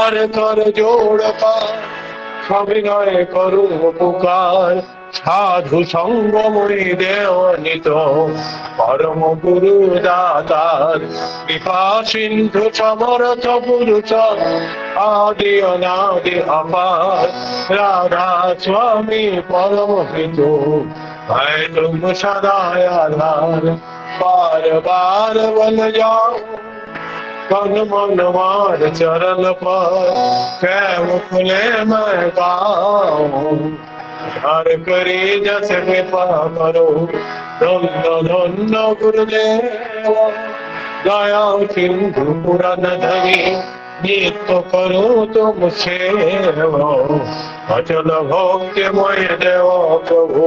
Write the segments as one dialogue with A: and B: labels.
A: বার কর জোড় পার, সবিনয় করু উপকার, সাধু সঙ্গময়ী দেওয়ানিত পরম গুরু দাতার, কৃপা সিন্ধু সমরথ পুরুষ আদি অনাদি অপার, রাধা স্বামী পরম হিতু है तुम सदा आधार, बार बार बन जाओ तन मन मार चरण पर, कैव खुले मैं गाऊं हर करी जस कृपा करो, धन्य धन्य गुरुदेव दया सिंधु पुराण धरी, नित्य करो तुम सेवा, अचल भक्तिमय देव प्रभु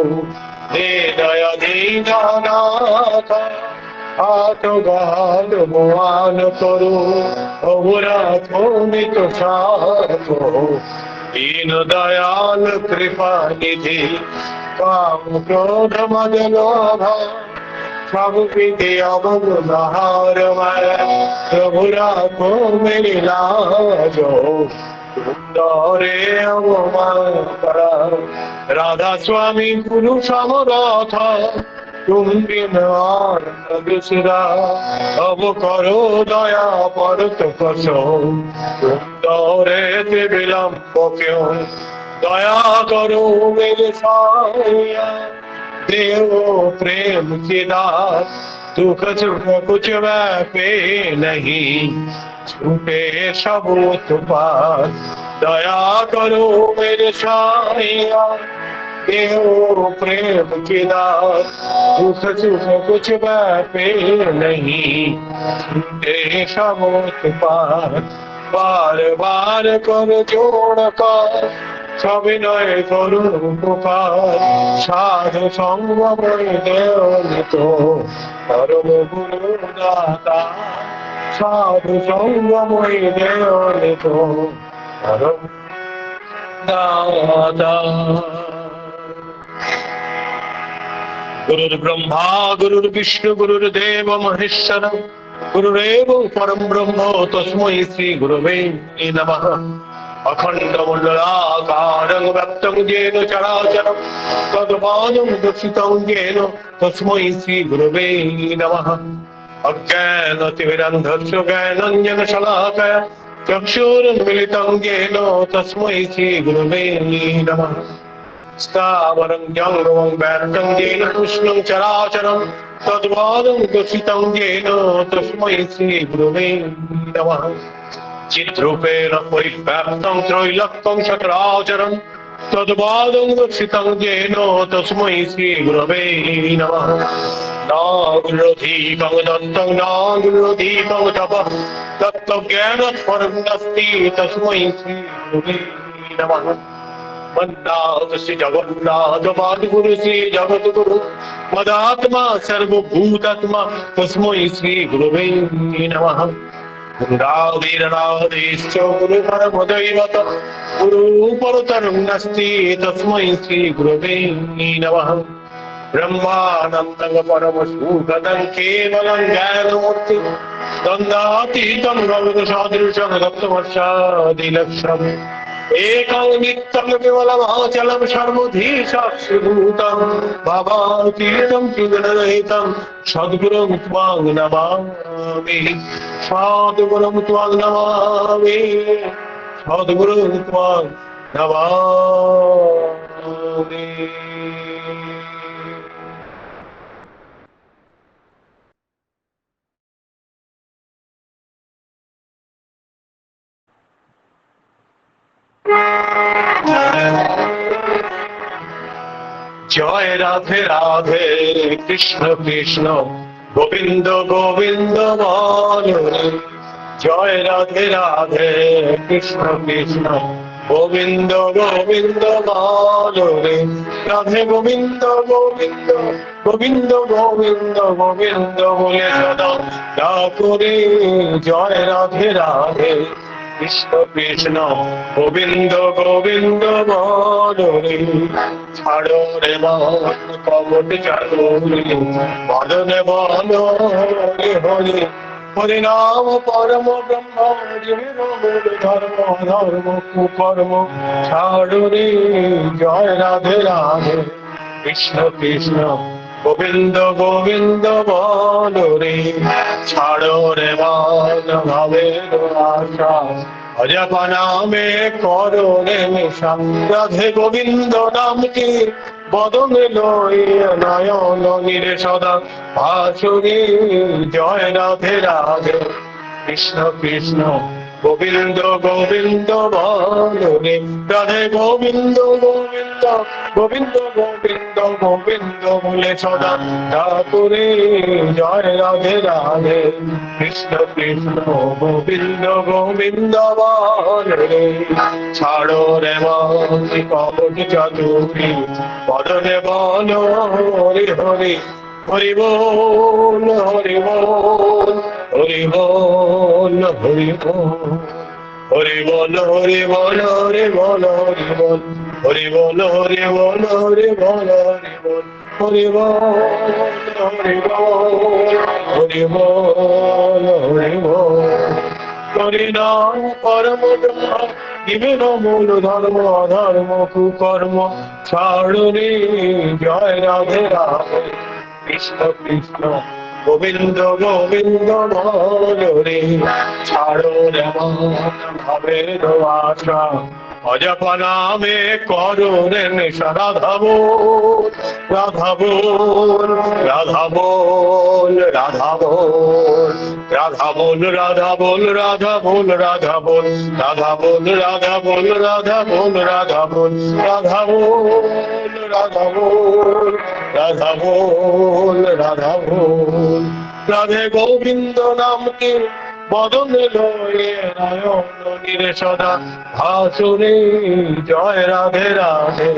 A: दे दया दीनानाथ, हाथ गाल मोहान करो अवराध मित साधो, दीन दयाल कृपा निधि काम क्रोध मद लोभ सब विधि अवगुणहार मैं, प्रभु राखो मेरी लाजो रे अवमान करा, राधा स्वामी गुरु समरथ तुम बिन दूसरा, अब करो दया पर तो कसो, तुम दौरे से विलम्ब क्यों, दया करो मेरे साया, देवो प्रेम की दात, दुख सुख कुछ व्यापे नहीं, छूटे सब उत्पात, दया करो मेरे साया, देवो प्रेम की दात, दुख सुख कुछ व्यापे नहीं, छूटे सब उत्पात, बार बार कर जोड़ कर সবিনয় করু উপকার, সাধু সঙ্গময় দেওয়ানিত পরম গুরু দাতা, সাধু সঙ্গময় দেওয়ানিত পরম দাতা। গুরুর ব্রহ্মা গুরুর বিষ্ণু গুরুর্দেব মহেশ্বর, গুরুরেব পরম ব্রহ্ম তস্मै শ্রী গুরবে নমঃ। अखंड मंडलाकारं व्याप्तं येन चराचरं तत्पादं दर्शितं येन तस्मै श्री गुरवे नमः। अज्ञानतिमिरन्धस्य ज्ञानाञ्जनशलाकया चक्षुरुन्मीलितं येन तस्मै श्री गुरवे नमः। स्थावरं जङ्गमं व्याप्तं येन कृष्णं चराचरं तत्पादं दर्शितं येन तस्मै श्री गुरवे नमः। चिद्रूपेण परिव्याप्तं त्रैलोक्यं चराचरं तद्पादं दर्शितं येन तस्मै श्री गुरवे नमः। नागुरुदीपं दत्तं नागुरुदीपं तपः तत्त्वज्ञानात् परं नास्ति तस्मै श्री गुरवे नमः। वन्दामि श्री जगन्नाथ मद्गुरु श्री जगद्गुरु मदात्मा सर्वभूतात्मा तस्मै श्री गुरवे नमः। गुरुराधीश्च गुरु परमदैवत गुरु परतरं नास्ति तस्मै श्री गुरवे नमः। ब्रह्मानन्दं परमसुखदं केवलं ज्ञानमूर्ति द्वन्द्वातीतं गगनसदृशं सप्तवर्षादिलक्षम् एकं नित्यं विमलमाचलं सर्वधी साक्षिभूतं भावातीतं त्रिगुणरहितं सद्गुरुं त्वां नमामि, सद्गुरुं त्वां नमामि, सद्गुरुं त्वां नमामि। জয় রাধে রাধে কৃষ্ণ কৃষ্ণ গোবিন্দ গোবিন্দ বলে, জয় রাধে রাধে কৃষ্ণ কৃষ্ণ গোবিন্দ গোবিন্দ বলে, রাধে গোবিন্দ গোবিন্দ গোবিন্দ গোবিন্দ গোবিন্দ বলে সদা ডাকরে, জয় রাধে রাধে কৃষ্ণ কৃষ্ণ গোবিন্দ গোবিন্দ বলে, ছাড়ো রে মন কপট চাতুরি, মদনে বল হরি হরি হরিনাম পরম ব্রহ্ম জীবের মূল ধর্ম, ধর্ম কুকর্ম ছাড়ো রে। জয় রাধে রাধে কৃষ্ণ কৃষ্ণ গোবিন্দ গোবিন্দ বলো রে। ছাড়ো রে মন ভাবের আশা, অজপ নামে করো রে নেশা। রাধে গোবিন্দ নামটি বদনে লইয়া নয়ন নীরে সদা ভাসুরে। জয় রাধে রাধে কৃষ্ণ কৃষ্ণ গোবিন্দ গোবিন্দ বলো রে। রাধে গোবিন্দ গোবিন্দ গোবিন্দ গোবিন্দ গোবিন্দ বলে সদা ঠাকুরে। জয় রাধে রাধে কৃষ্ণ কৃষ্ণ গোবিন্দ গোবিন্দ বলো রে। ছাড়ো রে মনি কপট চাতুরি, বদনে বলো হরি হরি। হরি বল হরি বল হরি বল হরি বল। হরি বল হরি বল হরি বল হরি বল। হরি বল হরি বল হরি বল হরি বল। হরি বল হরি বল হরি বল হরি বল। হরি নাম পরম ব্রহ্ম জীবের মূল ধর্ম, অধর্ম কুকর্ম ছাড়ো রে। জয় রাধে রাধে কৃষ্ণ কৃষ্ণ গোবিন্দ গোবিন্দ বলো রে। ছাড়ো রে মন ভাবের আশা, অজপ নামে করো রে নেশা। রাধা বল রাধা বল রাধা বল রাধা বল। রাধা বল রাধা বল রাধা বল রাধা বল। রাধা বল রাধা বল রাধা বল রাধা বল। রাধা বল রাধা বল রাধা বল রাধা বল। রাধে গোবিন্দ নামটি বদনে লয়ে নয়ন নীরে সদা ভাসুরে। জয় রাধে রাধে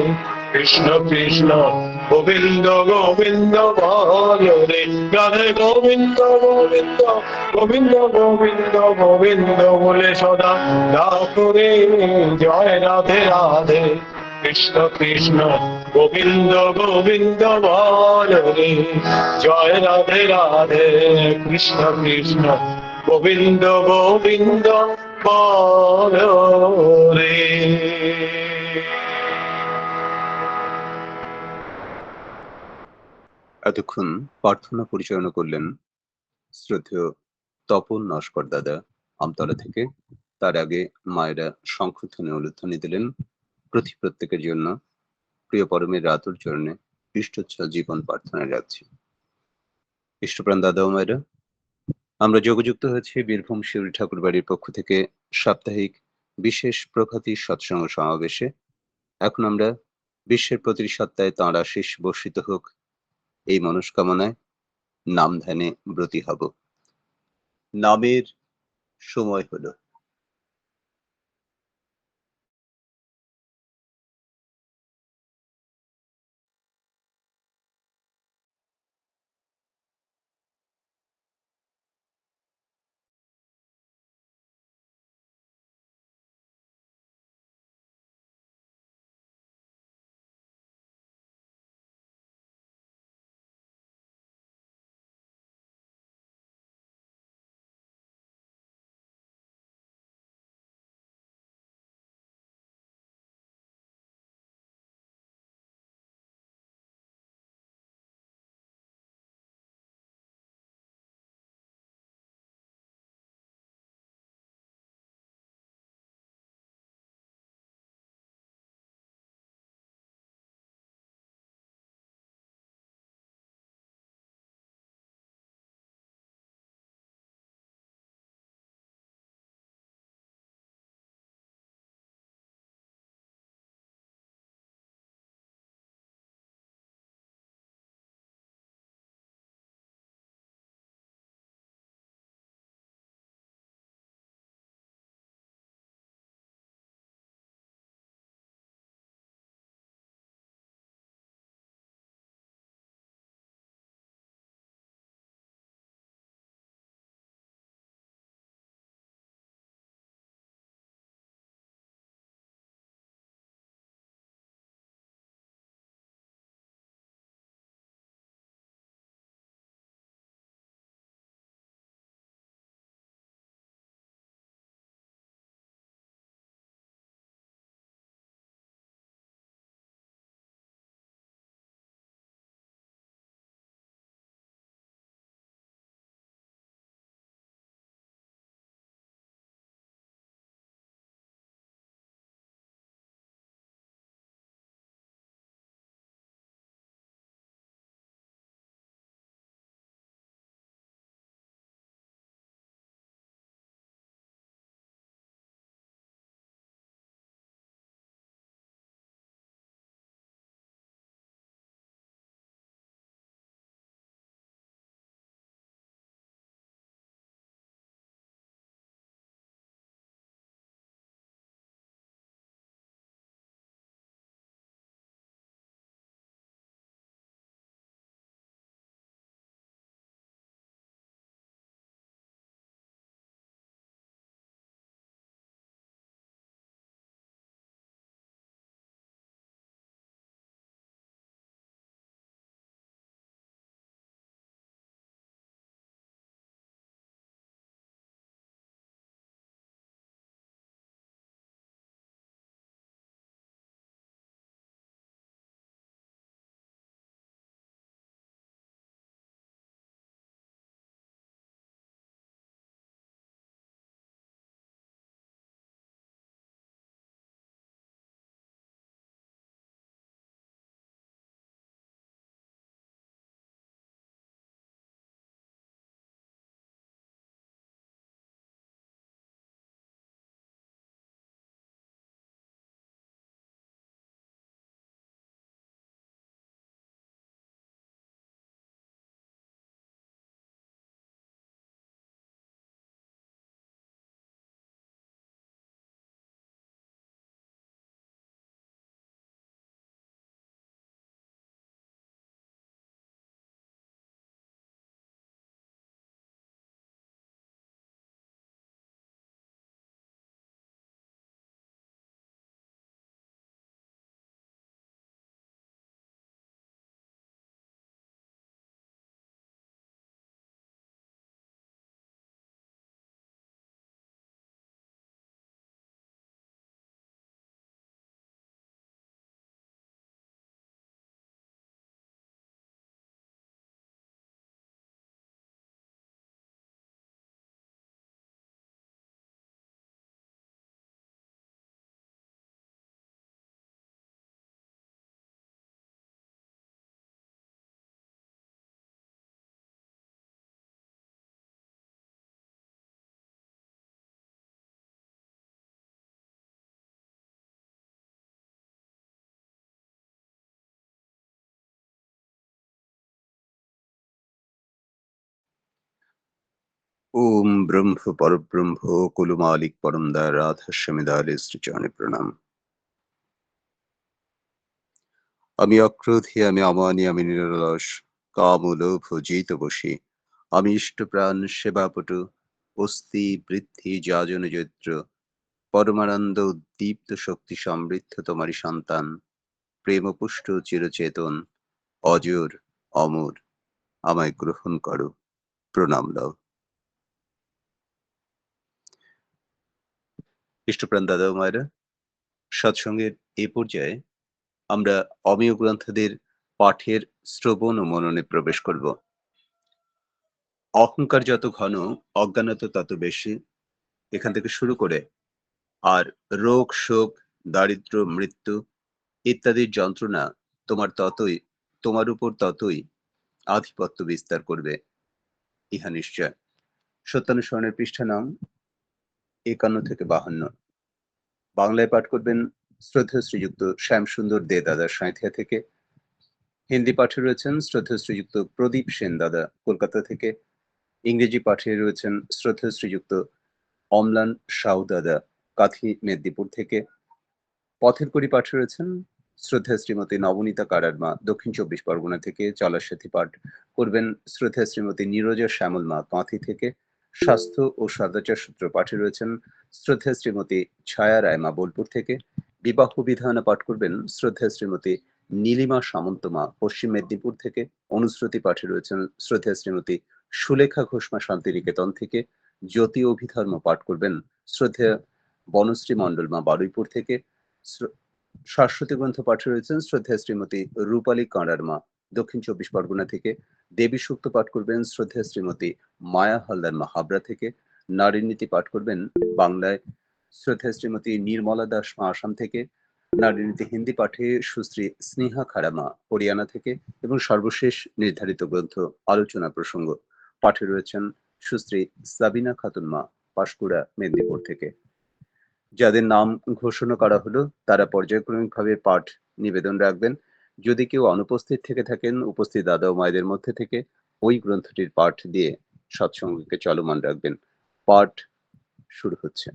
A: কৃষ্ণ কৃষ্ণ গোবিন্দ গোবিন্দ বলো রে। রাধে গোবিন্দ গোবিন্দ গোবিন্দ গোবিন্দ গোবিন্দ বলে সদা ডাকুরে। জয় রাধে রাধে কৃষ্ণ কৃষ্ণ গোবিন্দ গোবিন্দ বলো রে। জয় রাধে রাধে কৃষ্ণ কৃষ্ণ গোবিন্দ গোবিন্দ বলো রে।
B: এতক্ষণ প্রার্থনা পরিচালনা করলেন শ্রদ্ধেয় তপন নস্কর দাদা আমতলা থেকে। তার আগে মায়েরা শঙ্খধ্বনি উলুধ্বনি দিলেন। প্রত্যেকের জন্য প্রিয় পরমের রাতুর চরণে ইষ্টচ্ছল জীবন প্রার্থনা রাখছি। ইষ্টপ্রাণ দাদা ও মায়েরা, আমরা যোগযুক্ত হয়েছি বীরভূম শিউরি ঠাকুর বাড়ির পক্ষ থেকে সাপ্তাহিক বিশেষ প্রভাতী সৎসঙ্গ সমাবেশে। এখন আমরা বিশ্বের প্রতিটি সত্তায় তাঁর আশিস বর্ষিত হোক এই মনস্কামনায় নাম ধ্যানে ব্রতী হব। নামের সময় হলো। ওম ব্রহ্ম পরব্রহ্ম কুলুমালিক পরমদার রাধাস্বামী দয়ালের শ্রীচরণে প্রণাম। আমি অক্রোধী, আমি অমানি, আমি নিরলস, কাম ও লোভ জিত বসি। আমি ইষ্টপ্রাণ সেবাপটু, অস্থি বৃদ্ধি যাজন চৈত্র, পরমানন্দ উদ্দীপ্ত শক্তি সমৃদ্ধ তোমারই সন্তান, প্রেমপুষ্ট চিরচেতন, অজর অমর, আমায় গ্রহণ করো, প্রণাম লও। ইষ্টপ্রাণ দাদা ও মায়েরা, সৎসঙ্গের এই পর্যায়ে আমরা অমিয় গ্রন্থদের পাঠের শ্রবণ ও মননে প্রবেশ করব। অহংকার যত ঘন, অজ্ঞানতা তত বেশি, এখান থেকে শুরু করে আর রোগ শোক দারিদ্র মৃত্যু ইত্যাদির যন্ত্রণা তোমার উপর ততই আধিপত্য বিস্তার করবে, ইহা নিশ্চয়। সত্যানুসরণের পৃষ্ঠা নাম 51 থেকে 52। বাংলায় পাঠ করবেন শ্রদ্ধেয় শ্রীযুক্ত শ্যামসুন্দর দে দাদা সাঁইথিয়া থেকে। হিন্দি পাঠে রয়েছেন শ্রদ্ধেয় শ্রীযুক্ত প্রদীপ সেন দাদা কলকাতা থেকে। ইংরেজি পাঠে রয়েছেন শ্রদ্ধেয় শ্রীযুক্ত অম্লান সাউ দাদা কাথি মেদিনীপুর থেকে। পথের কড়ি পাঠে রয়েছেন শ্রদ্ধেয় শ্রীমতী নবনীতা কারারমা দক্ষিণ 24 পরগনা থেকে। চলার সাথী পাঠ করবেন শ্রদ্ধেয় শ্রীমতী নীরজা শ্যামল মা কাঁথি থেকে। স্বাস্থ্য ও সদাচার সূত্র পাঠে রয়েছেন শ্রদ্ধেয় শ্রীমতী ছায়া রায় মা বোলপুর থেকে। বিবাহ বিধান পাঠ করবেন শ্রদ্ধেয় শ্রীমতী নীলিমা সামন্ত মা পশ্চিম মেদিনীপুর থেকে। অনুশ্রুতি পাঠে রয়েছেন শ্রদ্ধেয় শ্রীমতী সুলেখা ঘোষমা শান্তিনিকেতন থেকে। জ্যোতি অভিধর্ম পাঠ করবেন শ্রদ্ধেয় বনশ্রী মণ্ডল মা বারুইপুর থেকে। শাশ্বতী গ্রন্থ পাঠে রয়েছেন শ্রদ্ধেয় শ্রীমতী রূপালী কাঁড়ার মা দক্ষিণ 24 পরগনা থেকে। দেবী সূক্ত পাঠ করবেন শ্রদ্ধেয় শ্রীমতী মায়া হালদার মা হাবড়া থেকে। নারী নীতি পাঠ করবেন বাংলায় শ্রদ্ধেয় শ্রীমতী নির্মলা দাস মা আসাম থেকে। নারী নীতি হিন্দি পাঠে সুশ্রী স্নেহা খাড়ামা হরিয়ানা থেকে। এবং সর্বশেষ নির্ধারিত গ্রন্থ আলোচনা প্রসঙ্গ পাঠে রয়েছেন সুশ্রী সাবিনা খাতুন মা পাঁশকুড়া মেদিনীপুর থেকে। যাদের নাম ঘোষণা করা হলো তারা পর্যায়ক্রমিকভাবে পাঠ নিবেদন রাখবেন। যদি কেউ অনুপস্থিত থেকে থাকেন, উপস্থিত দাদা ও মায়েদের মধ্যে থেকে ওই গ্রন্থটির পাঠ দিয়ে সৎসঙ্গকে চলমান রাখবেন। পাঠ শুরু হচ্ছে।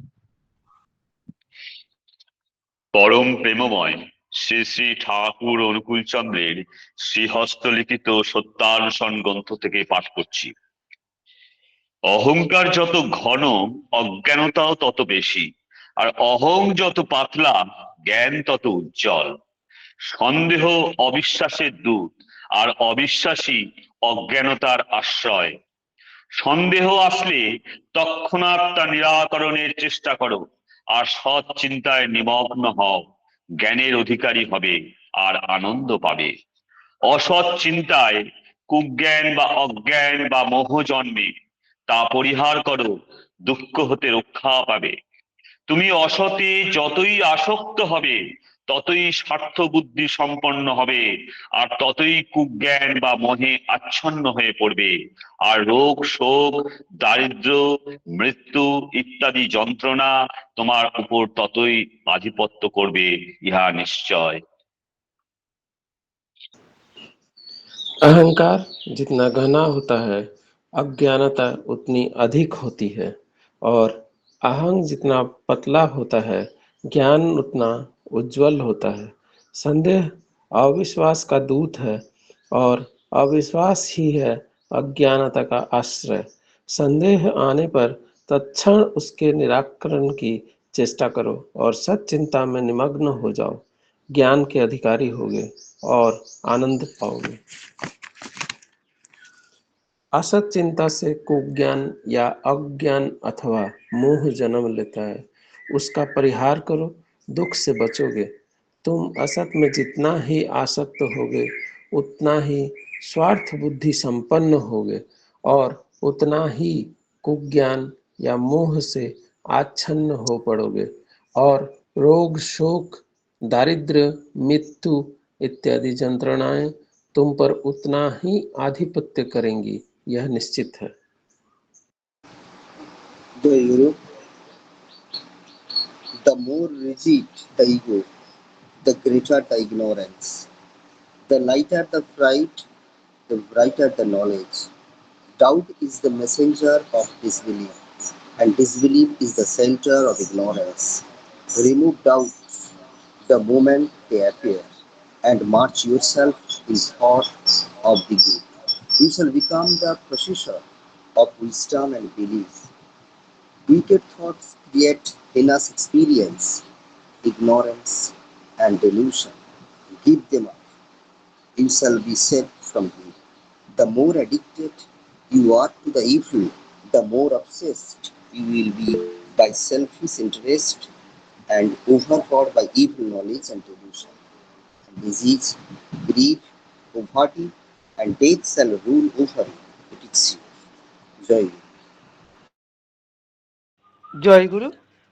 C: পরম প্রেমময় শ্রী শ্রী ঠাকুর অনুকূল চন্দ্রের শ্রীহস্তলিখিত সত্যানুসরণ গ্রন্থ থেকে পাঠ করছি। অহংকার যত ঘন, অজ্ঞানতাও তত বেশি, আর অহং যত পাতলা, জ্ঞান তত উজ্জ্বল। সন্দেহ অবিশ্বাসের দূত, আর অবিশ্বাসী অজ্ঞানতার আশ্রয়। সন্দেহ আসলে তৎক্ষণাৎ তা নিরাকরণের চেষ্টা করো, আর সৎ চিন্তায় নিমগ্ন হও। জ্ঞানের অধিকারী হবে আর আনন্দ পাবে। অসৎ চিন্তায় কুজ্ঞান বা অজ্ঞান বা মোহ জন্মে, তা পরিহার করো, দুঃখ হতে রক্ষা পাবে। তুমি অসতে যতই আসক্ত হবে, ততই স্বার্থ বুদ্ধি সম্পন্ন হবে, আর ততই কুজ্ঞান বা মোহে আচ্ছন্ন হয়ে পড়বে। আর রোগ শোক দারিদ্র মৃত্যু ইত্যাদি যন্ত্রণা তোমার উপর ততই আধিপত্য করবে, ইহা নিশ্চয়।
D: अहंकार जितना घना होता है, अज्ञानता उतनी अधिक होती है, और अहंग जितना पतला होता है, ज्ञान उतना उज्जवल होता है। संदेह अविश्वास का दूत है, और अविश्वास ही है अज्ञानता का आश्रय। संदेह आने पर तत्क्षण उसके निराकरण की चेष्टा करो और सच्चिंता में निमग्न हो जाओ। ज्ञान के अधिकारी होगे और आनंद पाओगे। असत चिंता से कुज्ञान या अज्ञान अथवा मोह जन्म लेता है। उसका परिहार करो, दुख से बचोगे। तुम असत में जितना ही आसक्त होगे, उतना ही स्वार्थ बुद्धि संपन्न होगे, और उतना ही कुज्ञान या मोह से आच्छन्न हो पड़ोगे, और रोग शोक दारिद्र्य मृत्यु इत्यादि यंत्रणाएं तुम पर उतना ही आधिपत्य करेंगी, यह निश्चित है।
E: The more rigid the ego, the greater the ignorance. The lighter the fright, the brighter the knowledge. Doubt is the messenger of disbelief, and disbelief is the center of ignorance. Remove doubts the moment they appear, and march yourself in thought of the good. You shall become the possessor of wisdom and belief. Wicked thoughts create heinous experience, ignorance, and delusion. Give them up. You shall be saved from evil. The more addicted you are to the evil, the more obsessed you will be by selfish interest and overpowered by evil knowledge and delusion. And disease, grief, poverty, and death shall rule over you. It is you. Joy.
F: জয়গুরু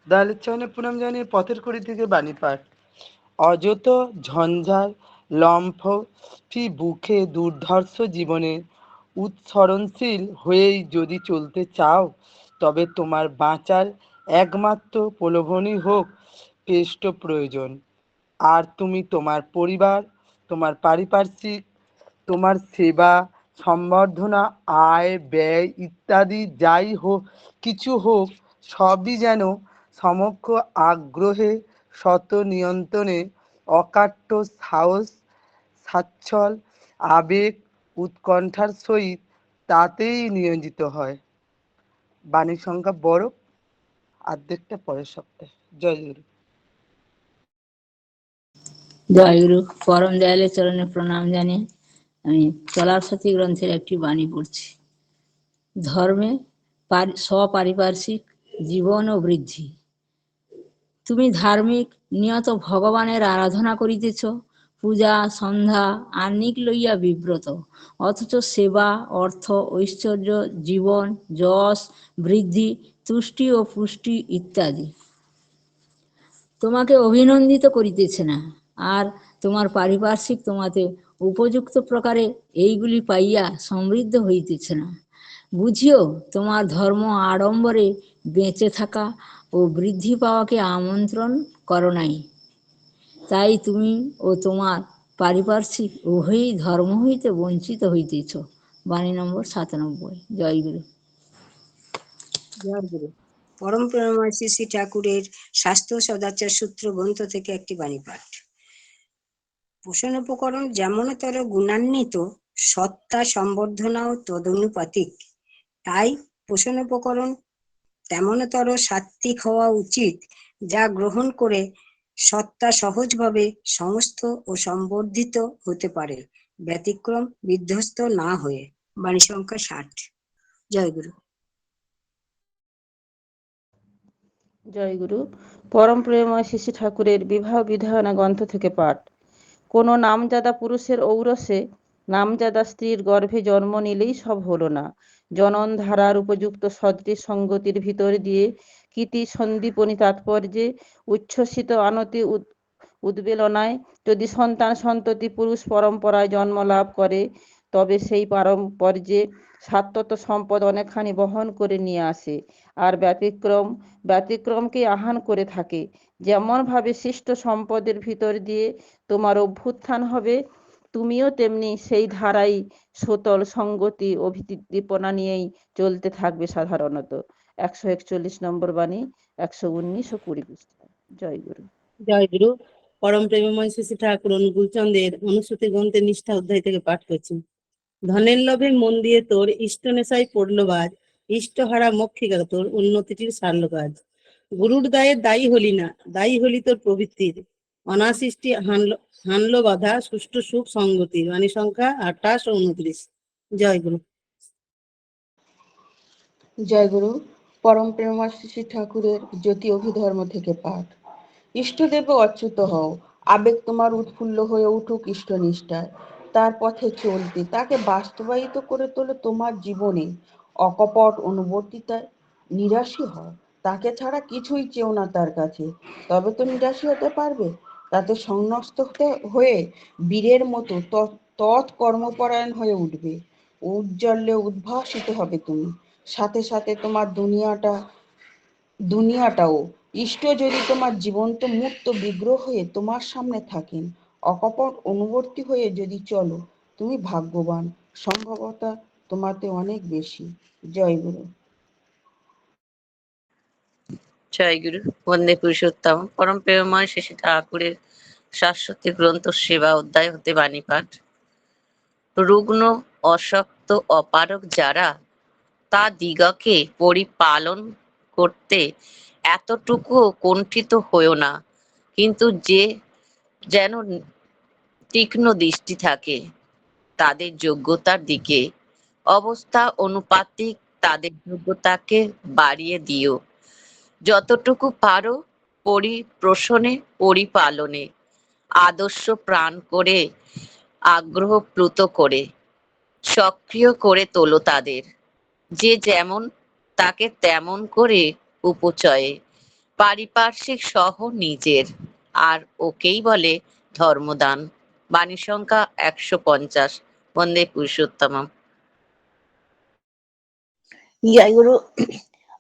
F: দয়ালের চরণে প্রণাম জানিয়ে পথের কড়ি থেকে বাণী পাঠ। অযত ঝঞ্ঝার লম্ফ বুকে দুর্ধর্ষ জীবনে উৎসরণশীল হয়েই যদি চলতে চাও, তবে তোমার বাঁচার একমাত্র প্রলোভনই হোক পেষ্ট প্রয়োজন। আর তুমি তোমার পরিবার, তোমার পারিপার্শ্বিক, তোমার সেবা, সম্বর্ধনা, আয় ব্যয় ইত্যাদি যাই হোক কিছু হোক, সবই যেন সমক্ষ আগ্রহে, শত নিয়ন্ত্রণে, অকাট্য সাহস, সাচ্ছল আবেগ, উৎকণ্ঠার সহিত তাতেই নিয়োজিত হয়। বাণীর সংখ্যা বড়, অর্ধেকটা পরের সপ্তাহে। জয় গুরু।
G: জয়গুরু পরম দয়ালের চরণে প্রণাম জানিয়ে আমি চলার সাথী গ্রন্থের একটি বাণী পড়ছি। ধর্মে স্বপারিপার্শ্বিক জীবন ও বৃদ্ধি। তুমি ধার্মিক নিয়ত ভগবানের আরাধনা করিতেছ, পূজা সন্ধ্যা আহ্নিক লইয়া বিব্রত, অথচ সেবা, অর্থ, ঐশ্বর্য, জীবন, যশ, বৃদ্ধি, তুষ্টি ও পুষ্টি ইত্যাদি তোমাকে অভিনন্দিত করিতেছে না, আর তোমার পারিপার্শ্বিক তোমাতে উপযুক্ত প্রকারে এইগুলি পাইয়া সমৃদ্ধ হইতেছে না। বুঝিও তোমার ধর্ম আড়ম্বরে বেঁচে থাকা ও বৃদ্ধি পাওয়াকে আমন্ত্রণ করো নাই। তাই তুমি ও তোমার পারিপার্শ্বিক উভয়ই ধর্ম হইতে বঞ্চিত হইতেছ। বাণী নম্বর 97। জয় গুরু।
H: জয় গুরু। পরম প্রেমময় শ্রী শ্রী ঠাকুরের স্বাস্থ্য সদাচার সূত্র গ্রন্থ থেকে একটি বাণী পাঠ। পোষণ উপকরণ যেমনতর গুণান্বিত, সত্তা সম্বর্ধনাও তদনুপাতিক। তাই পোষণ উপকরণ তেমনতর সাত্ত্বিক হওয়া উচিত, যা গ্রহণ করে সত্তা সহজভাবে সমস্ত ও সম্বর্ধিত হতে পারে, ব্যতিক্রম বিধ্বস্ত না হয়ে। বাণী সংখ্যা 60। জয় গুরু।
I: জয়গুরু পরম প্রেমময় শ্রী শ্রী ঠাকুরের বিবাহ বিধায়না গ্রন্থ থেকে পাঠ। কোনো নামজাদা পুরুষের ঔরসে নামজাদা স্ত্রীর গর্ভে জন্ম নিলেই সব হলো না। জনন ধারার উপযুক্ত সদৃশ সঙ্গতির ভিতর দিয়ে কীতি সন্দীপনী তাৎপর্যে উচ্ছ্বসিত আনতি উদ্বেলনায় যদি সন্তান সন্ততি পুরুষ পরম্পরায় জন্ম লাভ করে, তবে সেই পারম্পর্যে সাত্ত্বত সম্পদ অনেকখানি বহন করে নিয়ে আসে, আর ব্যতিক্রমকে আহ্বান করে থাকে। যেমন ভাবে সৃষ্ট সম্পদের ভিতর দিয়ে তোমার অভ্যুত্থান হবে, তুমিও তেমনি সেই ধারাই সতল সঙ্গতি অভিদীপনা নিয়েই চলতে থাকবে সাধারণত। 141 নম্বর বাণী, 119 ও 20 পৃষ্ঠা। জয় গুরু।
J: জয় গুরু পরম প্রেমময় শ্রী শ্রী ঠাকুর অনুকূল চন্দ্রের অনুশ্রুতি গ্রন্থের নিষ্ঠা অধ্যায় থেকে পাঠ করছি। ধনের লোভে মন দিয়ে তোর ইষ্ট নেশায় পড়লো বাজ, ইষ্টহারা মক্ষিকা তোর উন্নতিটির সারল কাজ। গুরুর দায়ে দায়ী হলি না, দায়ী হলি তোর প্রবৃত্তির, অনাসৃষ্টি হানলো বাধা, সুষ্ঠু সুখ সঙ্গতি। বাণী সংখ্যা 28 ও 29। জয় গুরু।
K: জয় গুরু পরম প্রেমময় শ্রী শ্রী ঠাকুরের জ্যোতি অভিধর্ম থেকে পাঠ। ইষ্টদেব অচ্যুত হও, আবেগ তোমার উৎফুল্ল হয়ে উঠুক ইষ্টনিষ্ঠায়, তার পথে চলতে তাকে বাস্তবায়িত করে তোলো তোমার জীবনে। অকপট অনুবর্তিতায় নিরাশী হও, তাকে ছাড়া কিছুই চেও না তার কাছে, তবে তো নিরাশী হতে পারবে। তাতে সংন্যস্ত হয়ে বীরের মতো তৎকর্মপরায়ণ হয়ে উঠবে, উজ্জ্বলে উদ্ভাসিত হবে তুমি। সাথে সাথে তোমার দুনিয়াটাও। ইষ্ট যদি তোমার জীবন্ত মূর্ত বিগ্রহ হয়ে তোমার সামনে থাকেন, অকপট অনুবর্তী হয়ে যদি চলো, তুমি ভাগ্যবান। সম্ভবত তোমাতে অনেক বেশি। জয় গুরু।
L: জয় গুরু। বন্দে পুরুষোত্তম। পরম প্রেমময় শ্রী ঠাকুরের শাশ্বতী গ্রন্থ সেবা অধ্যায় হতে বাণী পাঠ। রুগ্ন অশক্ত অপারক যারা, তা দিগকে পরিপালন করতে এতটুকু কুণ্ঠিত হইও না, কিন্তু যেন তীক্ষ্ণ দৃষ্টি থাকে তাদের যোগ্যতার দিকে, অবস্থা অনুপাতিক তাদের যোগ্যতাকে বাড়িয়ে দিও। যতটুকু পারো পরিপোষণে পরিপালনে আদর্শ প্রাণ করে, আগ্রহপ্লুত করে, সক্রিয় করে তোলো তাদের। যে যেমন তাকে তেমন করে উপচয়ে, পারিপার্শ্বিক সহ নিজের, আর ওকেই বলে ধর্মদান। বাণী সংখ্যা 150। বন্দে পুরুষোত্তমম।
M: জয়গুরু।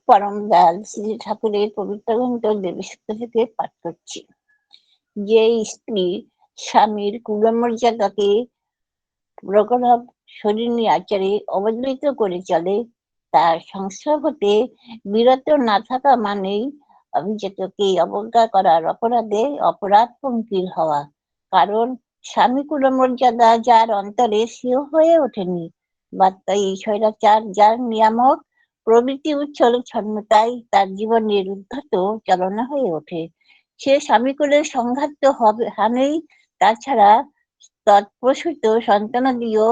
M: পরম দয়াল শ্রী ঠাকুরের পবিত্র গ্রন্থ দেবী সূত্র থেকে পাঠ করছি। যে স্ত্রী স্বামীর কুলমর্যাদাকে প্রগলভ শরীরী আচারে অবদলিত করে চলে, তার সংস্রব হতে বিরত না থাকা মানেই অভিজাতকে অবজ্ঞা করার অপরাধে অপরাধ পঙ্কিল হওয়া। কারণ স্বামী কুলমর্যাদা যার অন্তরে সেও হয়ে ওঠেনি, বার্তা এই স্বৈরাচার যার নিয়ামক প্রভৃতি উচ্ছল ছন্নতায় তার জীবনের উদ্ধত চালনা হয়ে ওঠে। সে স্বামীকুলের সংঘাত হবে হানেই, তাছাড়া তৎপ্রসূত সন্তানাদিও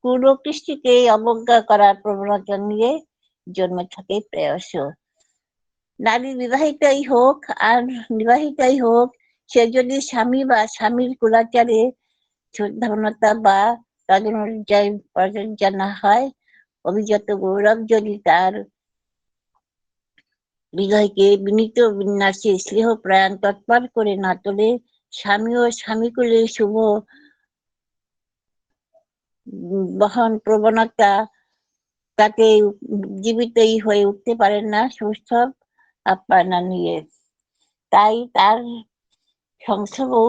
M: কুল ও কৃষ্টিকে অবজ্ঞা করার প্রবণতা নিয়ে জন্মে থাকে প্রেয়স। নারী বিবাহিতাই হোক আর বিবাহিতাই হোক, সে যদি স্বামী বা স্বামীর কুলাচারে শ্রদ্ধাবনতা বা তদনুযায়ী পরিচর্যা না হয়, অভিজাত গৌরব যদি তার হৃদয়কে বিনীত বিন্যাসে স্নেহ প্রাণ তৎপর করে না তোলে, স্বামী ও স্বামীকুলের শুভ বহন প্রবণতা তাতে জীবিতই হয়ে উঠতে পারে না সুস্থ আপ্যায়ন নিয়ে। তাই তার সংস্রবও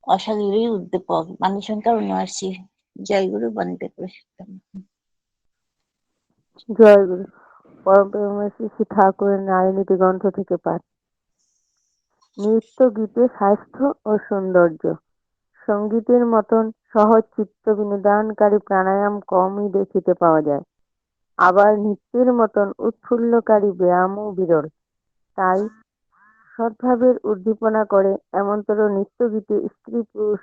M: অশালীনই উদ্দীপক। বাণী সংখ্যা 79। জয় গুরু। বন্দে পুরুষোত্তম।
I: জয় গুরু। পরম প্রেমময় শ্রী ঠাকুরের নারী নীতি গ্রন্থ থেকে পাঠ। নৃত্য গীতে স্বাস্থ্য ও সৌন্দর্য। সঙ্গীতের মতন সহজ চিত্ত বিনোদনকারী প্রাণায়াম কমই দেখিতে পাওয়া যায়, আবার নৃত্যের মতন উৎফুল্লকারী ব্যায়ামও বিরল। তাই সদ্ভাবের উদ্দীপনা করে এমনতর নৃত্য গীতে স্ত্রী পুরুষ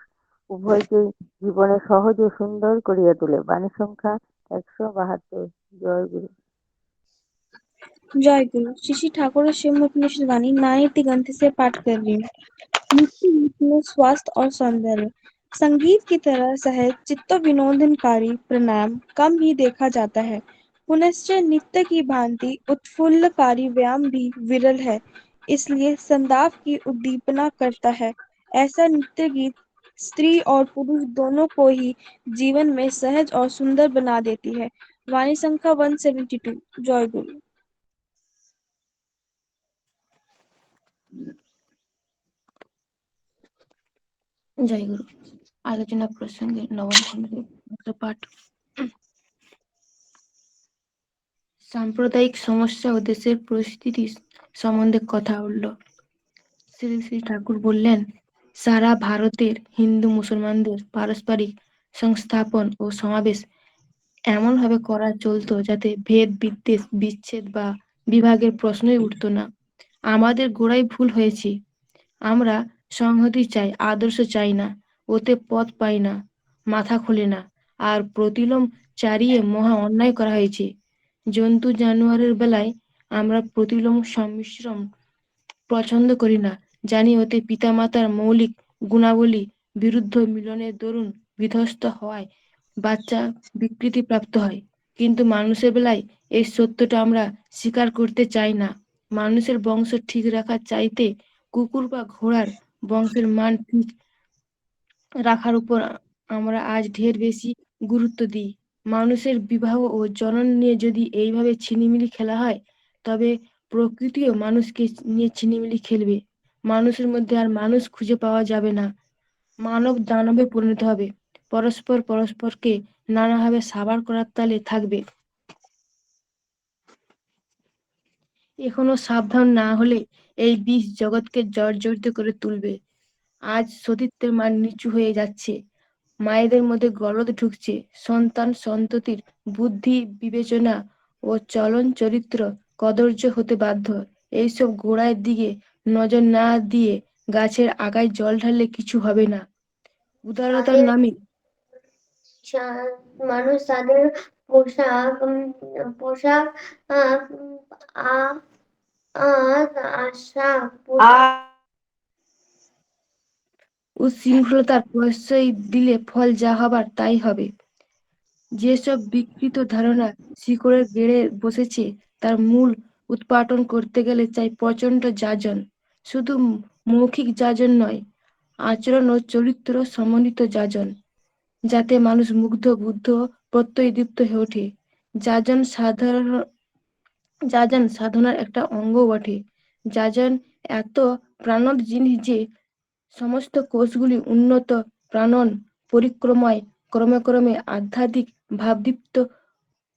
I: উভয়কেই জীবনে সহজ ও সুন্দর করিয়া তোলে। বাণী সংখ্যা 172। জয় গুরু।
N: जय गुरु। श्री ठाकुर श्रीमद वाणी नाइन्थ ग्रंथ से पाठ कर रही हूँ। नृत्य गीत में स्वास्थ्य और सौंदर्य। संगीत की तरह सहज चित्त विनोदनकारी प्राणायाम कम ही देखा जाता है। पुनश्च नृत्य की भांति उत्फुल्लकारी व्यायाम भी विरल है, इसलिए संदाप की उद्दीपना करता है। ऐसा नृत्य गीत स्त्री और पुरुष दोनों को ही जीवन में सहज और सुंदर बना देती है। वाणी संख्या 172। जय गुरु।
O: জয় গুরু। আলোচনা প্রসঙ্গে নবম খণ্ড পাঠ। সাম্প্রদায়িক সমস্যা ও দেশের পরিস্থিতি সম্বন্ধে কথা উঠল। শ্রী শ্রী ঠাকুর বললেন, সারা ভারতের হিন্দু মুসলমানদের পারস্পরিক সংস্থাপন ও সমাবেশ এমনভাবে করা চলতো যাতে ভেদ বিদ্বেষ বিচ্ছেদ বা বিভাগের প্রশ্নই উঠতো না। আমাদের গোড়াই ভুল হয়েছে। আমরা সংহতি চাই, আদর্শ চাই না। ওতে পথ পাই না, মাথা খোলে না, আর প্রতিলোম চারিয়ে মহা অন্যায় করা হয়েছে। জন্তু জানোয়ারের বেলায় আমরা প্রতিলোম সম্মিশ্রণ পছন্দ করি না, জানি ওতে পিতামাতার মৌলিক গুণাবলী বিরুদ্ধ মিলনের দরুন বিধ্বস্ত হওয়ায় বাচ্চা বিকৃতি প্রাপ্ত হয়। কিন্তু মানুষের বেলায় এই সত্যটা আমরা স্বীকার করতে চাই না। মানুষের বংশ ঠিক রাখার চাইতে কুকুর বা ঘোড়ার বংশের মান ঠিক রাখার উপর আমরা আজ ঢের বেশি গুরুত্ব দিই। মানুষের বিবাহ ও জনন নিয়ে যদি এইভাবে ছিনিমিনি খেলা হয়, তবে প্রকৃতিও মানুষকে নিয়ে ছিনিমিনি খেলবে। মানুষের মধ্যে আর মানুষ খুঁজে পাওয়া যাবে না, মানব দানবে পরিণত হবে। পরস্পরকে নানাভাবে সাবার করার তালে থাকবে। এখনো সাবধান না হলে এই বিষ জগৎকে জর্জরিত করে তুলবে। আজ সতীত্বের মান নিচু হয়ে যাচ্ছে, মায়েদের মধ্যে গলদ ঢুকছে, সন্তান সন্ততির বুদ্ধি বিবেচনা ও চলন চরিত্র কদর্য হতে বাধ্য। এইসব গোড়ার দিকে নজর না দিয়ে গাছের আগায় জল ঢাললে কিছু হবে না। উদারতার নামে
P: মানুষ তাদের পোশাক আশা
O: উচ্ছৃঙ্খলতার প্রশ্রয় দিলে ফল যা হবার তাই হবে। যেসব বিকৃত ধারণা শিকড়ে গেড়ে বসেছে তার মূল উৎপাটন করতে গেলে চাই প্রচণ্ড যাজন। শুধু মৌখিক যাজন নয়, আচরণ ও চরিত্র সমন্বিত যাজন, যাতে মানুষ মুগ্ধ বুদ্ধ প্রত্যয়দীপ্ত হয়ে ওঠে। যাজন সাধনার একটা অঙ্গ বটে। যাজন এত প্রাণদ জিনিস যে সমস্ত কোষগুলি উন্নত প্রাণন পরিক্রমায় ক্রমে ক্রমে আধ্যাত্মিক ভাবদীপ্ত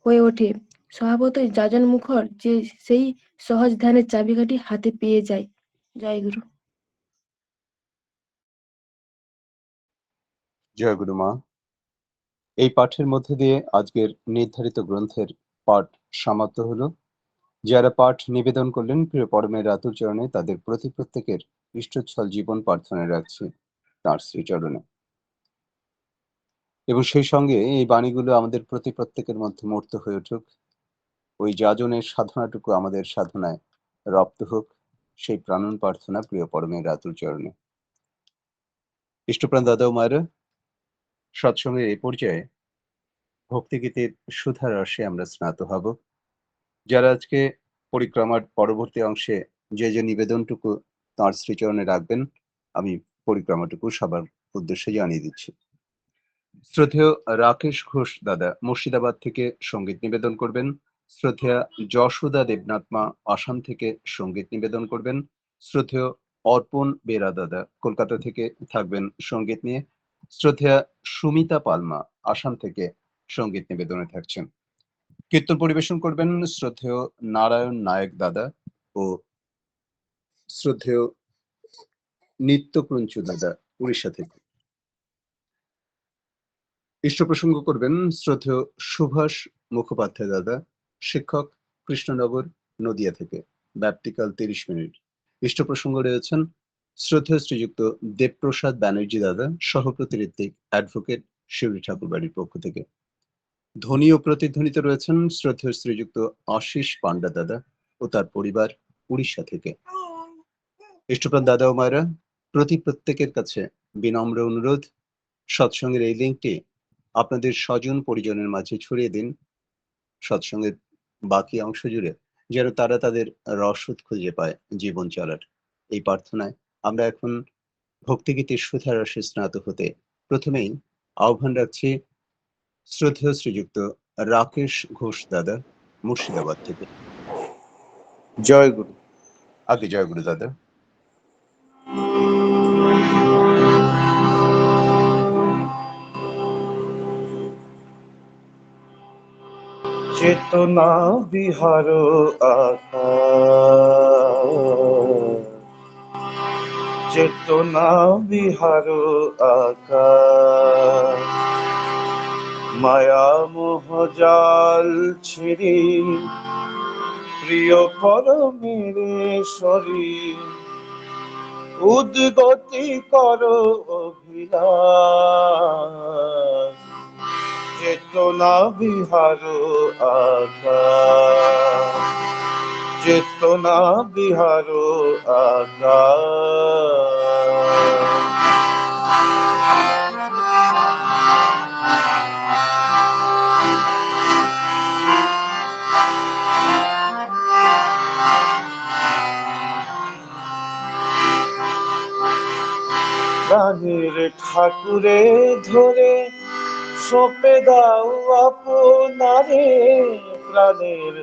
O: হয়ে ওঠে। স্বভাবতই যাজন মুখর যে সেই সহজ ধ্যানের চাবিকাঠি হাতে পেয়ে যায়। জয় গুরু।
B: জয় গুরু মা। এই পাঠের মধ্যে দিয়ে আজকের নির্ধারিত গ্রন্থের পাঠ সমাপ্ত হলো। যারা পাঠ নিবেদন করলেন প্রিয় পরমের আতুর চরণে, তাদের প্রত্যেকের ইষ্টচ্ছল জীবন প্রার্থনায় রাখছি তাঁর শ্রীচরণে। এবং সেই সঙ্গে এই বাণীগুলো আমাদের প্রত্যেকের মধ্যে মূর্ত হয়ে উঠুক, ওই যাজনের সাধনাটুকু আমাদের সাধনায় রপ্ত হোক, সেই প্রাণন প্রার্থনা প্রিয় পরমের আতুর চরণে। ইষ্টপ্রাণ দাদা ও মায়েরা, সৎসঙ্গের এই পর্যায়ে ভক্তিগীতের সুধা রসে আমরা স্নাত হব। যারা আজকে পরিক্রমার পরবর্তী অংশে যে নিবেদনটুকু তাঁর শ্রীচরণে রাখবেন, আমি পরিক্রমাটুকু সবার উদ্দেশ্যে জানিয়ে দিচ্ছি। শ্রদ্ধেয় রাকেশ ঘোষ দাদা মুর্শিদাবাদ থেকে সঙ্গীত নিবেদন করবেন। শ্রদ্ধেয়া যশোদা দেবনাথ মা আসাম থেকে সঙ্গীত নিবেদন করবেন। শ্রদ্ধেয় অর্পণ বেরা দাদা কলকাতা থেকে থাকবেন সঙ্গীত নিয়ে। শ্রদ্ধেয়া সুমিতা পালমা আসাম থেকে সঙ্গীত নিবেদনে থাকছেন। কীর্তন পরিবেশন করবেন শ্রদ্ধেয় নারায়ণ নায়ক দাদা ও শ্রদ্ধেয় নিত্যক্রঞ্চু দাদা উড়িষ্যা থেকে। ইষ্ট প্রসঙ্গ করবেন শ্রদ্ধেয় সুভাষ মুখোপাধ্যায় দাদা, শিক্ষক, কৃষ্ণনগর নদিয়া থেকে। ব্যাপটিক্যাল 30 মিনিট। ইষ্ট প্রসঙ্গ রয়েছেন শ্রদ্ধেয় শ্রীযুক্ত দেবপ্রসাদ ব্যানার্জি দাদা, সহপ্রতিরিক্তিক অ্যাডভোকেট, শিউরি ঠাকুর বাড়ির পক্ষ থেকে। ধ্বনি ও প্রতিধ্বনিতে রয়েছেন শ্রদ্ধেয় শ্রীযুক্ত আশিস পান্ডা দাদা ও তার পরিবার, উড়িষ্যা থেকে। ইষ্টপ্রাণ দাদা ও মায়েরা, প্রত্যেকের কাছে বিনম্র অনুরোধ, সৎসঙ্গের এই লিঙ্কটি আপনাদের স্বজন পরিজনের মাঝে ছড়িয়ে দিন সৎসঙ্গের বাকি অংশ জুড়ে, যেন তারা তাদের রসদ খুঁজে পায় জীবন চলার। এই প্রার্থনায় আমরা এখন ভক্তিগীতির সুধা রসে স্নাত হতে প্রথমেই আহ্বান রাখছি শ্রদ্ধেয় শ্রীযুক্ত রাকেশ ঘোষ দাদা মুর্শিদাবাদ থেকে। জয় গুরু। আগে জয় গুরু দাদা।
A: চেতনা বিহার চেতনা বিহার আকাশ, মায়া মোহ জাল ছিড়ে প্রিয় পরমেশ্বরী উদ্গতি কর অভিলাষ। চেতনা বিহার আকাশ, চেতনা বিহার আকাশ। প্রাণের ঠাকুরে ধরে সঁপে দাও আপনারে, প্রাণের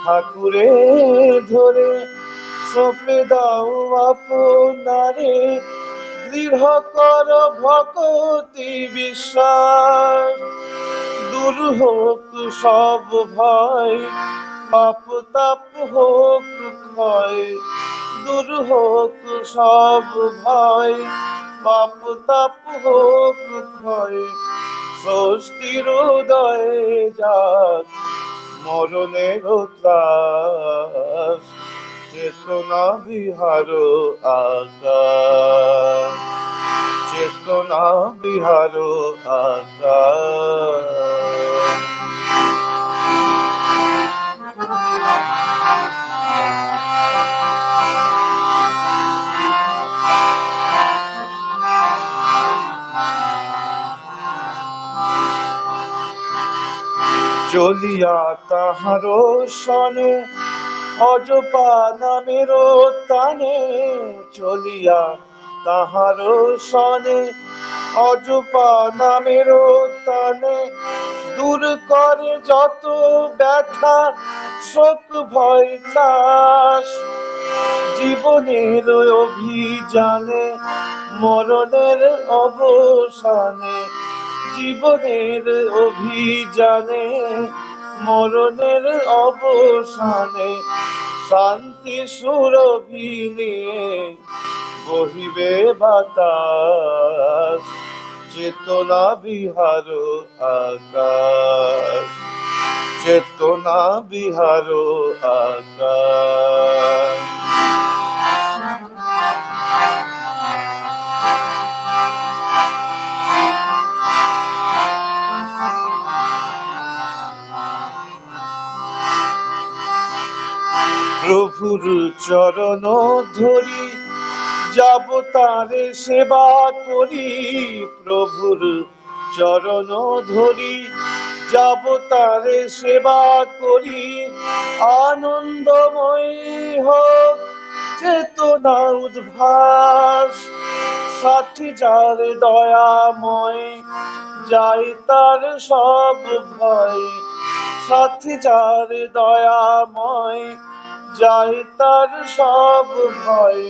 A: ঠাকুরে ধরে সঁপে দাও আপনারে, দৃঢ় কর ভক্তি বিশ্বাস, দূর হোক সব ভয়, পাপ তাপ হোক ক্ষয়, দূর হোক সব ভয়, পাপ তাপ হোক ক্ষয়, স্বস্তির উদয় যাক মরণের ত্রাস, চেতনা বিহার আকাশ, চেতনা বিহার আকাশ। চলিয়া তাহার সনে অজপা নামের টানে, চলিয়া তাহার সনে অজপা নামের টানে, দূর করে যত ব্যথা শোক ভয় ত্রাস, জীবনের অভিযানে মরণের অবসানে, জীবনের অভিযানে মরণের অবসানে, শান্তি সুরভি নিয়ে বহিবে বাতাস, চেতনা বিহার আকাশ, চেতনা বিহার আকাশ। প্রভুর চরণ ধরি যাব তারে সেবা করি, প্রভুর চরণ ধরি যাব তারে সেবা করি, আনন্দময় হোক চেতনা উদ্ভাস, সাথী যার দয়াময় যাই তার সব ভয়, সাথী যার দয়াময় যাই তার সব ভয়,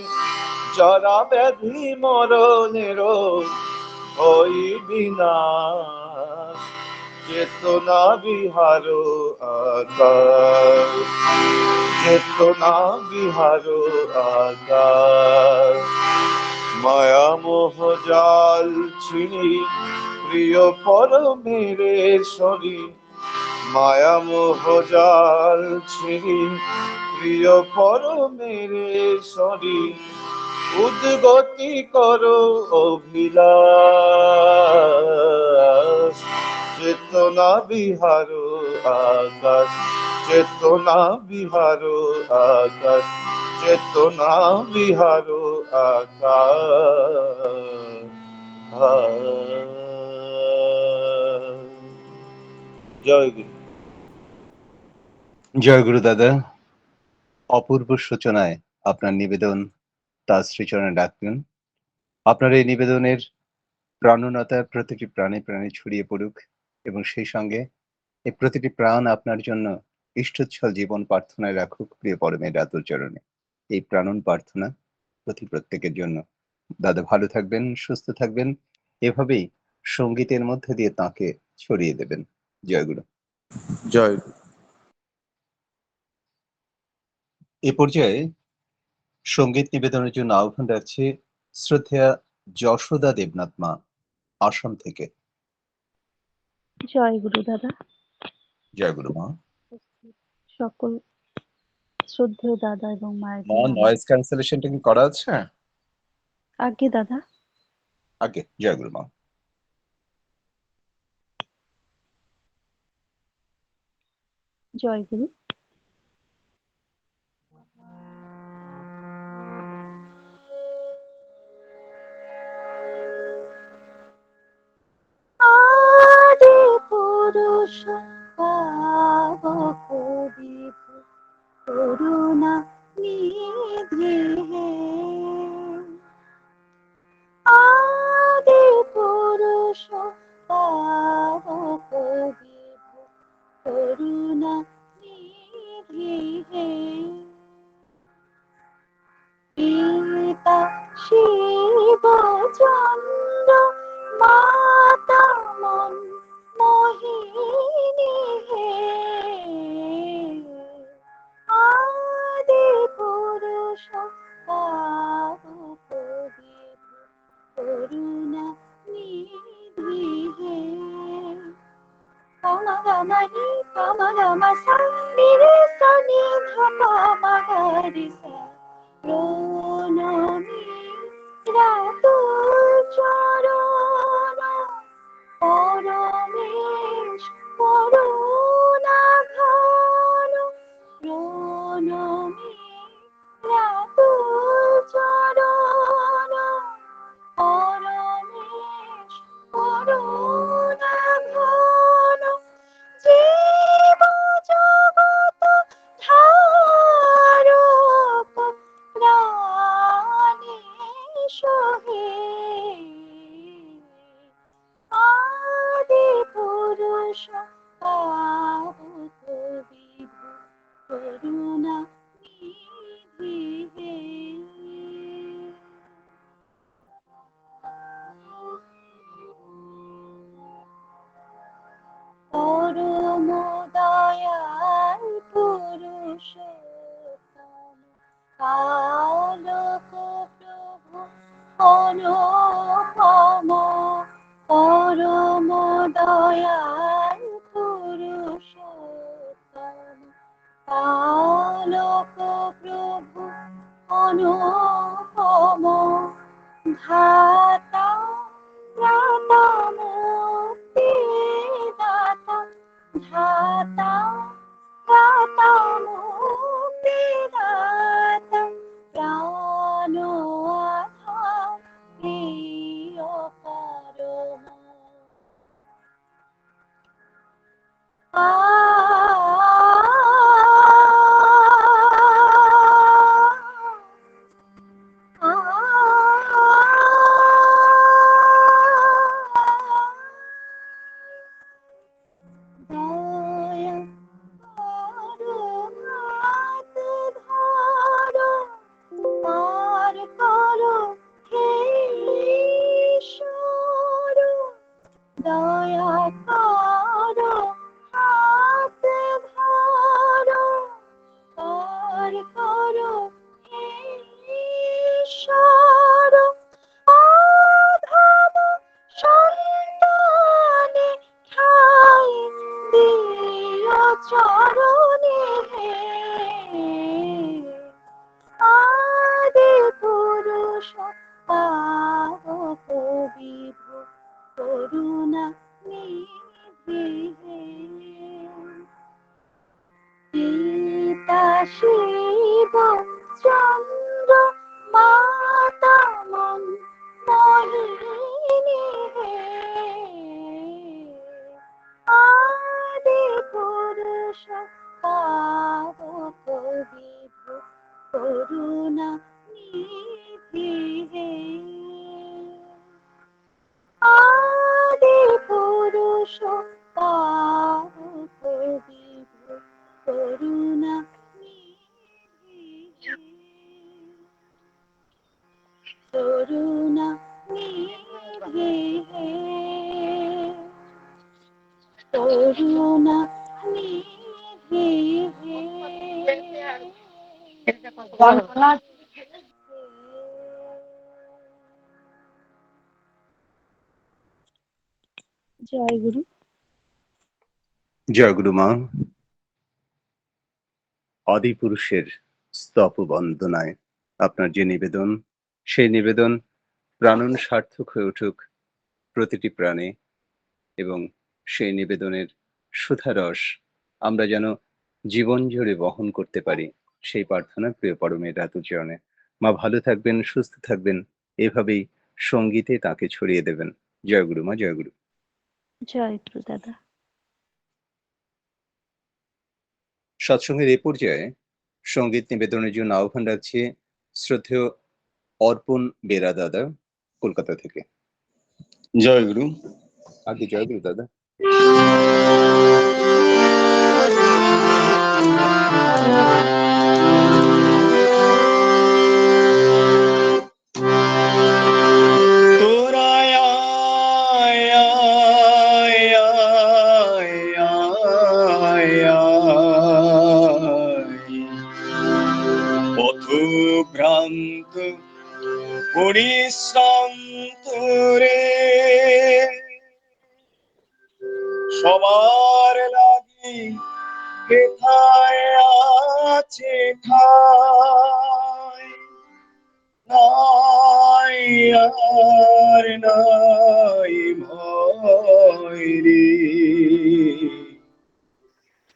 A: জরা ব্যাধি মরণের ওই বিনাশ, চেতনা বিহার আকাশ, চেতনা বিহার আকাশ। মায়া মোহ জাল ছিঁড়ি প্রিয় পরমের শরী, মায়া মোহ জাল ছিঁড়ি প্রিয় পরমের শরী, উদ্গতি করো অভিলাষ, চেতনা বিহার আকাশ, চেতনা বিহার আকাশ, চেতনা বিহার আকাশ। জয় গুরু।
B: জয় গুরু দাদা। অপূর্ব সূচনায় আপনার নিবেদন তার শ্রীচরণে ডাকলেন। আপনার এই নিবেদনের প্রাণনতা প্রতিটি প্রাণে প্রাণে ছড়িয়ে পড়ুক এবং সেই সঙ্গে এই প্রতিটি প্রাণ আপনার জন্য ইষ্টোচ্ছল জীবন প্রার্থনায় রাখুক প্রিয় পরমের রাতুল চরণে। এই প্রাণন প্রার্থনা প্রত্যেকের জন্য। দাদা ভালো থাকবেন, সুস্থ থাকবেন, এভাবেই সঙ্গীতের মধ্যে দিয়ে তাকে ছড়িয়ে দেবেন। জয় গুরু।
A: জয়।
B: এ পর্যায়ে সঙ্গীত নিবেদনের জন্য আহ্বান রাখছি শ্রদ্ধেয়া যশোদা দেবনাথ মা, আসাম থেকে।
P: জয় গুরু দাদা।
B: জয় গুরু মা।
P: সকল শ্রদ্ধেয় দাদা এবং মায়ের
B: মা, নয়েজ ক্যান্সেলেশনটা কি করা আছে?
P: আগে দাদা,
B: আগে। জয় গুরু মা।
P: জয় গুরু। আদি পুরুষ পাবক বিভু করুণা নিধি হে, আদি পুরুষ পাবক বিভু করুণা নিধি হে, পিতা শিব চন্দ্র মাতা মোহিনী হে আদি পুরুষ পাবুকবিদ করুণা নিধি হে পমগমনি পমগমসা নিরে সনি ধপমগরি সা প্রণমি রাতু চরণ পরমেশ করুণা ঘন প্রণমি রাতু চরণ পরমেশ করুণা ঘন জীব জগত ধারক প্রাণেশ হে আদি পুরুষ পাবুকবিদ করুণা নিধি হে পরম দয়াল পুরুষোত্তম কালক প্রভু অনুপম পরম দয়াল পুরুষোত্তম কালক প্রভু অনুপম ধাতা ত্রাতা মুক্তি দাতা ধাতা ত্রাতা মুক্তি দাতা প্রাণ আধার প্রিয় পরম দয়া করো হাত ধরো পার করো হে ঈশ্বর দয়া করো হাত ধরো পার করো হে ঈশ্বর অধম সন্তানে ঠাই দিও চরণে হে আদি পুরুষ পাবুকবিদ করুণা নিধি হে পিতা শিব চন্দ্র মাতা মন মোহিনী হে আদি পুরুষ পাবুকবিদ করুণা নিধি হে আদি পুরুষ পাবুকবিদ করুণা নিধি হে করুণা নিধি হে করুণা নিধি হে
N: জয় গুরু।
B: জয় গুরু মা। আদি পুরুষের স্তব বন্দনায় আপনার যে নিবেদন, সেই নিবেদন প্রাণন সার্থক হয়ে উঠুক প্রতিটি প্রাণে, এবং সেই নিবেদনের সুধারস আমরা যেন জীবন জুড়ে বহন করতে পারি, সেই প্রার্থনা প্রিয় পরমের রাতু চরণে। মা ভালো থাকবেন, সুস্থ থাকবেন, এভাবেই সঙ্গীতে তাকে ছড়িয়ে দেবেন। জয় গুরু মা, জয় গুরু।
N: জয় গুরু দাদা।
B: সৎসঙ্গের এই পর্যায়ে সঙ্গীত নিবেদনের জন্য আহ্বান রাখছি শ্রদ্ধেয় অর্পণ বেরা দাদা, কলকাতা থেকে।
A: জয় গুরু।
B: আগে জয় গুরু দাদা।
A: তোরা আয় আয় পরিশ্রান্তরে সবার লাগি কোথায় আছে ঠাই, নাই আর নাই ভয় রে,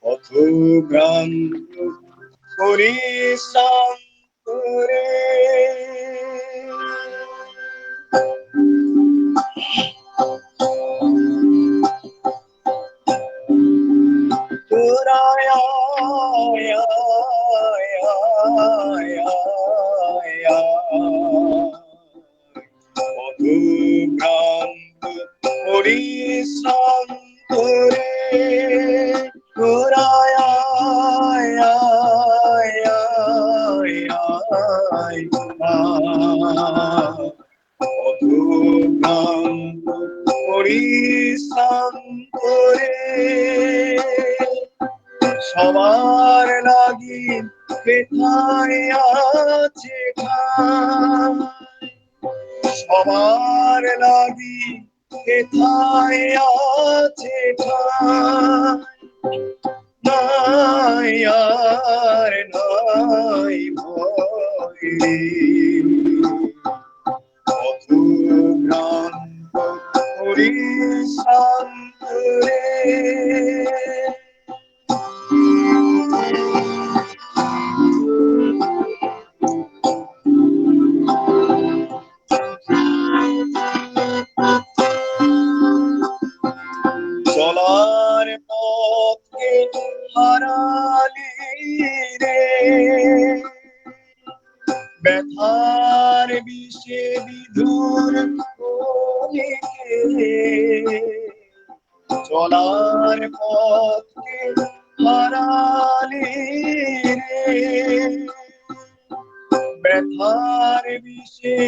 A: পথভ্রান্ত পরিশ্রান্তরে তোরায় আয় আয় আয় আয় পথভ্রান্ত পরিশ্রান্তরে তোরায় আয় আয় আয় আয় পথভ্রান্ত পরিশ্রান্তরে সবার লাগি কোথায় আছে ঠাই, সবার লাগি কোথায় আছে ঠাই, নাই আর নাই ভয় রে, পথভ্রান্ত পরিশ্রান্তরে চলার পথকে হারালি রে, ব্যথার বিষে বিধুর কলিকে, চলার পথকে হারালি রে, ব্যথার বিষে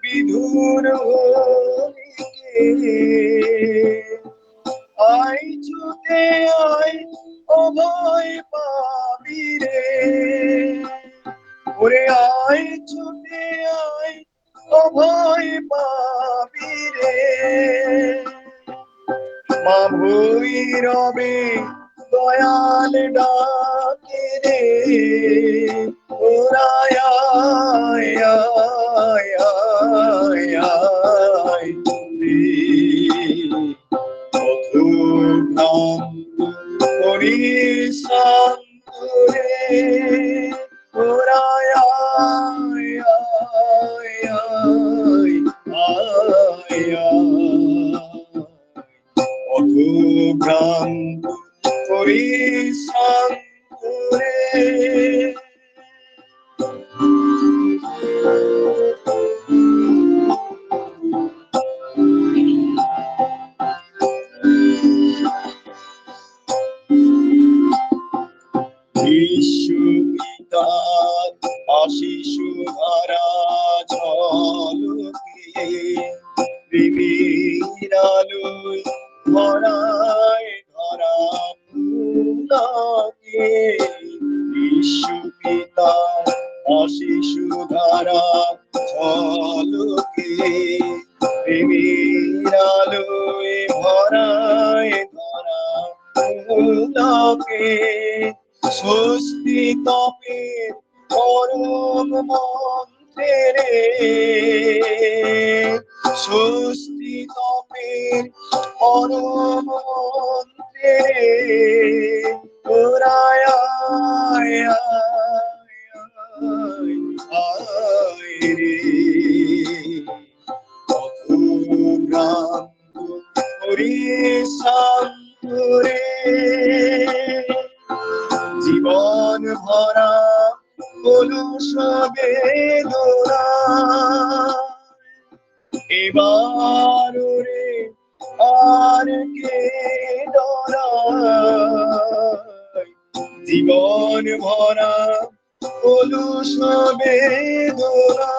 A: বিধুর কলিকে, আই ছুটে আই অভয় পাবি রে, ওরে আই ছুটে আই অভয় পাবি রে, মা ভৈরবে দয়াল ডাকে রে, ওরায় আয় আয় আয় আয় রে, পথভ্রান্ত পরিশ্রান্তরে ওরায় আয় আয় আয় আয় পথভ্রান্ত পরিশ্রান্তরে বিশ্বপিতার আশিসু ধারা ঝলকে বিবিরালুই ধরায় ধরা মুলাকে, বিশ্বপিতার আশিসু ধারা ঝলকে বিবিরালুই ধরায় ধরা মুলাকে, স্বস্তি তপে পরম মন্ত্রে রে, স্বস্তি তপে পরম মন্ত্রে ওরায় আয় আয় আয় রে, পথভ্রান্ত পরিশ্রান্তরে জীবন ভরা কলুষ বেদনা, এবার রে আর কে ডরায়, জীবন ভরা কলুষ বেদনা,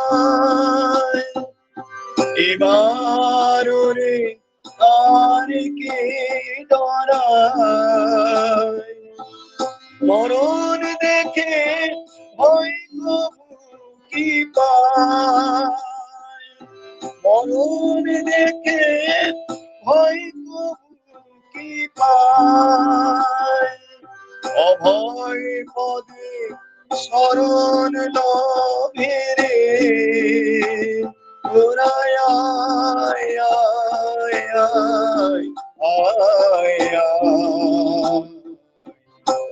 A: এবার রে আর কে ডরায়, মরণ দেখে ভয় কি পায়, মরণ দেখে ভয় কি পায়, অভয় পদে শরণ লভে রে, ওরায় আয় আয় আয় আয় আয়।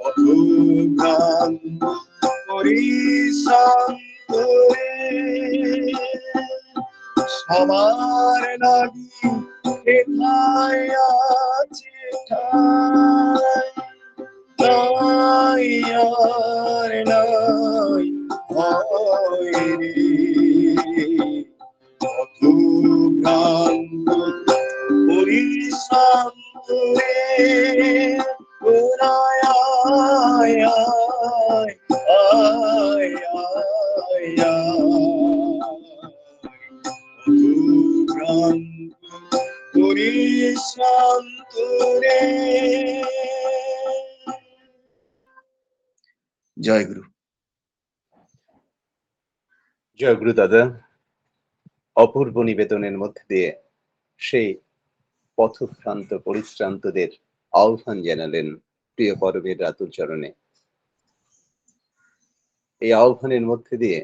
A: অধুগান পরিশান্তরে সবার লাগি হেথায় আছে ঠাই, নাই আর নাই ভয় রে। অধুগান পরিশান্তরে ওরায় আয় আয় আয় আয় আয়। পরিশান্তরে। জয় গুরু।
B: জয় গুরু দাদা। অপূর্ব নিবেদনের মধ্যে দিয়ে সেই পথভ্রান্ত পরিশ্রান্তদের আহ্বান জানালেন প্রিয় পরমের রাতুল চরণে। এই আহ্বানের মধ্যে দিয়ে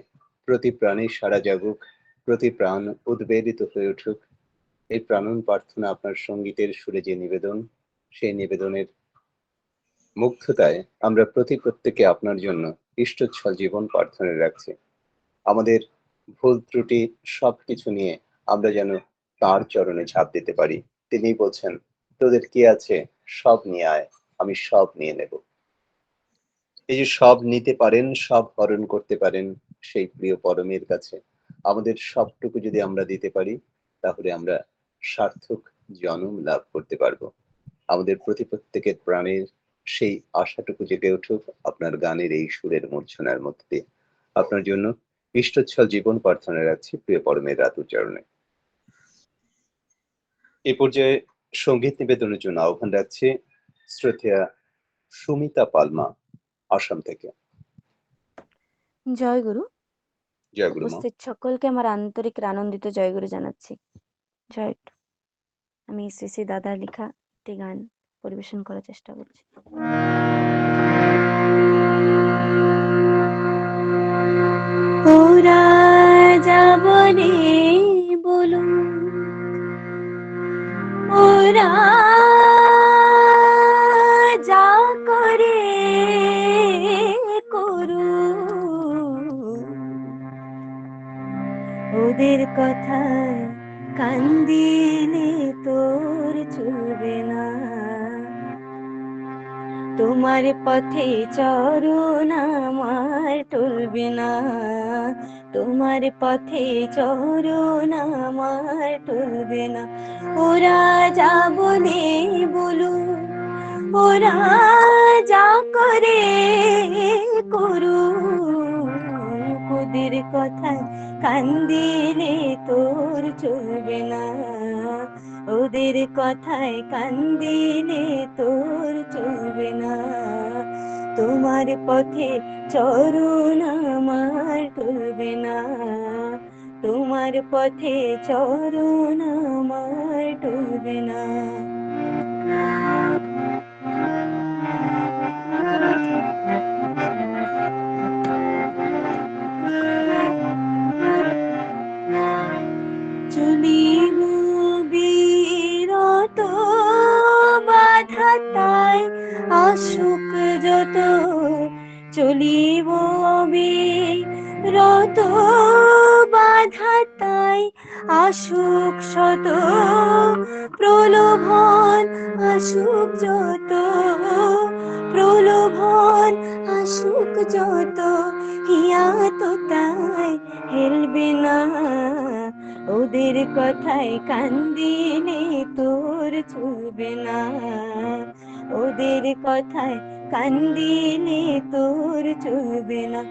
B: প্রতি প্রাণী সারা জাগুক, প্রতি প্রাণ উদ্বেলিত হয়ে উঠুক, এই প্রাণন প্রার্থনা আপনার সঙ্গীতের সুরে যে নিবেদন, সেই নিবেদনের মুগ্ধতায় আমরা প্রত্যেকে আপনার জন্য ইষ্টচ্ছল জীবন প্রার্থনা রাখছি। আমাদের ভুল ত্রুটি সবকিছু নিয়ে আমরা যেন তার চরণে ঝাঁপ দিতে পারি। তিনি বলছেন, তোদের কি আছে সব নিয়ে আয়, আমি সব নিয়ে নেব। এই যে সব নিতে পারেন, সব হরণ করতে পারেন, সেই প্রিয় পরমের কাছে আমাদের সবটুকু যদি আমরা দিতে পারি, তাহলে আমরা সার্থক জন্ম লাভ করতে পারবো। আমাদের প্রত্যেকের প্রাণের সেই আশাটুকু জেগে উঠুক আপনার গানের এই সুরের মূর্ছনার মধ্যে দিয়ে। আপনার জন্য ইষ্টচ্ছল জীবন প্রার্থনা রাখছি প্রিয় পরমের রাতুল চরণে। এ পর্যায়ে সঙ্গীত নিবেদনের জন্য আহ্বান রাখছি শ্রদ্ধেয়া সুমিতা পালমা, আসাম থেকে।
Q: জয় গুরু।
B: জয় গুরু মা।
Q: উপস্থিত সকলকে আমার আন্তরিক আনন্দিত জয়গুরু জানাচ্ছি। জয় গুরু। আমি শ্রী শ্রী দাদার লেখা একটি গান পরিবেশন করার চেষ্টা করছি। ওরা যাবনে বলুন, ওরা যা করে করুন, ওদের কথায় কান দিলে তোর চলবে না। তোমার পথে চরণ আমার টলবে না, তোমার পথে চরণ আমার টলবে না। ওরা যা বলে বলুন, ওরা যা করে করুন, ওদের কথায় কান দিলে তোর চলবে না, ওদের কথায় কান দিলে তোর চলবে না। তোমার পথে চরণ আমার টলবে না, তোমার পথে চরণ আমার টলবে না। চলিব বিরত বাধা তাই আসুক যত, চলিব বিরত বাধা তাই আসুক শত, প্রলোভন আসুক যত, প্রলোভন আসুক যত, হিয়া তো তাই হেলবে না। ওদের কথায় কান দিলে তোর চলবে না, ওদের কথায় কান দিলে তোর চলবে না।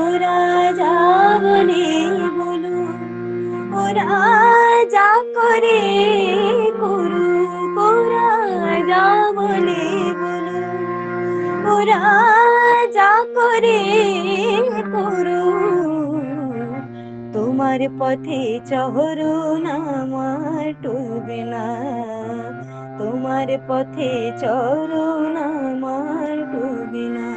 Q: ওরা যা বলে বলুন, ওরা যা করে করুক, ওরা যা বলে বলুন, ওরা যা করে করুক, তোমার
R: তোমার পথে চরণ আমার টলবে না, তোমার পথে চরণ আমার টলবে না।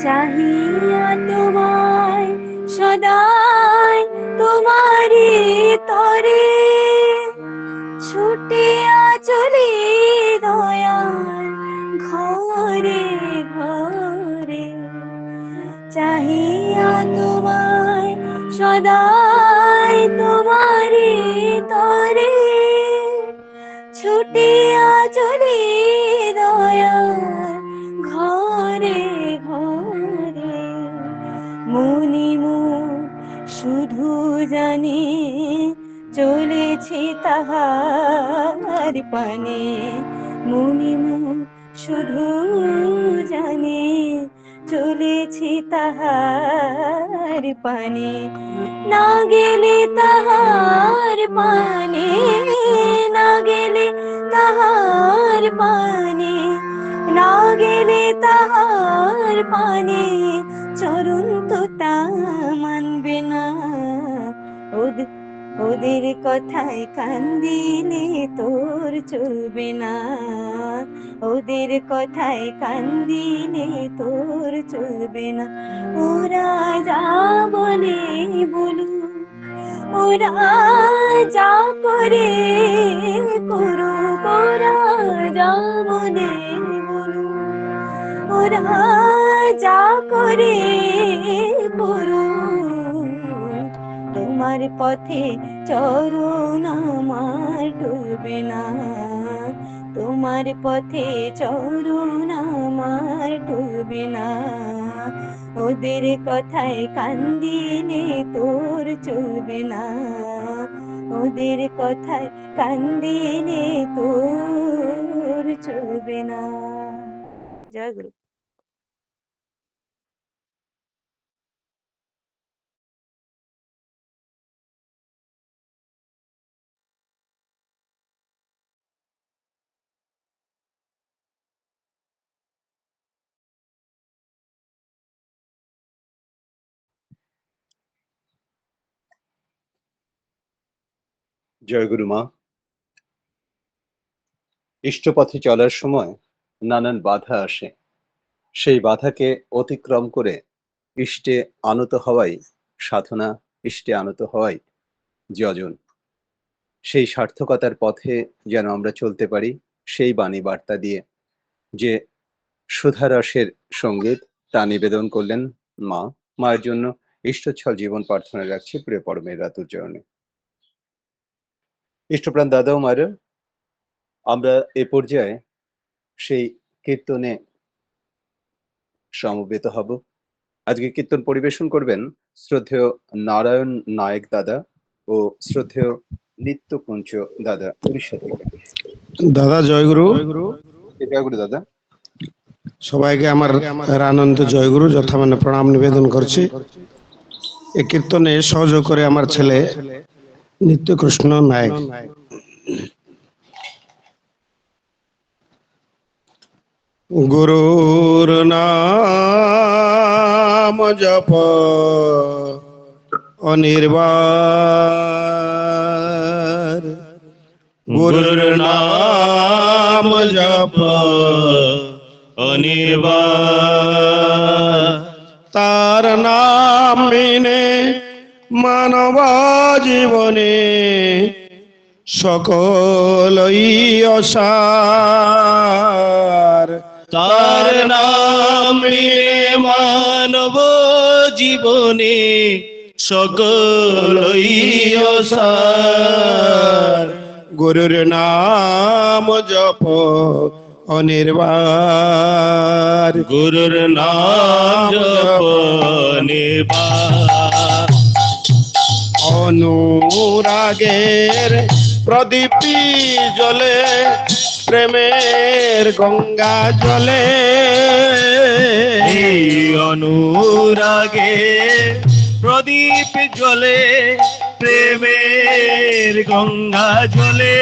R: চাহিয়া তোমায় সদাই তোমারি তরে, ছুটিয়া চলি দয়াল ঘরে ঘরে। চাহিয়া তোমায় সদাই তোমারি তরে, ছুটিয়া চলি দয়াল ঘরে ঘরে। মনিমু শুধু জানি চলেছি তাহার পানে, মনিমু শুধু জানি চলেছি তাহার পানে। না গেলে তাহার পানে, না গেলে তাহার পানে, না গেলে তাহার পানে চরণ তো তা মানবে না। ওদের কথায় কান্দিলে তোর চলবে না, ওদের কথায় কান্দিলে তোর চলবে না। ওরা যা বলে বলুক, ওরা যা করে করুক, ওরা যা বলে বলুক, ওরা যা করে করুক, তোমার পথে চরণ আমার টলবে না, তোমার পথে চরণ আমার টলবে না। ওদের কথায় কান্দিলে তোর চলবে না, ওদের কথায় কান্দিলে তোর চলবে না। জয় গুরু।
B: জয় গুরু মা। ইষ্টপথে চলার সময় নানান বাধা আসে, সেই বাধাকে অতিক্রম করে ইষ্টে আনত হওয়াই সাধনা, ইষ্টে আনত হওয়াই যজন। সেই সার্থকতার পথে যেন আমরা চলতে পারি, সেই বাণী বার্তা দিয়ে যে সুধারসের সঙ্গীত তা নিবেদন করলেন মা। মায়ের জন্য ইষ্টচ্ছল জীবন প্রার্থনা রাখছি প্রিয় পরমের রাতুর চরণে। ইষ্টপ্রাণ দাদা ও মায়েরা, আমরা এ পর্যায়ে সেই কীর্তনে সমবেত হব। আজকে কীর্তন পরিবেশন করবেন শ্রদ্ধেয় নারায়ণ নায়েক দাদা ও শ্রদ্ধেয় নিত্যকুঞ্জ দাদা উড়িষ্যা থেকে।
S: দাদা জয়গুরু।
B: জয়গুরু দাদা।
S: সবাইকে আমার আনন্দ জয়গুরু যথামান্য প্রণাম নিবেদন করছি। এই কীর্তনে সহযোগ করে আমার ছেলে নিত্যকৃষ্ণ নায়ক। গুরুর নাম জপ অনির্বাণ, গুরুর নাম জপ অনির্বাণ। তার নাম বিনে মানব জীবনে সকলই অসার। তার নাম মানব জীবনে সকলই অসার। গুরুর নাম জপ অনির্বাণ, গুরুর নাম জপ অনির্বাণ। অনুরাগের প্রদীপী জ্বলে, প্রেমের গঙ্গা জলে। অনুরাগে
A: প্রদীপ জ্বলে প্রেমের গঙ্গা জলে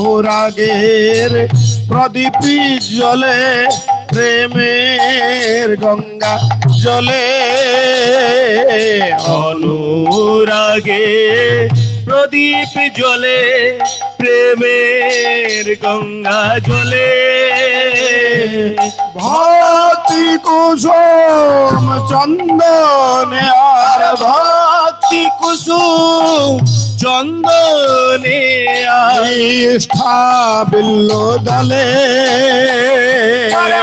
A: অনুরাগের প্রদীপ জ্বলে প্রেমের গঙ্গা জলে অনুরাগে প্রদীপ জ্বলে প্রেমের গঙ্গা জলে ভক্তি কুসুম চন্দনে আর ভক্তি কুসুম চন্দনে আস্থা বিল্ল দলে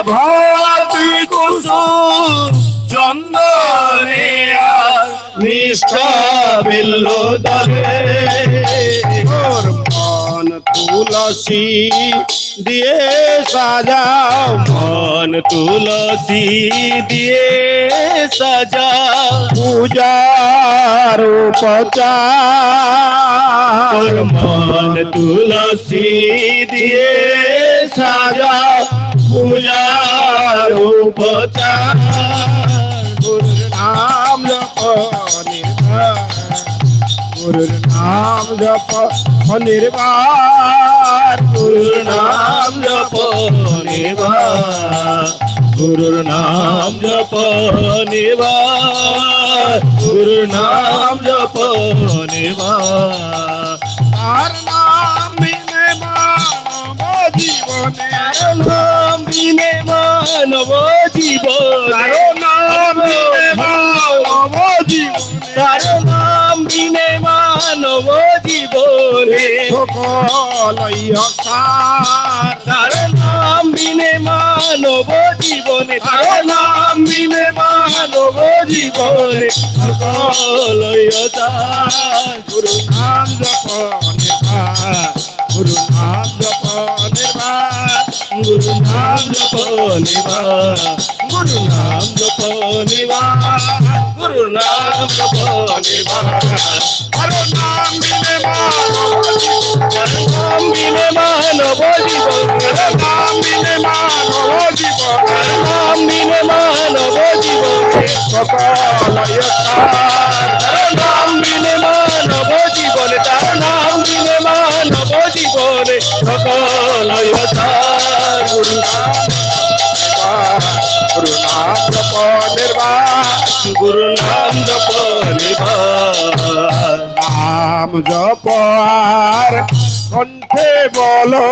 A: ভক্তি কুসুম চন্দনে নিষ্ঠা বিল্ল দলে মন তুলসী দিয়ে সাজাও মন তুলসী দিয়ে সাজাও পূজার উপচার মন তুলসী দিয়ে সাজাও পূজার উপচার গুরুর নাম জপ গুরুর নাম জপ নির্বাণ গুরুর নাম জপ নির্বাণ গুরুর নাম জপ নির্বাণ গুরুর নাম জপ নির্বাণ তার নাম বিনে মানব জীবনে নাম বিনে মানব জীবন তার নাম বিনে মানব জীবন তার নাম বিনে মানব জীবনে তার নাম বিনে মানব জীবনে তার নাম বিনে মানব জীবনে গুরু নাম জপ গুরু নাম জপ গুরু নাম জপ গুরু নাম জপ গুরু নাম জপ হর নাম বিনে মানব জীবন নাম বিনে মানব জীবন নাম বিনে মানব জীবন নাম বিনে মানব জীবন তার নাম বিনে মানব জীবনে সকল গুরু গুরু নাম জপ নির্বাণ গুরু নাম জপ নির্বাণ নাম জপ আর কণ্ঠে বলো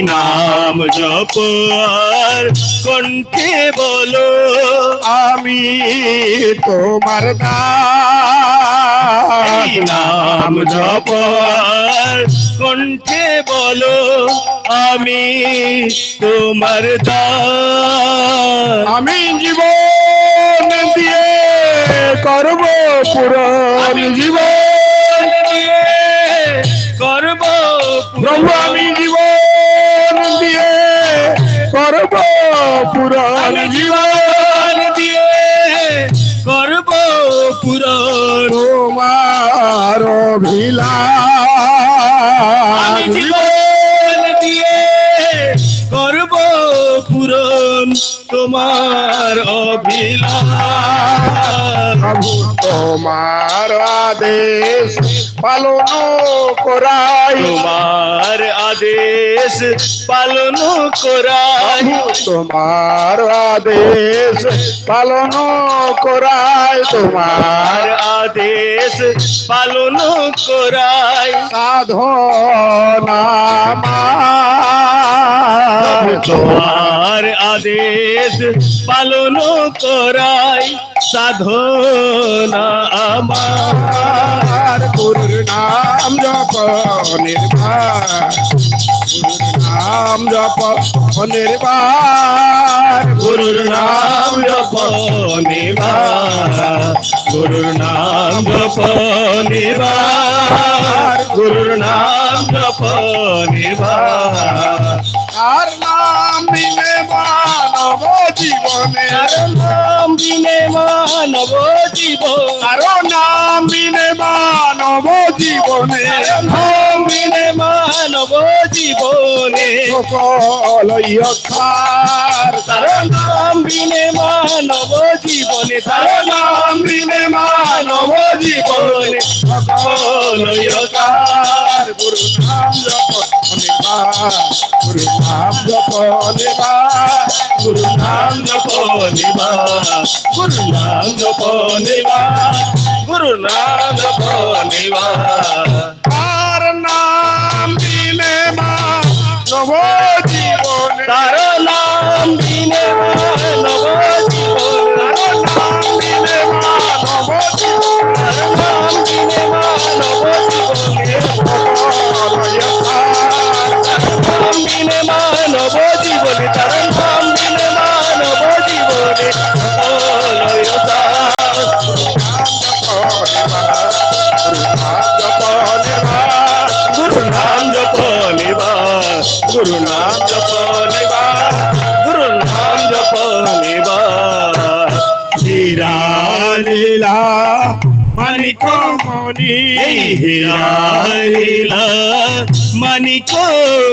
A: নাম জপ আর কণ্ঠে বলো আমি তোমার দাস নাম জপ আর কণ্ঠে বলো আমি তোমার দাস আমি জীবন দিয়ে করব পূরণ জীবন দিয়ে করব প্রভু আমি জীবন দিয়ে করব পূরণ জীবন দিয়ে করব পূরণ তোমার অভিলাষ জীবন দিয়ে করব পূরণ তোমার অভিলাষ তোমার আদেশ পালন করাই তোমার আদেশ পালন করাই তোমার আদেশ পালন করাই তোমার আদেশ পালন করাই সাধনা তোমার আদেশ পালন করাই সাধনা আমার গুরুর নাম জপ নির্বাণ গুরুর নাম জপ নির্বাণ গুরুর নাম জপ নির্বাণ গুরুর নাম জপ নির্বাণ গুরুর নাম জপ নির্বাণ আর নাম বিনে মানব জীবনে আর নাম বিনে মানব জীবন আর নাম বিনে মানব জীবনে নাম বিনে মানব জীবনে সকল তার নাম বিনে মানব জীবন তার নাম বিনে মানব জীবনে সকলই অসার। গুরু নাম জপনে বার, গুরু নাম জপনে বার, গুরু নাম জপনে বার, গুরু নাম জপনে বার, গুরু নাম জপনে বার। তার নাম বিনে মানব জীবনে, তার নাম বিনে মানব জীবনে, তার নাম বিনে মানব জীবনে, তার নাম বিনে মানব জীবনে সকলই অসার। তার নাম বিনে মানব জীবনে, তার নাম বিনে মানব জীবনে সকলই অসার। গুরু নাম জপনে বার, গুরু নাম জপনে বার, গুরু নাম জপনে বার। হীরা লীলা মানিক মণি, হীরা লীলা মানিক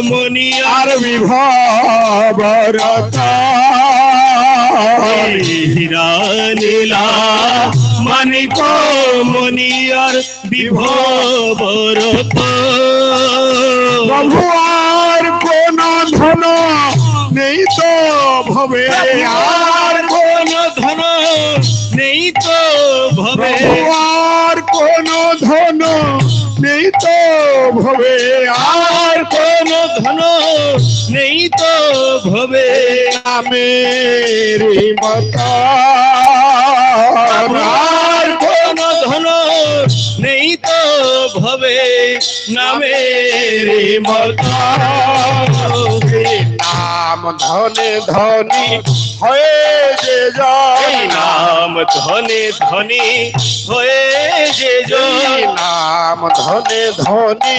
A: মণি আর বিভবরতা। হীরা লীলা মানিক মণি আর বিভবরতা। প্রভু আর কোন ধন নেই তো ভবে, আর কোন ধন নেই তো ভবে, আর কোন ধন নেই তো ভবে, আর কোন ধন নেই তো ভবে। নামের মতা আর কোন ধন নেই তো ভবে, নামের মতা। নাম ধনে ধনী হয়ে যে যায়, নাম ধনে ধনী হয়ে যে যায়, নাম ধনে ধনী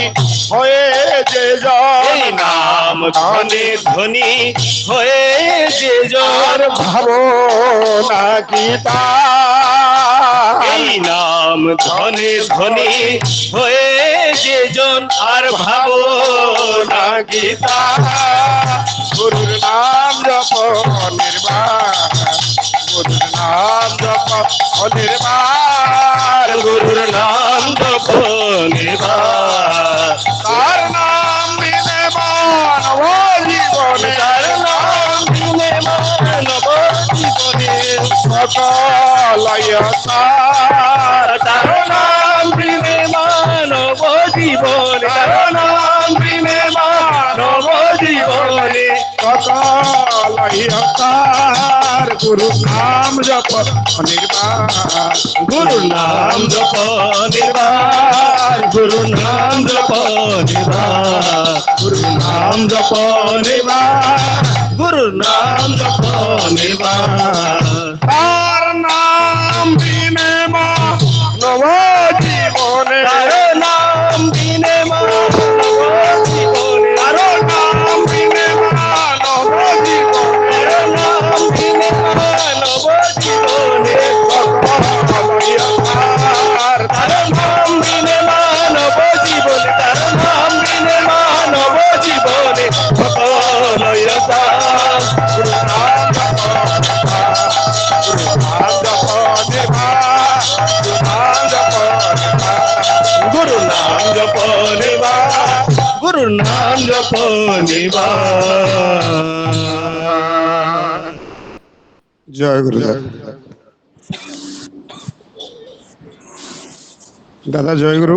A: হয়ে যে যায়, নাম ধনে ধনী হয়ে যে যার ভাবনা গীতা। এই নাম ধনে ধনী হয়ে যে জন আর ভাবনা গীতা। গুরুর নাম জপ নির্বাণ, গুরুর নাম জপ নির্বাণ, গুরুর নাম জপ নির্বাণ। তার নাম বিনে মানব জীবনে, তার নাম বিনে মানব জীবনে সকলই অসার। তার নাম বিনে মানব জীবনে, তার নাম বিনে মানব জীবনে সকলই অসার। গুরু নাম জপ নির্বাণ, গুরু নাম জপ নির্বাণ, গুরু নাম জপ নির্বাণ, গুরু নাম জপ নির্বাণ, গুরু নাম জপ নির্বাণ। তার নাম বিনে মানব জীবনে, তার নাম বিনে মানব জীবনে, তার নাম বিনে মানব জীবনে, তার নাম বিনে মানব জীবনে সকলই অসার। তার নাম বিনে মানব জীবনে, তার নাম বিনে মানব জীবনে সকলই অসার। গুরু নাম জপ নিবার, গুরু নাম জপ নিবার।
S: জয় গুরু। দাদা জয় গুরু।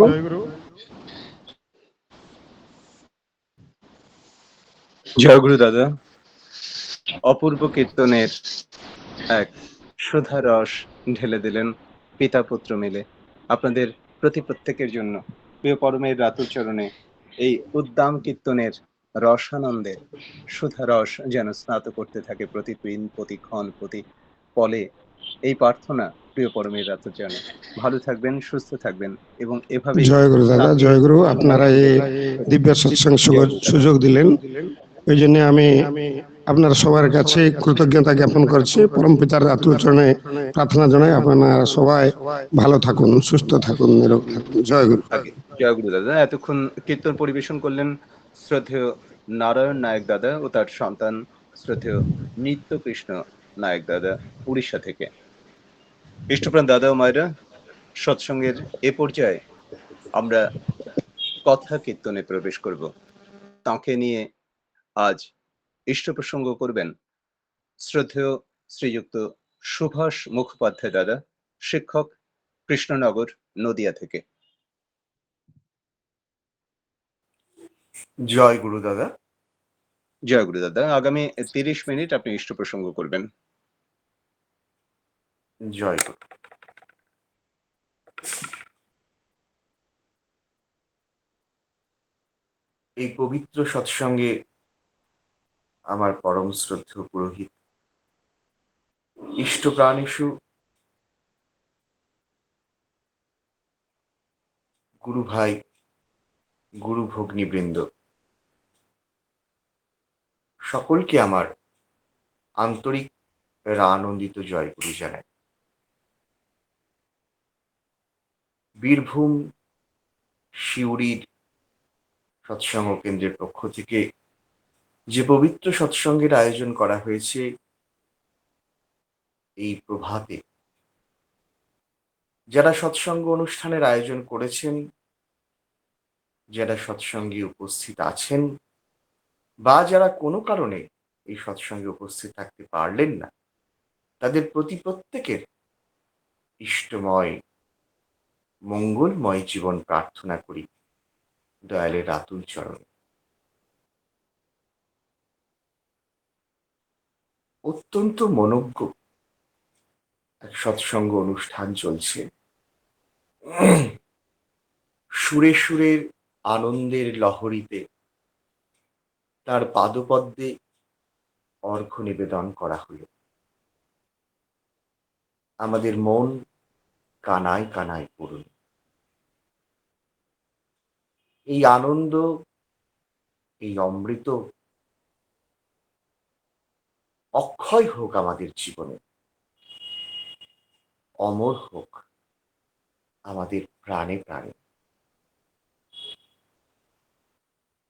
B: জয়গুরু দাদা, অপূর্ব কীর্তনের এক সুধা রস ঢেলে দিলেন পিতা পুত্র মিলে। আপনাদের প্রত্যেকের জন্য প্রিয় পরমের রাতুচরণে এই উদ্দাম কীর্তনের রসানন্দে সুধা রস যেন স্নাত করতে থাকে প্রতিদিন, প্রতিক্ষণ, প্রতি পলে। এই প্রার্থনা প্রিয় পরমের রাতুচরণে। ভালো থাকবেন, সুস্থ থাকবেন এবং এভাবে
S: জয় গুরু দাদা, জয় গুরু। আপনারা এই দিব্য সৎসঙ্গ সুযোগ দিলেন, ওই জন্য আমি আপনার সবার কাছে কৃতজ্ঞতা জ্ঞাপন করছি। পরম পিতার আতুচরণে প্রার্থনা জানাই আপনারা সবাই ভালো থাকুন, সুস্থ থাকুন, নিরোগ থাকুন। জয় গুরু।
B: জয় গুরু দাদা। এতক্ষণ কীর্তন পরিবেশন করলেন শ্রদ্ধেয় নারায়ণ নায়ক দাদা ও তার সন্তান শ্রদ্ধেয় নিত্য কৃষ্ণ নায়ক দাদা উড়িষ্যা থেকে। ইষ্টপ্রাণ দাদা ও মায়েরা, সৎসঙ্গের এ পর্যায়ে আমরা কথা কীর্তনে প্রবেশ করব। তাঁকে নিয়ে আজ ইষ্ট প্রসঙ্গ করবেন শ্রদ্ধেয় শ্রীযুক্ত সুভাষ মুখোপাধ্যায় দাদা, শিক্ষক, কৃষ্ণনগর, নদিয়া থেকে।
T: জয় গুরু দাদা।
B: জয় গুরু দাদা। আগামী 30 মিনিট আপনি ইষ্ট প্রসঙ্গ করবেন।
T: জয় গুরু। এই পবিত্র সৎসঙ্গে আমার পরম শ্রদ্ধেয় পুরোহিত ইষ্টপ্রাণেষু গুরু ভাই, গুরু ভগ্নীবৃন্দ, সকলকে আমার আন্তরিক আনন্দিত জয়গুরু জানাই। বীরভূম শিউরির সৎসঙ্গ কেন্দ্রের পক্ষ থেকে যে পবিত্র সৎসঙ্গের আয়োজন করা হয়েছে এই প্রভাতে, যারা সৎসঙ্গ অনুষ্ঠানের আয়োজন করেছেন, যারা সৎসঙ্গে উপস্থিত আছেন, বা যারা কোনো কারণে এই সৎসঙ্গে উপস্থিত থাকতে পারলেন না, তাদের প্রতি প্রত্যেকের ইষ্টময় মঙ্গলময় জীবন প্রার্থনা করি দয়ালের আতুল চরণে। অত্যন্ত মনোজ্ঞ এক সৎসঙ্গ অনুষ্ঠান চলছে। সুরে সুরের আনন্দের লহরীতে তার পাদপদ্মে অর্ঘ্য নিবেদন করা হলো। আমাদের মন কানায় কানায় পূর্ণ। এই আনন্দ, এই অমৃত অক্ষয় হোক আমাদের জীবনে, অমর হোক আমাদের প্রাণে প্রাণে।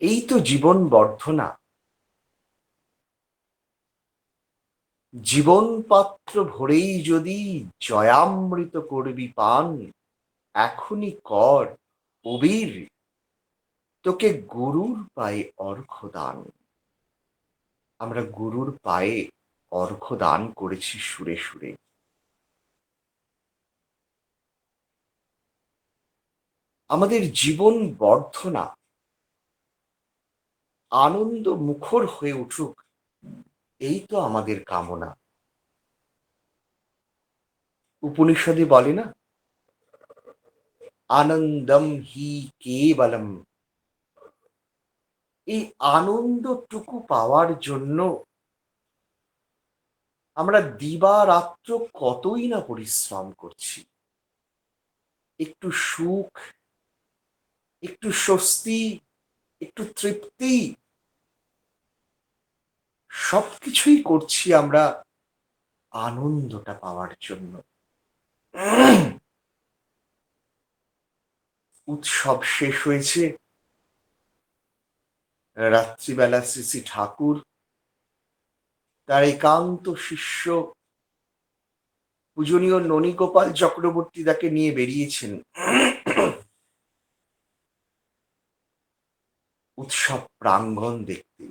T: এই তো জীবন বর্ধনা। জীবন পাত্র ভরেই যদি জয়ামৃত করবি পান, এখনই কর অবীর, তোকে গুরুর পায়ে অর্ঘ্য দান। আমরা গুরুর পায়ে অর্ঘ্য দান করেছি সুরে সুরে। আমাদের জীবন বর্ধনা আনন্দ মুখর হয়ে উঠুক, এই তো আমাদের কামনা। উপনিষদে বলে না, আনন্দম হি কেবলম। এই আনন্দটুকু পাওয়ার জন্য আমরা দিবারাত্র কতই না পরিশ্রম করছি। একটু সুখ, একটু স্বস্তি, একটু তৃপ্তি, সবকিছুই করছি আমরা আনন্দটা পাওয়ার জন্য। উৎসব শেষ হয়েছে, রাত্রিবেলা শ্রী শ্রী ঠাকুর তার একান্ত শিষ্য পূজনীয় ননীগোপাল চক্রবর্তী তাকে নিয়ে বেরিয়েছেন উৎসব প্রাঙ্গণ দেখতে।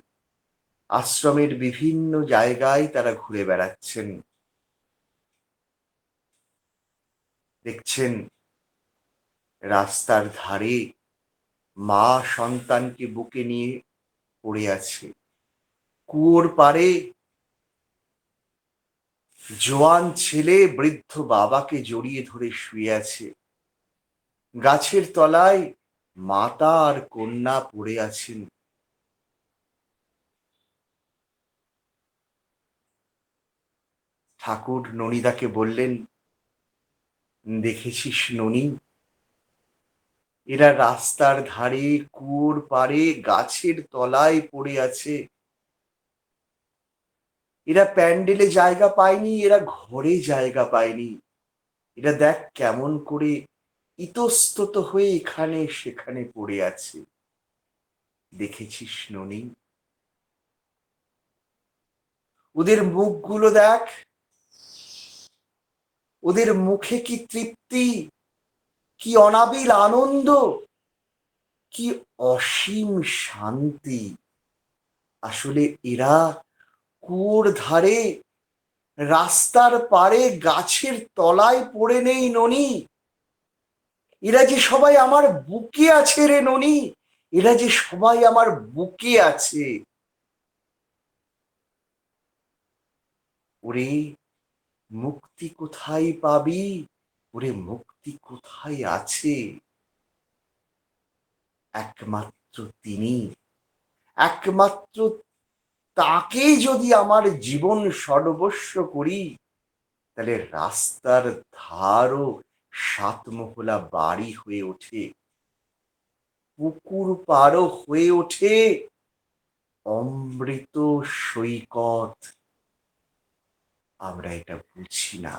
T: আশ্রমের বিভিন্ন জায়গায় তারা ঘুরে বেড়াচ্ছেন। দেখছেন রাস্তার ধারে মা সন্তানকে বুকে নিয়ে পড়ে আছে, কুয়োর পাড়ে জোয়ান ছেলে বৃদ্ধ বাবাকে জড়িয়ে ধরে শুয়ে আছে, গাছের তলায় মাতা আর কন্যা পড়ে আছেন। ঠাকুর ননীদাকে বললেন, দেখেছিস ননী, এরা রাস্তার ধারে কুয়োর পাড়ে গাছের তলায় পড়ে আছে। এরা প্যান্ডেলে জায়গা পায়নি, এরা ঘরে জায়গা পায়নি। এরা দেখ কেমন করে ইতস্তত হয়ে এখানে সেখানে পড়ে আছে। দেখেছিস ননী, ওদের মুখগুলো দেখ, ওদের মুখে কি তৃপ্তি, কি অনাবিল আনন্দ, কি অসীম শান্তি। আসলে এরা কুয়োর ধারে, রাস্তার পারে, গাছের তলায় পড়ে নেই ননি। এরা যে সবাই আমার বুকে আছে রে ননি, এরা যে সবাই আমার বুকে আছে। ওরে মুক্তি কোথায় পাবি, ওরে মুক্তি কোথায় আছে? একমাত্র তিনি, একমাত্র তাকে যদি আমার জীবন সর্বস্ব করি, তাহলে রাস্তার ধারও 7 মহলা বাড়ি হয়ে ওঠে, পুকুর পাড়ও হয়ে ওঠে অমৃত সৈকত। আমরা এটা বুঝি না।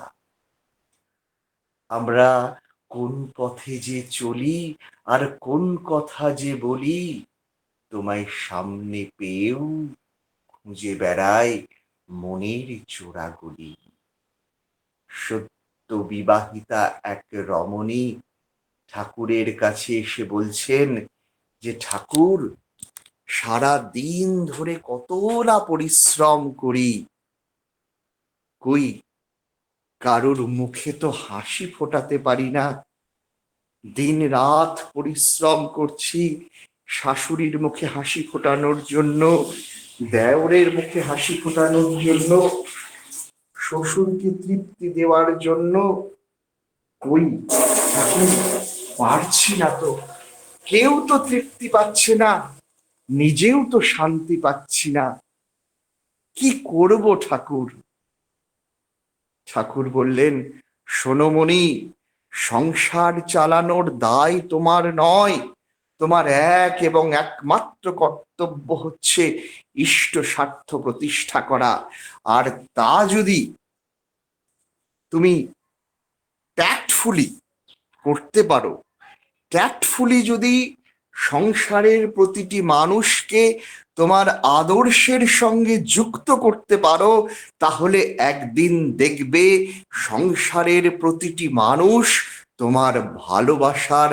T: আমরা কোন পথে যে চলি আর কোন কথা যে বলি, তোমায় সামনে পেয়েও খুঁজে বেড়াই মনের চোরাগুলি। সত্য বিবাহিতা এক রমণী ঠাকুরের কাছে এসে বলছেন যে, ঠাকুর, সারা দিন ধরে কত না পরিশ্রম করি, কই কারোর মুখে তো হাসি ফোটাতে পারি না। দিন রাত পরিশ্রম করছি শাশুড়ির মুখে হাসি ফোটানোর জন্য, দেওরের মুখে হাসি ফোটানোর জন্য, শ্বশুরকে তৃপ্তি দেওয়ার জন্য। কই ঠাকুর, পারছি না তো, কেউ তো তৃপ্তি পাচ্ছে না, নিজেও তো শান্তি পাচ্ছি না, কি করব ঠাকুর? ঠাকুর বললেন, শোনো মণি, সংসার চালানোর দায় তোমার নয়, তোমার এক এবং একমাত্র কর্তব্য হচ্ছে ইষ্ট স্বার্থ প্রতিষ্ঠা করা। আর তা যদি তুমি ট্যাক্টফুলি করতে পারো, ট্যাক্টফুলি যদি সংসারের প্রতিটি মানুষকে তোমার আদর্শের সঙ্গে যুক্ত করতে পারো, তাহলে একদিন দেখবে সংসারের প্রতিটি মানুষ তোমার ভালোবাসার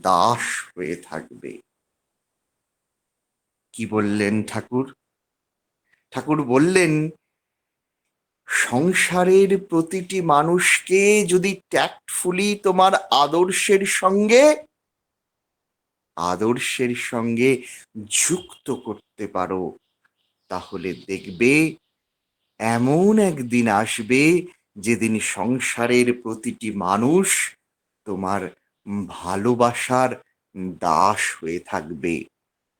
T: দাস হয়ে থাকবে। কি বললেন ঠাকুর? ঠাকুর বললেন, সংসারের প্রতিটি মানুষকে যদি ট্যাক্টফুলি তোমার আদর্শের সঙ্গে যুক্ত করতে পারো, তাহলে দেখবে এমন একদিন আসবে যেদিন সংসারের প্রতিটি মানুষ তোমার ভালোবাসার দাস হয়ে থাকবে।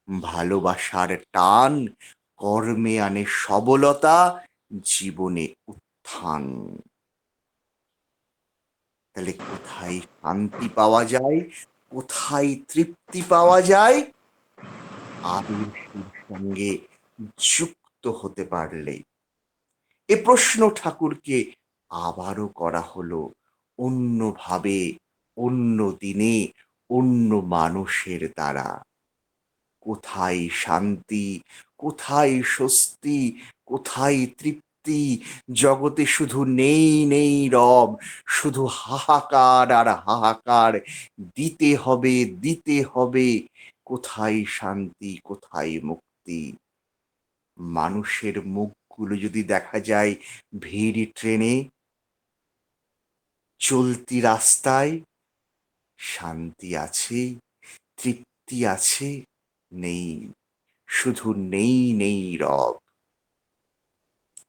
T: ভালোবাসার টান কর্মে আনে সবলতা, জীবনে উত্থান। তাহলে কোথায় শান্তি পাওয়া যায়, কোথায় তৃপ্তি পাওয়া যায়? আদর্শের সঙ্গে যুক্ত হতে পারলে। এ প্রশ্ন ঠাকুরকে আবারও করা হলো, অন্যভাবে, অন্য দিনে, অন্য মানুষের দ্বারা। কোথায় শান্তি, কোথায় স্বস্তি, কোথায় তৃপ্তি? জগতে শুধু নেই নেই রব, শুধু হাহাকার আর হাহাকার। দিতে হবে, দিতে হবে। কোথায় শান্তি, কোথায় মুক্তি? মানুষের মুখগুলো যদি দেখা যায় ভিড় ট্রেনে, চলতি রাস্তায়, শান্তি আছে, তৃপ্তি আছে? নেই, শুধু নেই নেই রব।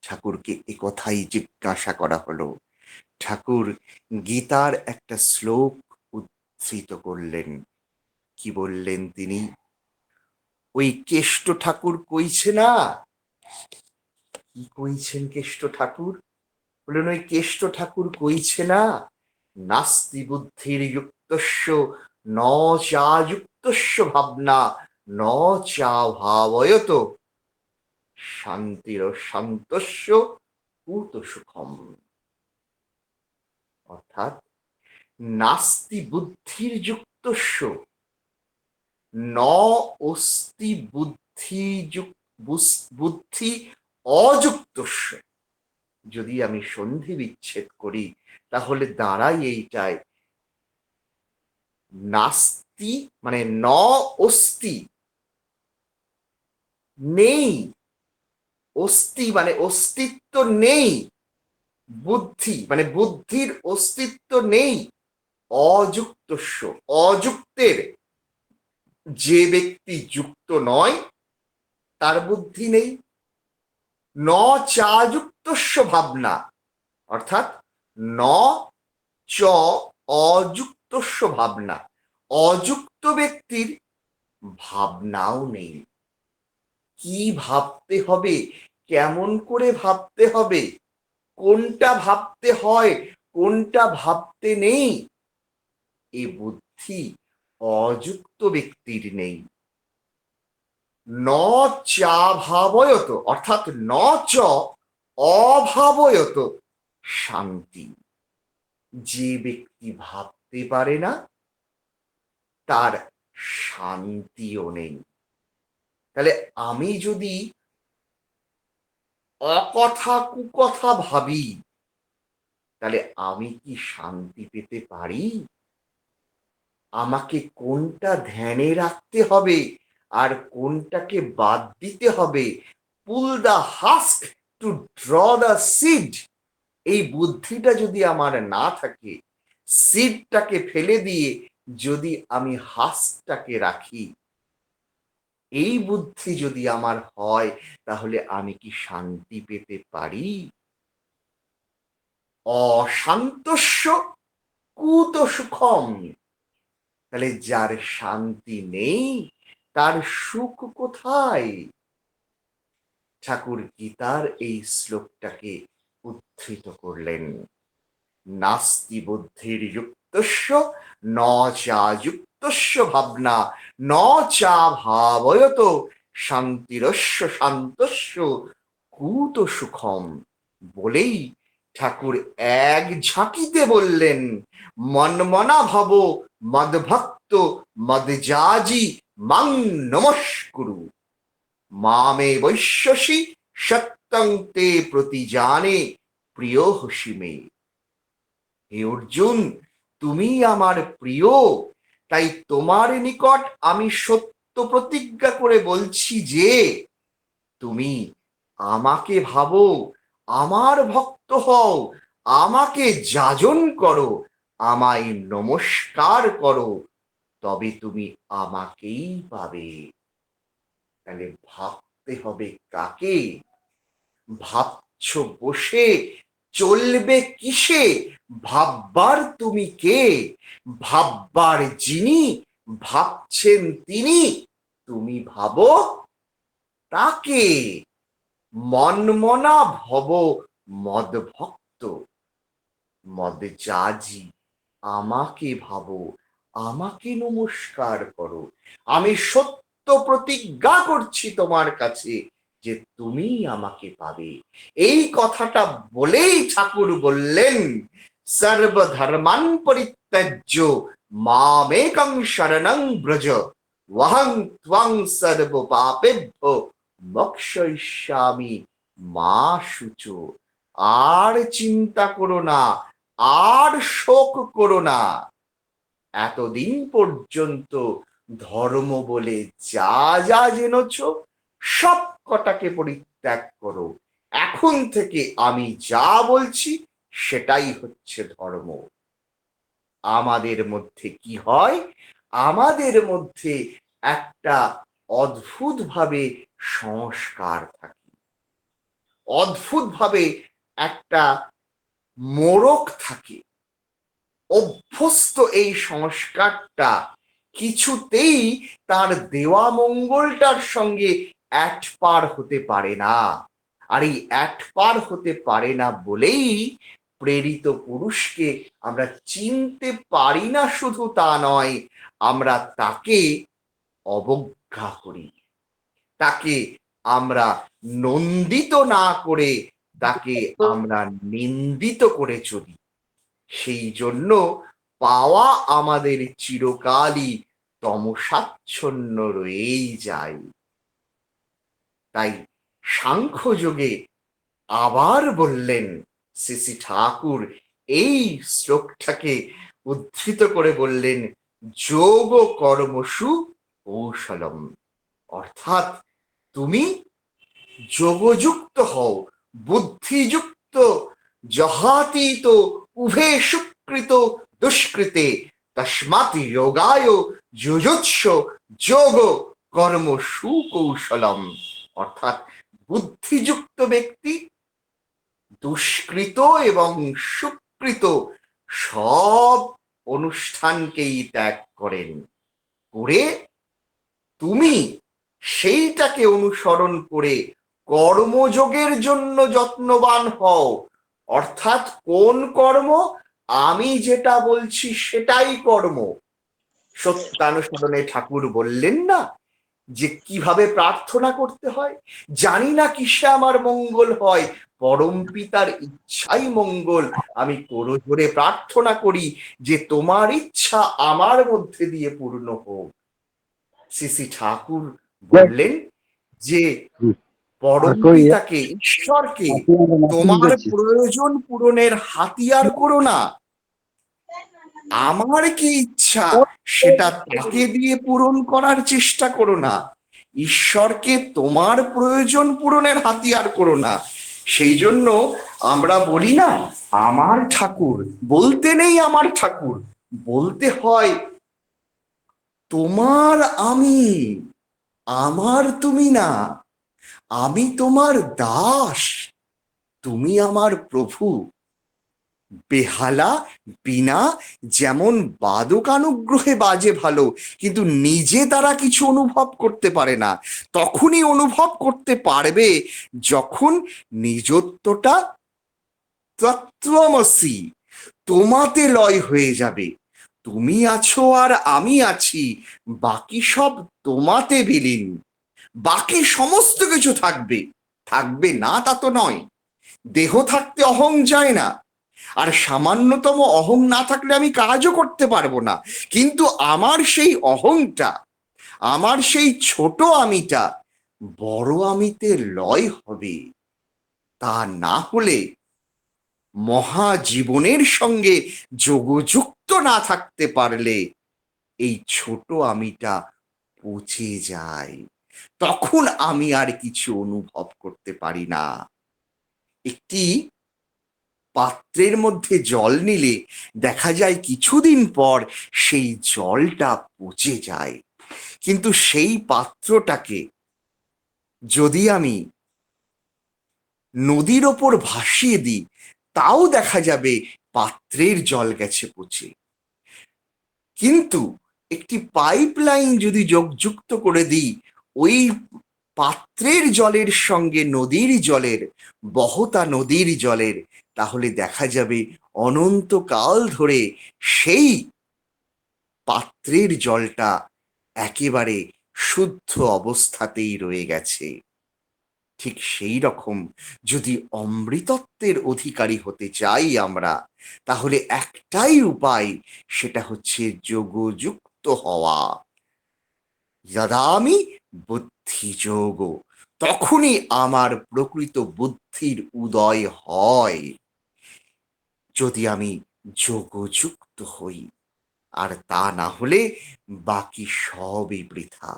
T: ঠাকুরকে এ কথাই জিজ্ঞাসা করা হলো। ঠাকুর গীতার একটা শ্লোক উদ্ধৃত করলেন। কি বললেন তিনি? ওই কেষ্ট ঠাকুর কইছে না, কি কইছেন কেষ্ট ঠাকুর? বললেন, ওই কেষ্ট ঠাকুর কইছে না, নাস্তি বুদ্ধির যুক্তস্য ন চা যুক্তস্য ভাবনা ন চা ভাবয়ত শান্তির শান্তস্য পূত সুখম। অর্থাৎ নাস্তি বুদ্ধির যুক্তস্য ন অস্তি বুদ্ধি অযুক্তস্য। যদি আমি সন্ধি বিচ্ছেদ করি, তাহলে দাঁড়াই এইটাই, নাস্তি মানে ন অস্তি, নেই, অস্তি মানে অস্তিত্ব নেই, বুদ্ধি মানে বুদ্ধির অস্তিত্ব নেই, অযুক্তস্য অযুক্তের, যে ব্যক্তি যুক্ত নয় তার বুদ্ধি নেই। ন চাযুক্তস্য ভাবনা, অর্থাৎ ন চ অযুক্তস্য ভাবনা, অযুক্ত ব্যক্তির ভাবনাও নেই। কি ভাবতে হবে, কেমন করে ভাবতে হবে, কোনটা ভাবতে হয়, কোনটা ভাবতে নেই, এ বুদ্ধি অযুক্ত ব্যক্তির নেই। ন চা ভাবয়ত, অর্থাৎ ন চ অভাবয়ত শান্তি, যে ব্যক্তি ভাবতে পারে না তার শান্তিও নেই। তাহলে আমি যদি অকথা কুকথা ভাবি, তাহলে আমি কি শান্তি পেতে পারি? আমাকে কোনটা ধ্যানে রাখতে হবে আর কোনটাকে বাদ দিতে হবে, pull the husk two draw the seed, এই বুদ্ধিটা যদি আমার না থাকে, সিডটাকে ফেলে দিয়ে যদি আমি হাস্কটাকে রাখি, এই বুদ্ধি যদি আমার হয়, তাহলে আমি কি শান্তি পেতে পারি? অশান্তস্য কুত সুখম, তাহলে যার শান্তি নেই তার সুখ কোথায়? ঠাকুর গীতার এই শ্লোকটাকে উদ্ধৃত করলেন, নাস্তি বুদ্ধির যুক্তস্য ন চাযুক্তস্য ভাবনা ন চা ভাবয়ত শান্তিরস্য শান্তস্য কুত সুখম, বলেই ঠাকুর এক ঝাঁকিতে বললেন, মনমনা ভব মদভক্ত মদজাজি মাং নমস্কুরু, মামে বৈশ্যসি সত্যং তে প্রতিজানে প্রিয় হসি মে। হে অর্জুন, তুমি আমার প্রিয়, তাই তোমার নিকট আমি সত্য প্রতিজ্ঞা করে বলছি যে তুমি আমাকে ভাবো, আমার ভক্ত হও, আমাকে যাজন করো, আমায় নমস্কার করো, তবে তুমি আমাকেই পাবে। তাহলে ভাবতে হবে কাকে? ভাবছ বসে, চলবে কিসে? ভাববার তুমি কে? ভাববার যিনি, ভাবছেন তিনি, তুমি ভাবো তাকে। মনমনা ভব মদভক্ত মদজাজি, আমাকে ভাবো, আমাকে নমস্কার করো, আমি সত্য প্রতিজ্ঞা করছি তোমার কাছে যে তুমি আমাকে পাবে। এই কথাটা বলেই ঠাকুর বললেন, সর্বধর্মান পরিত্যাজ্য মামেকং শরণং ব্রজ ওহং ত্বং সর্ব পাপেভ্যো মোক্ষয়িষ্যামি মা শুচো। আর চিন্তা করো না, আর শোক করো না, এতদিন পর্যন্ত ধর্ম বলে যা যা জেনেছ সব কটাকে পরিত্যাগ করো, এখন থেকে আমি যা বলছি সেটাই হচ্ছে ধর্ম। আমাদের মধ্যে কি হয়, আমাদের মধ্যে একটা অদ্ভুত ভাবে সংস্কার থাকে, অদ্ভুত ভাবে একটা মোড়ক থাকে, অভ্যস্ত এই সংস্কারটা কিছুতেই তার দেওয়া মঙ্গলটার সঙ্গে পার হতে পারে না। আর এই পার হতে পারে না বলেই প্রেরিত পুরুষকে আমরা চিনতে পারি না, শুধু তা নয়, আমরা তাকে অবজ্ঞা করি, তাকে আমরা নন্দিত না করে তাকে আমরা নিন্দিত করে চলি। সেই জন্য পাওয়া আমাদের চিরকালই তমসাচ্ছন্ন রয়েই যায়। তাই সাংখ্যযোগে আবার বললেন শ্রী শ্রী ঠাকুর এই শ্লোকটাকে উদ্ধৃত করে বললেন যোগ কর্মসু কৌশলম, অর্থাৎ তুমি যোগযুক্ত হও, বুদ্ধিযুক্ত, জহাতীত উভে সুকৃত দুষ্কৃতে তস্মাৎ যোগায় যুজুৎস যোগ কর্ম সুকৌশলম, অর্থাৎ বুদ্ধিযুক্ত ব্যক্তি দুষ্কৃত এবং সুকৃত সব অনুষ্ঠানকেই ত্যাগ করেন, করে তুমি সেইটাকে অনুসরণ করে কর্মযোগের জন্য যত্নবান হও। অর্থাৎ কোন কর্ম? আমি যেটা বলছি সেটাই কর্ম। সত্যানুসরণে ঠাকুর বললেন না যে কিভাবে প্রার্থনা করতে হয়, জানি না কিসে আমার মঙ্গল হয়, পরম পিতার ইচ্ছাই মঙ্গল, আমি করজোরে প্রার্থনা করি যে তোমার ইচ্ছা আমার মধ্যে দিয়ে পূর্ণ হোক। শ্রী ঠাকুর বললেন যে পরম পিতাকে, ঈশ্বরকে তোমার প্রয়োজন পূরণের হাতিয়ার করো না, আমার কি ইচ্ছা সেটা তাকে দিয়ে পূরণ করার চেষ্টা করো না, ঈশ্বরকে তোমার প্রয়োজন পূরণের হাতিয়ার করো না। সেই জন্য আমরা বলি না আমার ঠাকুর, বলতে নেই আমার ঠাকুর, বলতে হয় তোমার আমি, আমার তুমি না, আমি তোমার দাস, তুমি আমার প্রভু। বেহালা বিনা যেমন বাদকানুগ্রহে বাজে ভালো, কিন্তু নিজে তারা কিছু অনুভব করতে পারে না। তখনই অনুভব করতে পারবে যখন নিজত্বটা তত্ত্বমসি তোমাতে লয় হয়ে যাবে। তুমি আছো আর আমি আছি, বাকি সব তোমাতে বিলীন। বাকি সমস্ত কিছু থাকবে, থাকবে না তা তো নয়। দেহ থাকতে অহং যায় না, আর সামান্যতম অহং না থাকলে আমি কাজও করতে পারবো না। কিন্তু আমার সেই অহংটা, আমার সেই ছোট আমিটা বড় আমিতে লয় হবে। তা না হলে মহাজীবনের সঙ্গে যোগযুক্ত না থাকতে পারলে এই ছোট আমিটা পচে যায়, তখন আমি আর কিছু অনুভব করতে পারি না। একটি পাত্রের মধ্যে জল নিলে দেখা যায় কিছুদিন পর সেই জলটা পচে যায়, কিন্তু সেই পাত্রটাকে যদি আমি নদীর ওপর ভাসিয়ে দিই তাও দেখা যাবে পাত্রের জল গেছে পচে। কিন্তু একটি পাইপ লাইন যদি যোগযুক্ত করে দিই ওই পাত্রের জলের সঙ্গে নদীর জলের, বহতা নদীর জলের, তাহলে দেখা যাবে অনন্তকাল ধরে সেই পাত্রের জলটা একেবারে শুদ্ধ অবস্থাতেই রয়ে গেছে। ঠিক সেই রকম যদি অমৃতত্বের অধিকারী হতে চাই আমরা, তাহলে একটাই উপায়, সেটা হচ্ছে যোগযুক্ত হওয়া। যদামি বুদ্ধি যোগ, তখনই আমার প্রকৃত বুদ্ধির উদয় হয়, যদি আমি যোগযুক্ত হই। আর তা না হলে বাকি সবই বৃথা।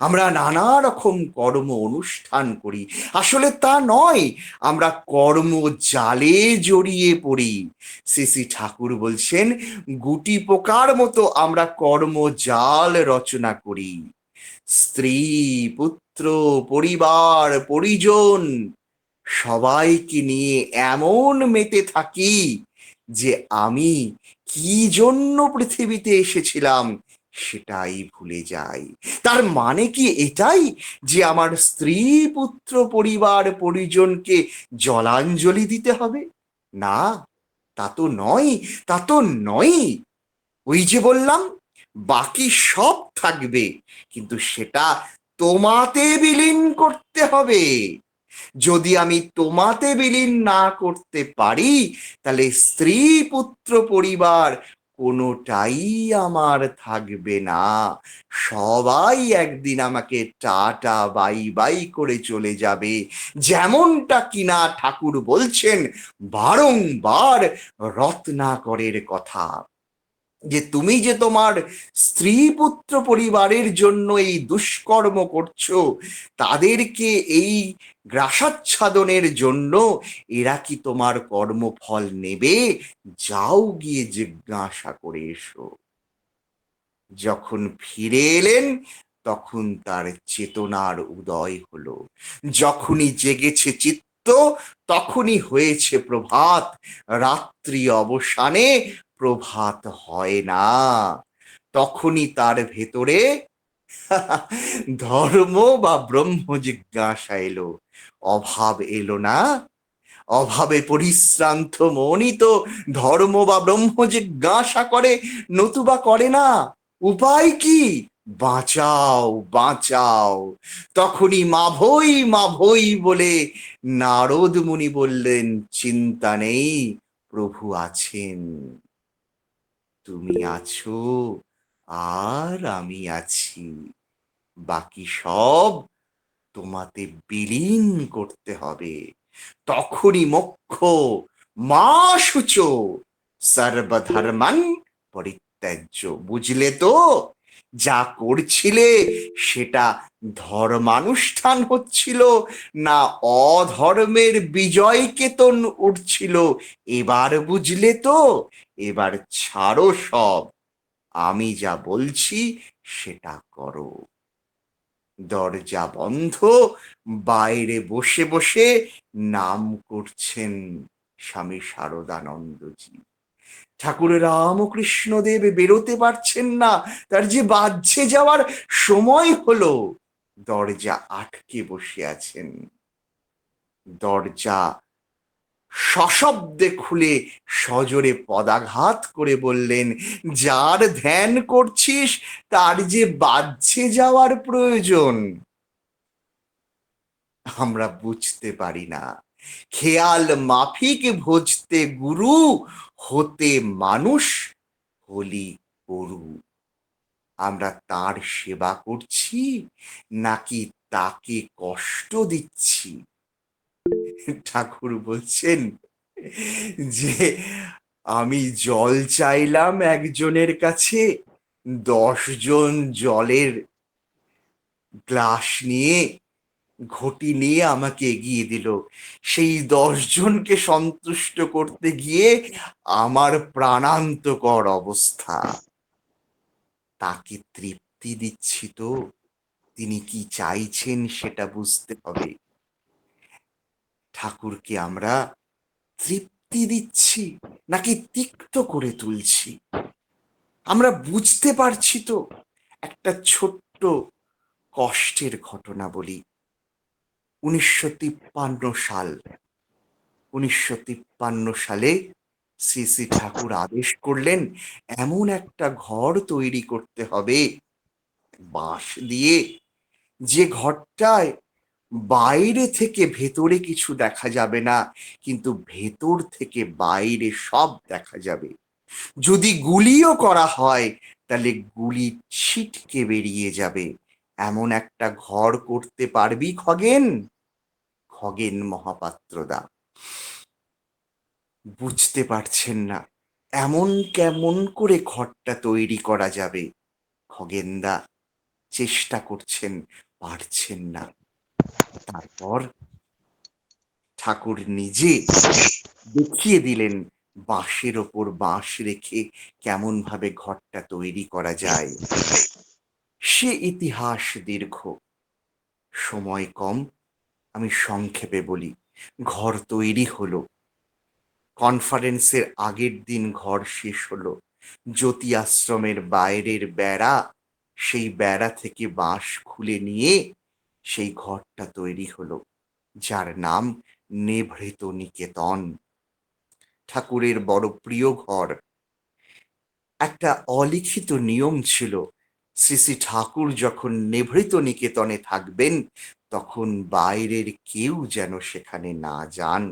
T: আমরা নানা রকম কর্ম অনুষ্ঠান করি, আসলে তা নয়, আমরা কর্ম জালে জড়িয়ে পড়ি। শ্রী ঠাকুর বলছেন গুটি পোকার মতো আমরা কর্ম জাল রচনা করি। স্ত্রী, পুত্র, পরিবার, পরিজন সবাইকে নিয়ে এমন মেতে থাকি যে আমি কি জন্য পৃথিবীতে এসেছিলাম সেটাই ভুলে যাই। তার মানে কি এটাই যে আমার স্ত্রী, পুত্র, পরিবার, পরিজনকে জলাঞ্জলি দিতে হবে? না, তা তো নয়, তা তো নয়। ওই যে বললাম বাকি সব থাকবে, কিন্তু সেটা তোমাতে বিলীন করতে হবে। যদি আমি তোমাতে বিলীন না করতে পারি, তাহলে স্ত্রী, পুত্র, পরিবার কোনোটাই আমার থাকবে না, সবাই একদিন আমাকে টাটা বাই বাই করে চলে যাবে। যেমনটা কিনা ঠাকুর বলছেন বারংবার রত্নাকরের কথা, যে তুমি যে তোমার স্ত্রী পুত্র পরিবারের জন্য এই দুষ্কর্ম করছো, তাদেরকে এই গ্রাসাচ্ছাদনের জন্য এরা কি তোমার কর্মফল নেবে? যাও গিয়ে জিজ্ঞাসা করে এসো। যখন ফিরে এলেন তখন তার চেতনার উদয় হলো। যখনই জেগেছে চিত্ত তখনই হয়েছে প্রভাত। রাত্রি অবসানে প্রভাত হয় না। তখনই তার ভেতরে ধর্ম বা ব্রহ্ম জিজ্ঞাসা এলো। অভাব এলো না। অভাবে পরিশ্রান্ত মনই তো ধর্ম বা ব্রহ্ম জিজ্ঞাসা করে, নতুবা করে না। উপায় কি? বাঁচাও বাঁচাও। তখনই মা ভই বলে নারদ মুনি বললেন, চিন্তা নেই, প্রভু আছেন। তুমি আছো আর আমি আছি, বাকি সব তোমাতে বিলীন করতে হবে। তখনই মোক্ষ মা শুচ সর্বধর্মান পরিত্যাজ্য। বুঝলে তো? যা করছিলে সেটা ধর্মানুষ্ঠান হচ্ছিল না অধর্মের বিজয় কেতন উঠছিল? এবার বুঝলে তো? এবার ছাড়ো সব, আমি যা বলছি সেটা করো। দরজা বন্ধ, বাইরে বসে বসে নাম করছেন স্বামী শারদানন্দজি। ঠাকুর রামকৃষ্ণ দেব বেরোতে পারছেন না, তার যে বাহ্যে যাওয়ার সময় হলো। দরজা আটকে বসে আছেন। দরজা সশব্দে খুলে সজোরে পদাঘাত করে বললেন, যার ধ্যান করছিস তার যে বাহ্যে যাওয়ার প্রয়োজন আমরা বুঝতে পারি না। খেয়াল মাফিক ভজতে গুরু, হতে মানুষ হলি গরু। আমরা তার সেবা করছি নাকি তাকে কষ্ট দিচ্ছি? ঠাকুর বলছেন যে আমি জল চাইলাম একজনের কাছে, 10 জন জলের গ্লাস নিয়ে ঘটি নিয়ে আমাকে এগিয়ে দিল। সেই 10 জনকে সন্তুষ্ট করতে গিয়ে আমার প্রাণান্তকর অবস্থা। তাকে তৃপ্তি দিচ্ছি তো? তিনি কি চাইছেন সেটা বুঝতে হবে। ঠাকুরকে আমরা তৃপ্তি দিচ্ছি নাকি তিক্ত করে তুলছি? আমরা বুঝতে পারছি তো? একটা ছোট্ট কষ্টের ঘটনা বলি। 1953 সাল। 1953 সালে শ্রী শ্রী ঠাকুর আদেশ করলেন, এমন একটা ঘর তৈরি করতে হবে বাঁশ দিয়ে, যে ঘরটায় বাইরে থেকে ভেতরে কিছু দেখা যাবে না, কিন্তু ভেতর থেকে বাইরে সব দেখা যাবে। যদি গুলিও করা হয় তাহলে গুলি ছিটকে বেরিয়ে যাবে। এমন একটা ঘর করতে পারবি খগেন? খগেন মহাপাত্রদা বুঝতে পারছেন না এমন কেমন করে ঘরটা তৈরি করা যাবে। খগেনদা চেষ্টা করছেন, পারছেন না। তারপর ঠাকুর নিজে দেখিয়ে দিলেন বাঁশের ওপর বাঁশ রেখে কেমন ভাবে ঘরটা তৈরি করা যায়। সে ইতিহাস দীর্ঘ, সময় কম, আমি সংক্ষেপে বলি। ঘর তৈরি হলো। কনফারেন্সের আগের দিন ঘর শেষ হলো। জ্যোতি আশ্রমের বাইরের বেড়া, সেই বেড়া থেকে বাঁশ খুলে নিয়ে সেই ঘরটা তৈরি হলো, যার নাম নেভৃত নিকেতন। ঠাকুরের বড় প্রিয় ঘর। একটা অলিখিত নিয়ম ছিল, শ্রী শ্রী ঠাকুর যখন নেভৃত নিকেতনে থাকবেন তখন বাইরের কেউ যেন সেখানে না যান।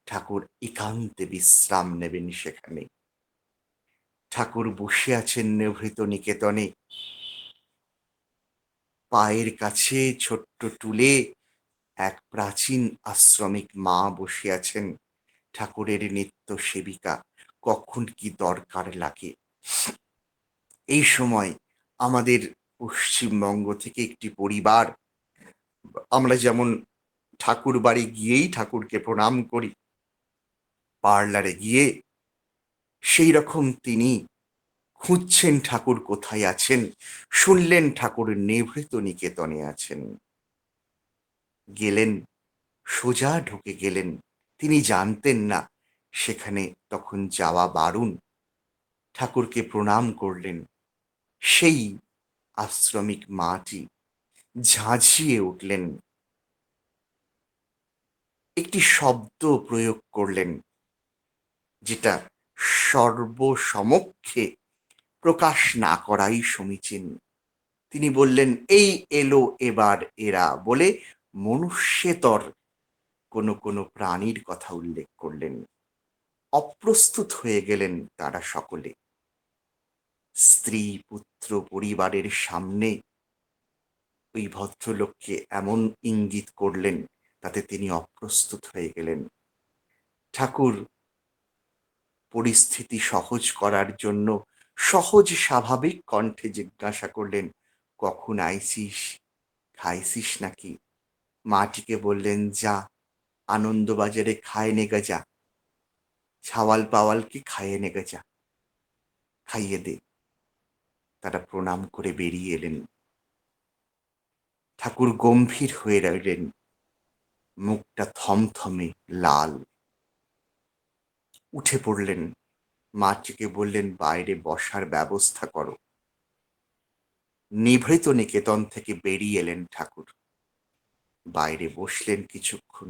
T: ঠাকুর একান্তে বিশ্রাম নেবেন সেখানে। ঠাকুর বসে আছেন নিভৃত নিকেতনে, পায়ের কাছে ছোট্ট টুলে এক প্রাচীন আশ্রমিক মা বসে আছেন, ঠাকুরের নিত্য সেবিকা। কখন কি দরকার লাগে। এই সময় আমাদের পশ্চিমবঙ্গ থেকে একটি পরিবার, আমরা যেমন ঠাকুর বাড়ি গিয়েই ঠাকুরকে প্রণাম করি, পার্লারে গিয়ে সেই রকম তিনি খুঁজছেন ঠাকুর কোথায় আছেন। শুনলেন ঠাকুর নিভৃত নিকেতনে আছেন, গেলেন, সোজা ঢুকে গেলেন। তিনি জানতেন না সেখানে তখন যাওয়া বারণ। ঠাকুরকে প্রণাম করলেন। সেই আশ্রমিক মাটি ঝাঁঝিয়ে উঠলেন, একটি শব্দ প্রয়োগ করলেন যেটা সর্বসমক্ষে প্রকাশ না করাই সমীচীন। তিনি বললেন, এই এলো এবার এরা, বলে মনুষ্যেতর কোনো কোনো প্রাণীর কথা উল্লেখ করলেন। অপ্রস্তুত হয়ে গেলেন তারা সকলে। স্ত্রী পুত্র পরিবারের সামনে ওই ভদ্রলোককে এমন ইঙ্গিত করলেন, তাতে তিনি অপ্রস্তুত হয়ে গেলেন। ঠাকুর পরিস্থিতি সহজ করার জন্য সহজ স্বাভাবিক কণ্ঠে জিজ্ঞাসা করলেন, কখন আইসিস, খাইছিস নাকি? মাটিকে বললেন, যা আনন্দবাজারে খায় নেগে যা, ছাওয়াল পাওয়ালকে খাইয়ে নেগে যা, খাইয়ে দে। তারা প্রণাম করে বেরিয়ে এলেন। ঠাকুর গম্ভীর হয়ে রইলেন, মুখটা থমথমে লাল। উঠে পড়লেন, মাটিকে বললেন, বাইরে বসার ব্যবস্থা করো। নিভৃত নিকেতন থেকে বেরিয়ে এলেন ঠাকুর, বাইরে বসলেন কিছুক্ষণ।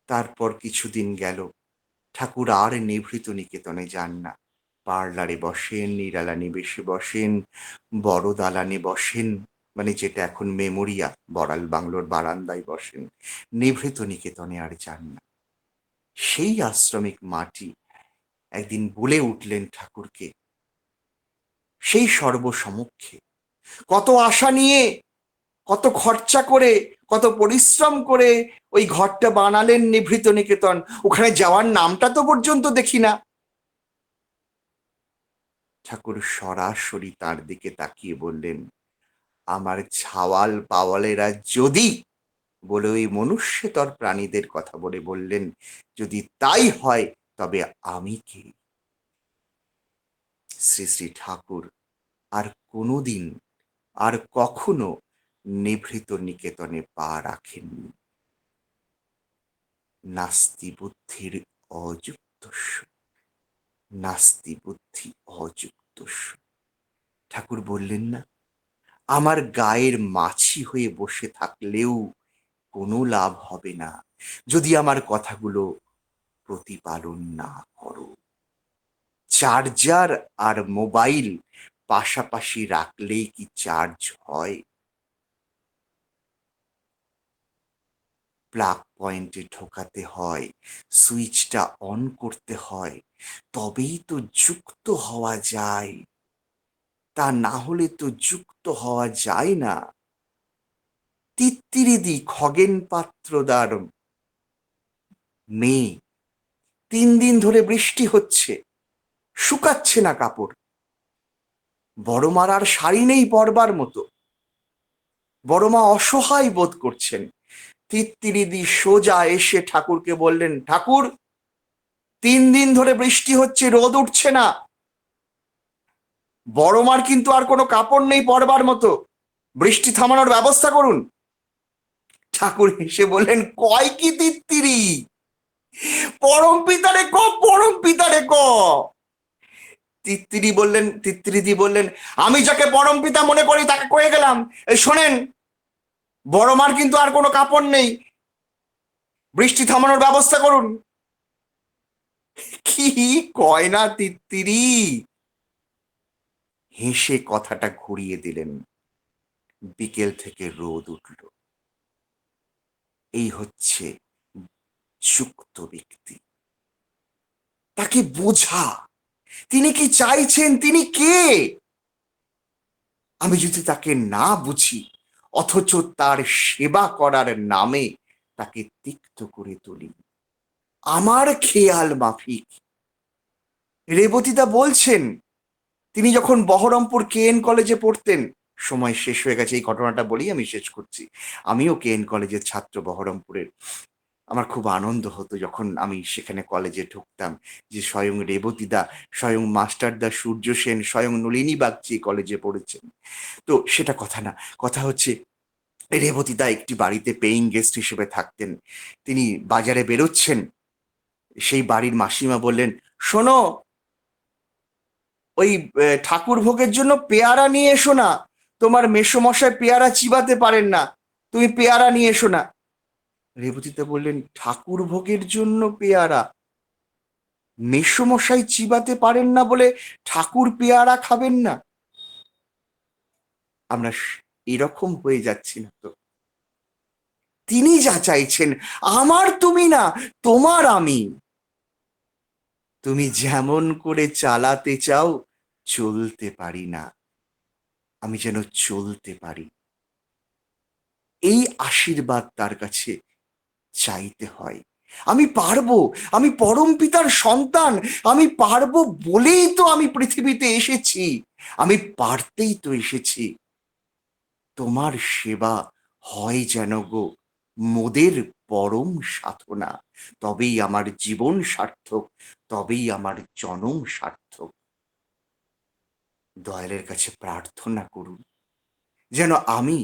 T: তারপর কিছুদিন গেল, ঠাকুর আর নিভৃত নিকেতনে যান না। পার্লারে বসেন, নিরালা নিবেশে বসেন, বড় দালানে বসেন, মানে যেটা এখন মেমোরিয়া, বড়াল বাংলোর বারান্দায় বসেন। নিভৃত নিকেতনে আর যান না। সেই আশ্রমিক মাটি একদিন বলে উঠলেন ঠাকুরকে, সেই সর্বসমক্ষে, কত আশা নিয়ে, কত খরচা করে, কত পরিশ্রম করে ওই ঘরটা বানালেন নিভৃত নিকেতন, ওখানে যাওয়ার নামটা তো পর্যন্ত দেখি না। ঠাকুর সরাসরি তার দিকে তাকিয়ে বললেন, আমার ছাওয়াল পাওয়ালেরা যদি, বলে ওই মনুষ্যতর প্রাণীদের কথা বলে বললেন, যদি তাই হয় তবে আমি কে? শ্রী শ্রী ঠাকুর আর কোনোদিন আর কখনো নিভৃত নিকেতনে পা রাখেননি। নাস্তি বুদ্ধির অযুক্তস্য, নাস্তি বুদ্ধি অযুক্তস্য। ঠাকুর বললেন না, আমার গায়ের মাছি হয়ে বসে থাকলেও কোনো লাভ হবে না যদি আমার কথাগুলো প্রতিপালন না করো। চার্জার আর মোবাইল পাশাপাশি রাখলেই কি চার্জ হয়? প্লাগ পয়েন্টে ঢোকাতে হয়, সুইচটা অন করতে হয়, তবেই তো যুক্ত হওয়া যায়। তা না হলে তো যুক্ত হওয়া যায় না। তিত্তিরিদি খগেন পাত্রদার মেয়ে, 3 দিন ধরে বৃষ্টি হচ্ছে, শুকাচ্ছে না কাপড়। বড় মার আর শাড়ি নেই পরবার মতো। বড় মা অসহায় বোধ করছেন। তিত্তিরিদি সোজা এসে ঠাকুরকে বললেন, ঠাকুর, 3 দিন ধরে বৃষ্টি হচ্ছে, রোদ উঠছে না, বড় মার কিন্তু আর কোনো কাপড় নেই পরবার মতো, বৃষ্টি থামানোর ব্যবস্থা করুন। ঠাকুর হেসে বললেন, কয় কি তিত্তিরি, পরম পিতারে ক, পরম পিতারে ক। তিত্তিরিদি বললেন, আমি যাকে পরম পিতা মনে করি তাকে কয়ে গেলাম, শোনেন, বড় মার কিন্তু আর কোনো কাপড় নেই, বৃষ্টি থামানোর ব্যবস্থা করুন। কি কয় না তিত্তিরি? হেসে কথাটা ঘুরিয়ে দিলেন। বিকেল থেকে রোদ উঠল। এই হচ্ছে যুক্ত ব্যক্তি। তাকে বোঝা, তিনি কি চাইছেন, তিনি কে? আমি যদি তাকে না বুঝি, অথচ তার সেবা করার নামে তাকে তিক্ত করে তুলি আমার খেয়াল মাফিক। রেবতীদা বলছেন, তিনি যখন বহরমপুর KN কলেজে পড়তেন, সময় শেষ হয়ে গেছে, এই ঘটনাটা বলেই আমি শেষ করছি। আমিও KN কলেজের ছাত্র বহরমপুরের। আমার খুব আনন্দ হতো যখন আমি সেখানে কলেজে ঢুকতাম, যে স্বয়ং রেবতীদা, স্বয়ং মাস্টারদা সূর্য সেন, স্বয়ং নলিনী বাগচি কলেজে পড়েছেন। তো সেটা কথা না, কথা হচ্ছে রেবতীদা একটি বাড়িতে পেইং গেস্ট হিসেবে থাকতেন। তিনি বাজারে বেরোচ্ছেন, সেই বাড়ির মাসিমা বললেন, শোনো, ওই ঠাকুর ভোগের জন্য পেয়ারা নিয়ে এসো না, তোমার মেসোমশাই পেয়ারা চিবাতে পারেন না, তুমি পেয়ারা নিয়ে এসো না। রেবতীদা বললেন, ঠাকুর ভোগের জন্য পেয়ারা? মেসোমশাই চিবাতে পারেন না বলে ঠাকুর পেয়ারা খাবেন না? আমরা এরকম হয়ে যাচ্ছি না তো? তিনি যা চাইছেন, আমার তুমি না, তোমার আমি। তুমি যেমন করে চালাতে চাও, চলতে পারি না, আমি যেন চলতে পারি। এই আশীর্বাদ তার কাছে চাইতে হয়। আমি পারবো, আমি পরম পিতার সন্তান, আমি পারবো বলেই তো আমি পৃথিবীতে এসেছি, আমি পারতেই তো এসেছি। তোমার সেবা হয় যেন গো মোদের পরম সাধনা, তবেই আমার জীবন সার্থক, তবেই আমার জনম সার্থক। দয়ালের কাছে প্রার্থনা করুন যেন আমি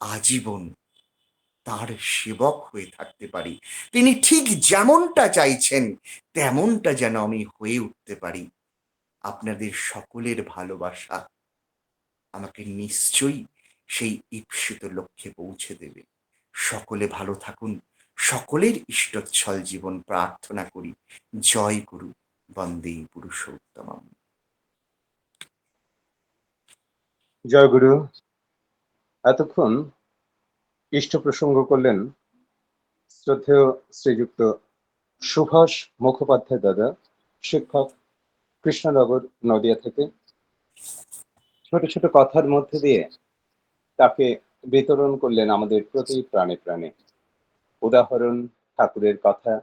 T: আজীবন তার সেবক হয়ে থাকতে পারি। তিনি ঠিক যেমনটা চাইছেন তেমনটা যেন আমি হয়ে উঠতে পারি। আপনাদের সকলের ভালোবাসা আমাকে নিশ্চয়ই সেই ঈপ্সিত লক্ষ্যে পৌঁছে দেবে। সকলে ভালো থাকুন, সকলের ইষ্টচ্ছল জীবন প্রার্থনা করি। জয় গুরু, বন্দে পুরুষোত্তমম।
B: জয় গুরু। এতক্ষণ ইষ্ট প্রসঙ্গ করলেন শ্রদ্ধেয় শ্রীযুক্ত সুভাষ মুখোপাধ্যায় দাদা, শিক্ষক, কৃষ্ণনগর নদিয়া থেকে। ছোট ছোট কথার মধ্যে দিয়ে তাকে বিতরণ করলেন আমাদের প্রতি প্রাণে প্রাণে। উদাহরণ, ঠাকুরের কথা,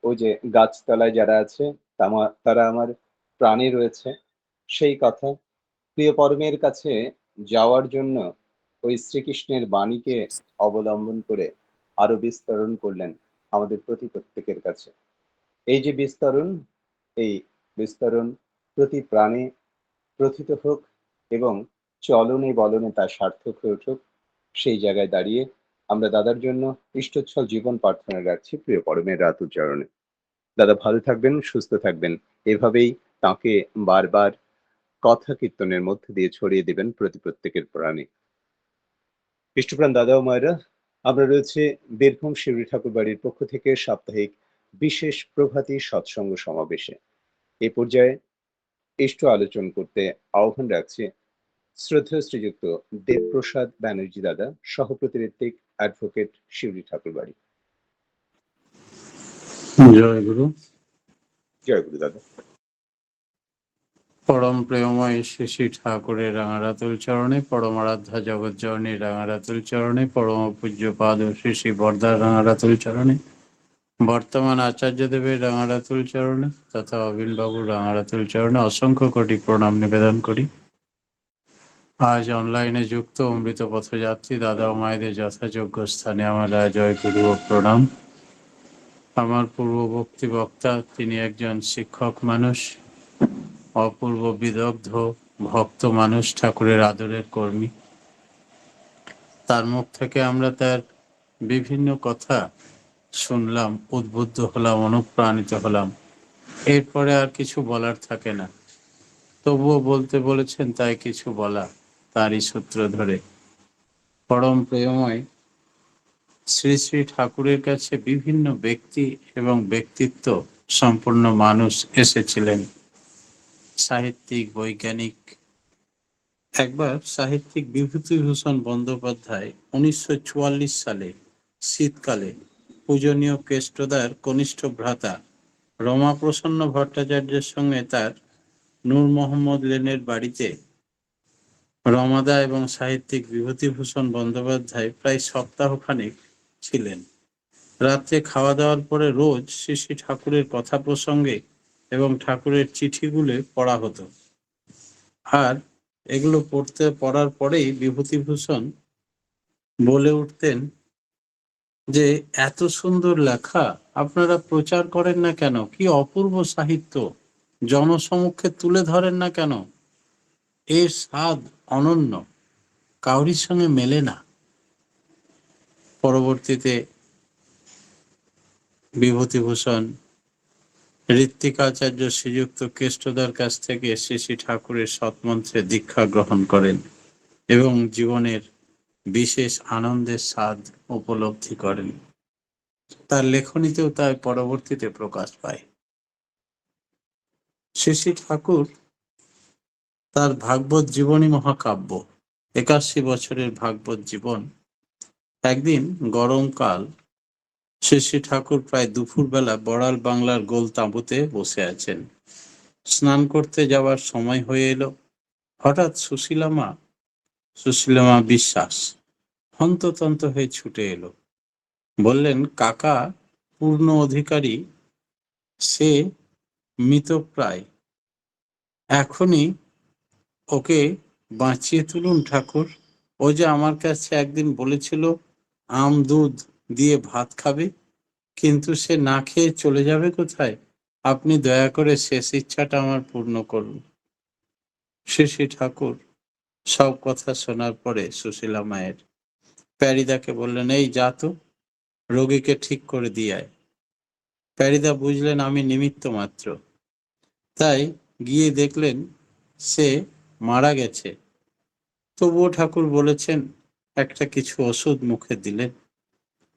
B: ওই যে গাছতলায় যারা আছে তারা আমার প্রাণে রয়েছে, সেই কথা। প্রিয় পরমের কাছে যাওয়ার জন্য ওই শ্রীকৃষ্ণের বাণীকে অবলম্বন করে আরো বিস্তরণ করলেন আমাদের প্রত্যেকের কাছে। এই যে বিস্তরণ, এই বিস্তরণ প্রতি প্রাণে প্রথিত হোক এবং চলনে বলনে তা সার্থক হয়ে উঠুক। সেই জায়গায় দাঁড়িয়ে আমরা দাদার জন্য ইষ্টচ্ছল জীবন প্রার্থনা রাখছি প্রিয় পরমের রাত উচ্চারণে। দাদা ভালো থাকবেন, সুস্থ থাকবেন, এভাবেই তাকে বারবার কথা কীর্তনের মধ্যে দিয়ে ছড়িয়ে দিবেন প্রত্যেকের প্রাণে। ইষ্টপ্রাণ দাদা ও মায়েরা, আমরা রয়েছে বীরভূম শিউরি ঠাকুর বাড়ির পক্ষ থেকে সাপ্তাহিক বিশেষ প্রভাতী সৎসঙ্গ সমাবেশে। এই পর্যায়ে ইষ্ট আলোচন করতে আহ্বান রাখছি শ্রদ্ধেয় শ্রীযুক্ত দেবপ্রসাদ ব্যানার্জি দাদা, সহপ্রতিনিধিক অ্যাডভোকেট, শিউরি ঠাকুর বাড়ি।
U: জয় গুরু।
B: জয় গুরু দাদা।
U: পরম প্রেমময় শ্রী শ্রী ঠাকুরের রাঙারাতুল চরণে, পরম আরাধ্যা জগৎজননী রাঙারাতুল চরণে, পরম পূজ্যপাদ শ্রী শ্রী বরদার রাঙারাতুল চরণে, বর্তমান আচার্যদেবের রাঙারাতুল চরণে তথা অবিনবাবুর রাঙারাতুল চরণে অসংখ্য কোটি প্রণাম নিবেদন করি। আজ অনলাইনে যুক্ত অমৃত পথযাত্রী দাদা ও মায়েদের যথাযোগ্য স্থানে আমার জয় গুরু ও প্রণাম। আমার পূর্ববর্তী বক্তা, তিনি একজন শিক্ষক মানুষ, অপূর্ব বিদগ্ধ ভক্ত মানুষ, ঠাকুরের আদরের কর্মী। তার মুখ থেকে আমরা তার বিভিন্ন কথা শুনলাম, উদ্বুদ্ধ হলাম, অনুপ্রাণিত হলাম। এরপরে আর কিছু বলার থাকে না, তবুও বলতে বলেছেন তাই কিছু বলা, তারই সূত্র ধরে। পরম প্রেমময় শ্রী শ্রী ঠাকুরের কাছে বিভিন্ন ব্যক্তি এবং ব্যক্তিত্ব সম্পন্ন মানুষ এসেছিলেন, সাহিত্যিক, বৈজ্ঞানিক। একবার সাহিত্যিক বিভূতিভূষণ বন্দ্যোপাধ্যায় 1944 সালে শীতকালে পূজনীয় কেষ্টদার কনিষ্ঠ ভ্রাতা রমাপ্রসন্ন ভট্টাচার্যের সঙ্গে তার নূর মোহাম্মদ লেনের বাড়িতে রমাদা এবং সাহিত্যিক বিভূতিভূষণ বন্দ্যোপাধ্যায় প্রায় সপ্তাহখানেক ছিলেন। রাত্রে খাওয়া দাওয়ার পরে রোজ শ্রী শ্রী ঠাকুরের কথা প্রসঙ্গে এবং ঠাকুরের চিঠিগুলো পড়া হতো। আর এগুলো পড়ার পরেই বিভূতিভূষণ বলে উঠতেন যে এত সুন্দর লেখা আপনারা প্রচার করেন না কেন? কি অপূর্ব সাহিত্য জনসমক্ষে তুলে ধরেন না কেন? এর স্বাদ অনন্য, কাউরির সঙ্গে মেলে না। পরবর্তীতে বিভূতিভূষণ ঋত্বিকাচার্য শ্রীযুক্ত কেষ্টদার কাছ থেকে শ্রী শ্রী ঠাকুরের সৎমন্ত্রে দীক্ষা গ্রহণ করেন এবং জীবনের বিশেষ আনন্দের স্বাদ উপলব্ধি করেন। তার লেখনীতেও তাই পরবর্তীতে প্রকাশ পায়। শ্রী শ্রী ঠাকুর তার ভাগবত জীবনী মহাকাব্য, 81 বছরের ভাগবত জীবন, একদিন গরমকাল শ্রী শ্রী ঠাকুর প্রায় দুপুরবেলা বড়াল বাংলার গোল তাঁবুতে বসে আছেন। স্নান করতে যাওয়ার সময় হয়ে এলো। হঠাৎ সুশীলামা বিশ্বাস হন্ততন্ত হয়ে ছুটে এলো। বললেন, কাকা পূর্ণ অধিকারী, সে মৃতপ্রায়, এখনই ওকে বাঁচিয়ে তুলুন ঠাকুর। ও যে আমার কাছে একদিন বলেছিল আম দুধ দিয়ে ভাত খাবে, কিন্তু সে না খেয়ে চলে যাবে কোথায়? আপনি দয়া করে শেষ ইচ্ছাটা আমার পূর্ণ করুন। শ্রী শ্রী ঠাকুর সব কথা শোনার পরে সুশীলা মায়ের প্যারিদাকে বললেন, এই যা তো, রোগীকে ঠিক করে দিয়ে আয়। প্যারিদা বুঝলেন আমি নিমিত্ত মাত্র, তাই গিয়ে দেখলেন সে মারা গেছে। তবুও ঠাকুর বলেছেন একটা কিছু ওষুধ মুখে দিলেন।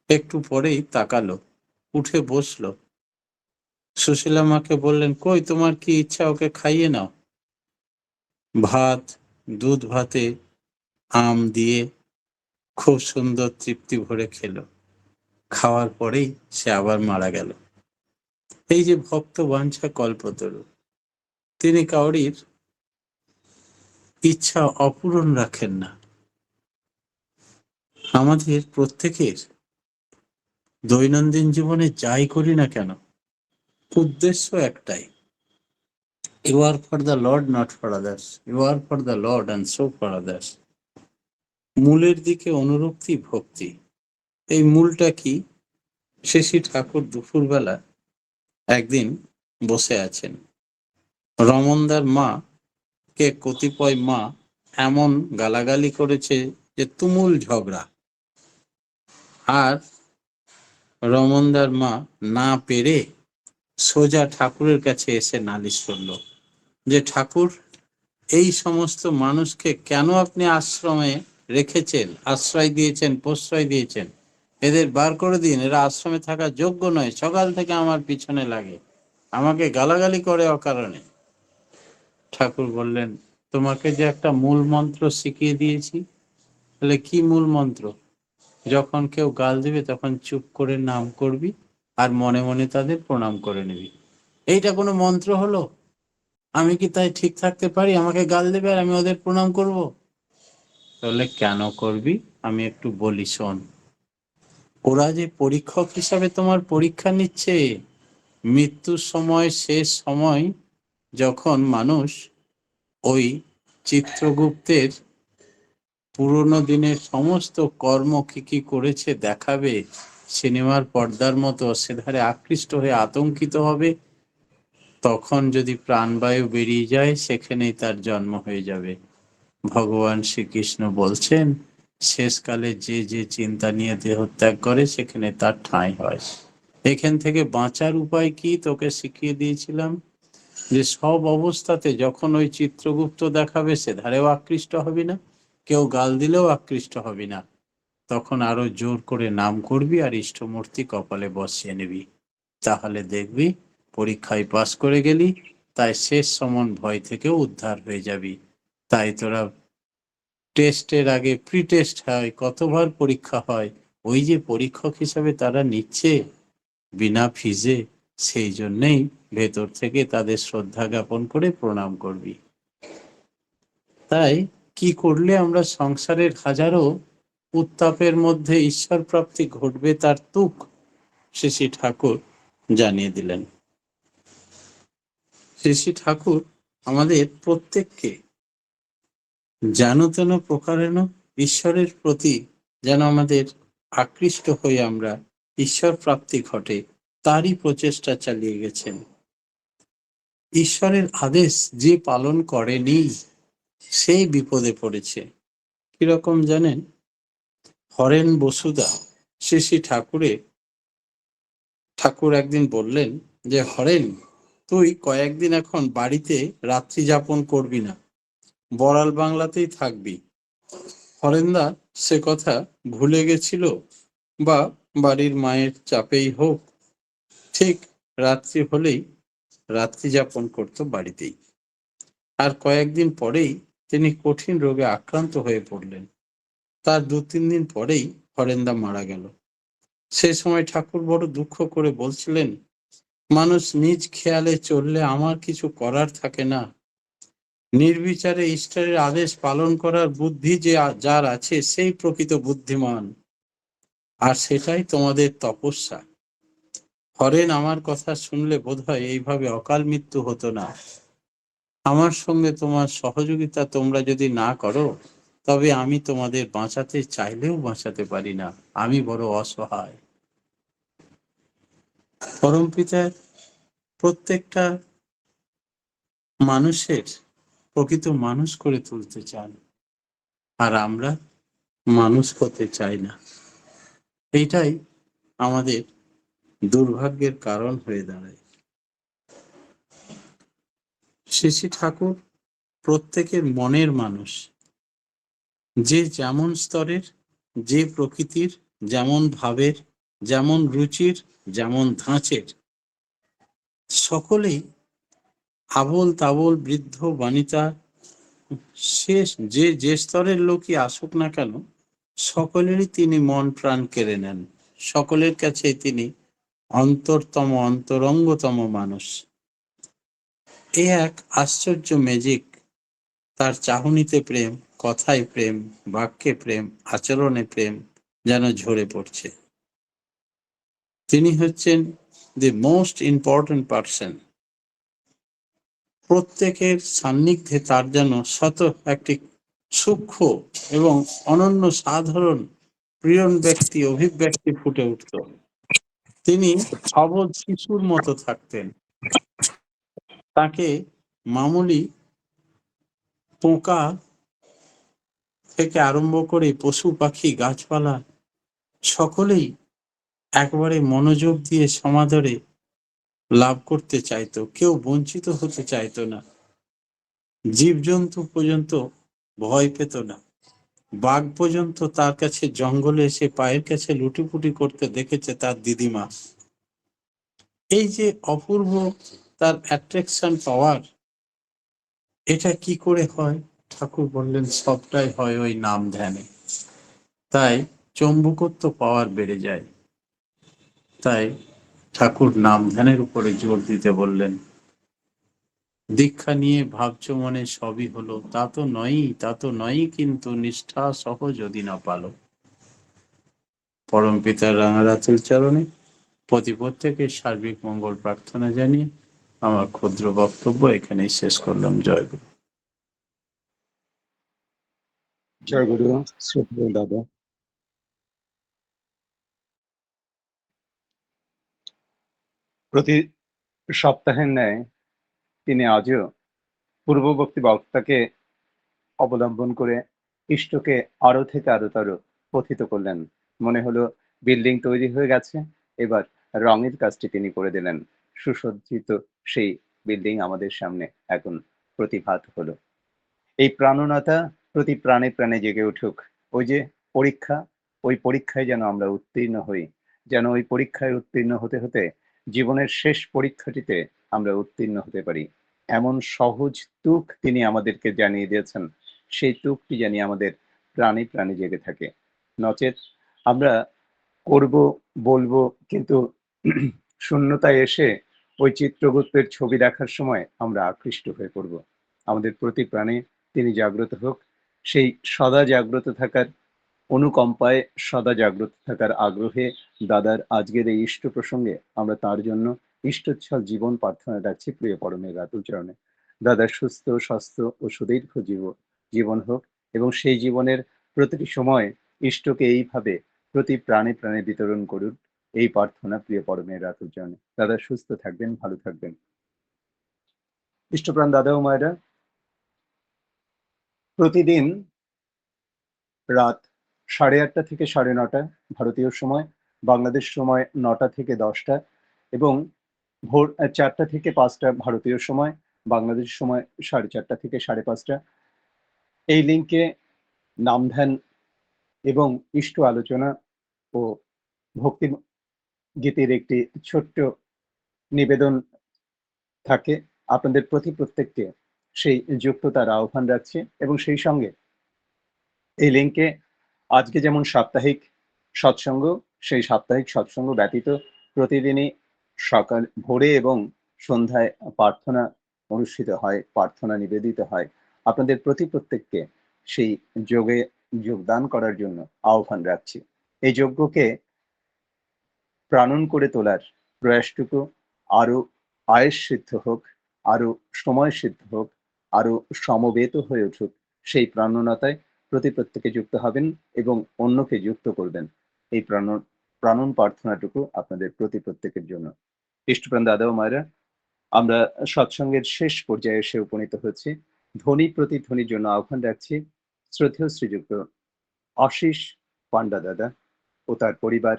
U: একটু পরেই তাকালো, উঠে বসলো। সুশীলা মাকে বললেন, কই তোমার কি ইচ্ছা, ওকে খাইয়ে নাও। ভাত, দুধ ভাতে আম দিয়ে খুব সুন্দর তৃপ্তি ভরে খেলো। খাওয়ার পরেই সে আবার মারা গেল। এই যে ভক্ত বাঞ্ছা কল্পতরু, তিনি কাউরির ইচ্ছা অপূরণ রাখেন না। আমাদের প্রত্যেকের দৈনন্দিন জীবনে যাই করি না কেন, উদ্দেশ্য একটাই, you are for the lord, not for others. You are for the lord and so for others. মূলের দিকে অনুরক্তি ভক্তি। এই মূলটা কি? শ্রী শ্রী ঠাকুর দুপুরবেলা একদিন বসে আছেন। রমনদার মা কে কতিপয় মা এমন গালাগালি করেছে যে তুমুল ঝগড়া। আর রমনদার মা না পেরে সোজা ঠাকুরের কাছে এসে নালিশ করলো যে ঠাকুর, এই সমস্ত মানুষকে কেন আপনি আশ্রমে রেখেছেন, আশ্রয় দিয়েছেন, প্রশ্রয় দিয়েছেন? এদের বার করে দিন, এরা আশ্রমে থাকার যোগ্য নয়। সকাল থেকে আমার পিছনে লাগে, আমাকে গালাগালি করে অকারণে। ঠাকুর বললেন, তোমাকে যে একটা মূল মন্ত্র শিখিয়ে দিয়েছি। তাহলে কি মূল মন্ত্র? যখন কেউ গাল দিবে তখন চুপ করে নাম করবি আর মনে মনে তাদের প্রণাম করে নিবি। এইটা কোনো মন্ত্র হলো? আমি কি তাই ঠিক থাকতে পারি? আমাকে গাল দেবে আর আমি ওদের প্রণাম করব? তাহলে কেন করবি আমি একটু বলি, শোন। ওরা যে পরীক্ষক হিসাবে তোমার পরীক্ষা নিচ্ছে, মৃত্যুর সময়, শেষ সময় যখন মানুষ ওই চিত্রগুপ্তের পুরনো দিনের সমস্ত কর্ম কি কি করেছে দেখাবে সিনেমার পর্দার মতো, সেধারে আকৃষ্ট হয়ে আতঙ্কিত হবে, তখন যদি প্রাণবায়ু বেরিয়ে যায় সেখানেই তার জন্ম হয়ে যাবে। ভগবান শ্রীকৃষ্ণ বলছেন, শেষকালে যে যে চিন্তা নিয়ে দেহত্যাগ করে সেখানে তার ঠাঁই হয়। এখান থেকে বাঁচার উপায় কি তোকে শিখিয়ে দিয়েছিলাম, যে সব অবস্থাতে যখন ওই চিত্রগুপ্ত দেখাবে সেধারেও আকৃষ্ট হবি না, কেউ গাল দিলেও আকৃষ্ট হবি না, তখন আরো জোর করে নাম করবি আর ইষ্টমূর্তি কপালে বসিয়ে নিবি। তাহলে দেখবি পরীক্ষায় পাস করে গেলি, তাই শেষ সমন ভয় থেকেও উদ্ধার হয়ে যাবি। তাই তোরা টেস্টের আগে প্রি টেস্ট হয়, কতবার পরীক্ষা হয়, ওই যে পরীক্ষক হিসাবে তারা নিচ্ছে বিনা ফিজে, সেই জন্যেই ভেতর থেকে তাদের শ্রদ্ধা জ্ঞাপন করে প্রণাম করবি। তাই কি করলে আমরা সংসারের হাজারো উত্তাপের মধ্যে ঈশ্বর প্রাপ্তি ঘটবে তার তুক শ্রী ঠাকুর জানিয়ে দিলেন। শ্রী ঠাকুর আমাদের প্রত্যেককে যেন তেন প্রকারেণ ঈশ্বরের প্রতি যেন আমাদের আকৃষ্ট হয়ে আমরা ঈশ্বর প্রাপ্তি ঘটে তারই প্রচেষ্টা চালিয়ে গেছেন। ঈশ্বরের আদেশ যে পালন করেনি সেই বিপদে পড়েছে। কিরকম জানেন? হরেন বসুদা শ্রী ঠাকুর একদিন বললেন যে হরেন, তুই কয়েকদিন এখন বাড়িতে রাত্রি যাপন করবি না, বড়াল বাংলাতেই থাকবি। হরেন্দা সে কথা ভুলে গেছিল বা বাড়ির মায়ের চাপেই হোক, ঠিক রাত্রি হলেই রাত্রি যাপন করত বাড়িতেই। আর কয়েকদিন পরেই তিনি কঠিন রোগে আক্রান্ত হয়ে পড়লেন। তার 2-3 দিন পরেই হরেন্দা মারা গেল। সে সময় ঠাকুর বড় দুঃখ করে বলছিলেন, মানুষ নিজ খেয়ালে চললে আমার কিছু করার থাকে না। নির্বিচারে ঈশ্বরের আদেশ পালন করার বুদ্ধি যে যার আছে সেই প্রকৃত বুদ্ধিমান, আর সেটাই তোমাদের তপস্যা। হরেন আমার কথা শুনলে বোধহয় এইভাবে অকাল মৃত্যু হতো না। আমার সঙ্গে তোমার সহযোগিতা তোমরা যদি না করো তবে আমি তোমাদের বাঁচাতে চাইলেও বাঁচাতে পারি না, আমি বড় অসহায়। পরমপিতার প্রত্যেকটা মানুষের প্রকৃত মানুষ করে তুলতে চান, আর আমরা মানুষ হতে চাই না। এইটাই আমাদের দুর্ভাগ্যের কারণ হয়ে দাঁড়ায়। শ্রী ঠাকুর প্রত্যেকের মনের মানুষ, যে যেমন স্তরের, যে প্রকৃতির, যেমন ভাবের, যেমন রুচির, যেমন ধাঁচের, সকলেই আবোল তাবোল বৃদ্ধ বনিতা, শেষ যে স্তরের লোকই আসুক না কেন, সকলেরই তিনি মন প্রাণ কেড়ে নেন। সকলের কাছে তিনি অন্তরতম অন্তরঙ্গতম মানুষ। এ এক আশ্চর্য ম্যাজিক। তার চাহনিতে প্রেম, কথায় প্রেম, বাক্যে প্রেম, আচরণে প্রেম যেন ঝরে পড়ছে। তিনি হচ্ছেন দি মোস্ট ইম্পর্টেন্ট পার্সন। প্রত্যেকের সান্নিধ্যে তার যেন শত একটি সূক্ষ্ম এবং অনন্য সাধারণ প্রিয় ব্যক্তি অভিব্যক্তি ফুটে উঠত। তিনি সবল শিশুর মতো থাকতেন। তাকে মামুলি পোকা থেকে আরম্ভ করে পশু পাখি গাছপালা সকলেই একবারে মনোযোগ দিয়ে সমাদরে লাভ করতে চাইতো, কেউ বঞ্চিত হতে চাইতো না। জীবজন্তু পর্যন্ত ভয় পেত না। বাঘ পর্যন্ত তার কাছে জঙ্গলে এসে পায়ের কাছে লুটিপুটি করতে দেখেছে তার দিদিমা। এই যে অপূর্ব তার অ্যাট্রাকশন পাওয়ার, এটা কি করে হয়? ঠাকুর বললেন সবটাই হয় ওই নাম ধ্যানে। তাই চম্বুকত্ব পাওয়ার বেড়ে যায়। তাই ঠাকুর নাম ধ্যানের উপরে জোর দিতে বললেন। দীক্ষা নিয়ে ভাবছো মনে সবই হলো, তা তো নয়ই, কিন্তু নিষ্ঠা সহ যদি না পালো। পরম পিতার রাঙারাতুল চরণে প্রত্যেকের সার্বিক মঙ্গল প্রার্থনা জানিয়ে আমার ক্ষুদ্র বক্তব্য এখানেই শেষ করলাম। জয় গুরু।
B: জয় গুরু। শ্রদ্ধেয় দাদা, প্রতি সপ্তাহের ন্যায় তিনি আজও পূর্ববর্তী বক্তাকে অবলম্বন করে ইষ্টকে আরো থেকে আরোতর পথিত করলেন। মনে হলো বিল্ডিং তৈরি হয়ে গেছে, এবার রঙের কাজটি তিনি করে দিলেন। সুসজ্জিত সেই বিল্ডিং আমাদের সামনে এখন প্রতিভাত হলো। এই প্রাণনাতা প্রতি প্রাণে প্রাণে জেগে উঠুক। ওই যে পরীক্ষা, ওই পরীক্ষায় যেন আমরা উত্তীর্ণ হই, যেন ওই পরীক্ষায় উত্তীর্ণ হতে হতে জীবনের শেষ পরীক্ষাটিতে আমরা উত্তীর্ণ হতে পারি। এমন সহজ তুক তিনি আমাদেরকে জানিয়ে দিয়েছেন, সেই তুকটি জানি আমাদের প্রাণে প্রাণে জেগে থাকে। নচেত আমরা করব বলবো, কিন্তু শূন্যতায় এসে ওই চিত্রগুপ্তের ছবি দেখার সময় আমরা আকৃষ্ট হয়ে পড়ব। আমাদের প্রতি প্রাণে তিনি জাগ্রত হোক, সেই সদা জাগ্রত থাকার অনুকম্পায়, সদা জাগ্রত থাকার আগ্রহে দাদার আজকের এই ইষ্ট প্রসঙ্গে আমরা তার জন্য ইষ্টচ্ছল জীবন প্রার্থনা রাখছি প্রিয় পরমের রাতুল চরণে। দাদার সুস্থ, স্বাস্থ্য ও সুদীর্ঘ জীবন হোক, এবং সেই জীবনের প্রতিটি সময় ইষ্টকে এইভাবে প্রতি প্রাণে প্রাণে বিতরণ করুন, এই প্রার্থনা প্রিয় পরমের রাতুল চরণে। দাদা সুস্থ থাকবেন, ভালো থাকবেন। ইষ্টপ্রাণ দাদা ও মায়েরা, প্রতিদিন রাত 8:30 থেকে 9:30 ভারতীয় সময়, বাংলাদেশ সময় 9টা থেকে 10টা, এবং ভোর 4টা থেকে 5টা ভারতীয় সময়, বাংলাদেশ সময় 4:30 থেকে 5:30, এই লিঙ্কে নাম ধ্যান এবং ইষ্ট আলোচনা ও ভক্তি গীতের একটি ছোট্ট নিবেদন থাকে। আপনাদের প্রত্যেককে সেই যুক্ততার আহ্বান রাখছে, এবং সেই সঙ্গে এই লিঙ্কে আজকে যেমন সাপ্তাহিক সৎসঙ্গ, সেই সাপ্তাহিক সৎসঙ্গ ব্যতীত প্রতিদিনই সকাল ভোরে এবং সন্ধ্যায় প্রার্থনা অনুষ্ঠিত হয়, প্রার্থনা নিবেদিত হয়। আপনাদের প্রত্যেককে সেই যোগে যোগদান করার জন্য আহ্বান রাখছি। এই যজ্ঞকে প্রাণন করে তোলার প্রয়াসটুকু আরো আয়েস সিদ্ধ হোক, আরো সময় সিদ্ধ হোক, আরো সমবেত হয়ে উঠুক, সেই প্রাণনতায় প্রত্যেকে যুক্ত হবেন এবং অন্যকে যুক্ত করবেন। এই প্রাণন প্রার্থনাটুকু আপনাদের প্রত্যেকের জন্য। ইষ্টপ্রাণ দাদা ও মায়েরা, আমরা সৎসঙ্গের শেষ পর্যায়ে এসে উপনীত হচ্ছি। ধ্বনি প্রতিধ্বনির জন্য আহ্বান রাখছি শ্রদ্ধেয় শ্রীযুক্ত আশিস পান্ডা দাদা ও তার পরিবার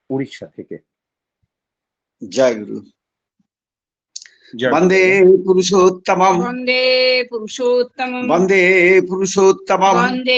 B: উড়িষ্যা থেকে।
C: জয় গুরু। বন্দে পুরুষোত্তমম,
V: বন্দে পুরুষোত্তমম,
C: বন্দে পুরুষোত্তমম,
V: বন্দে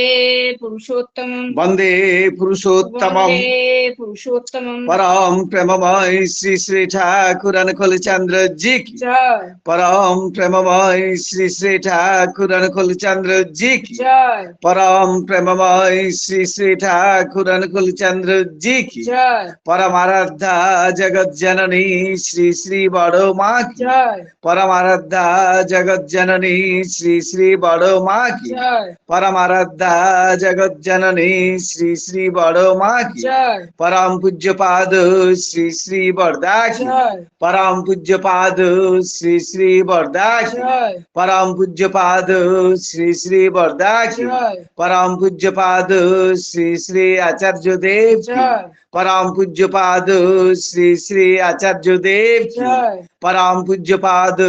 V: পুরুষোত্তমম,
C: বন্দে পুরুষোত্তমম,
V: বন্দে পুরুষোত্তমম।
C: परम प्रेममय श्री श्री ठाकुर अनुकूल चंद्र जी की
V: जय।
C: परम प्रेममय श्री श्री ठाकुर अनुकूल चंद्र जी की
V: जय।
C: परम प्रेममय श्री श्री ठाकुर अनुकूल चंद्र जी की
V: जय।
C: परम आराध्या जगत जननी श्री श्री बड़ो माँ की
V: जय।
C: परम आराध्या जगत जननी श्री श्री बड़ो माँ की
V: जय।
C: परम आराध्या जगत जननी श्री श्री बड़ो माँ की
V: जय।
C: परम पूज्य पाद श्री श्री बरदा की
V: जय।
C: परम पूज्य पाद श्री श्री बरदा की
V: जय।
C: परम पूज्य पाद श्री श्री बरदा की
V: जय।
C: परम पूज्य पाद श्री श्री आचार्य देव की
V: जय।
C: परम पूज्य पाद श्री श्री आचार्य देव की
V: जय।
C: परम पूज्य पाद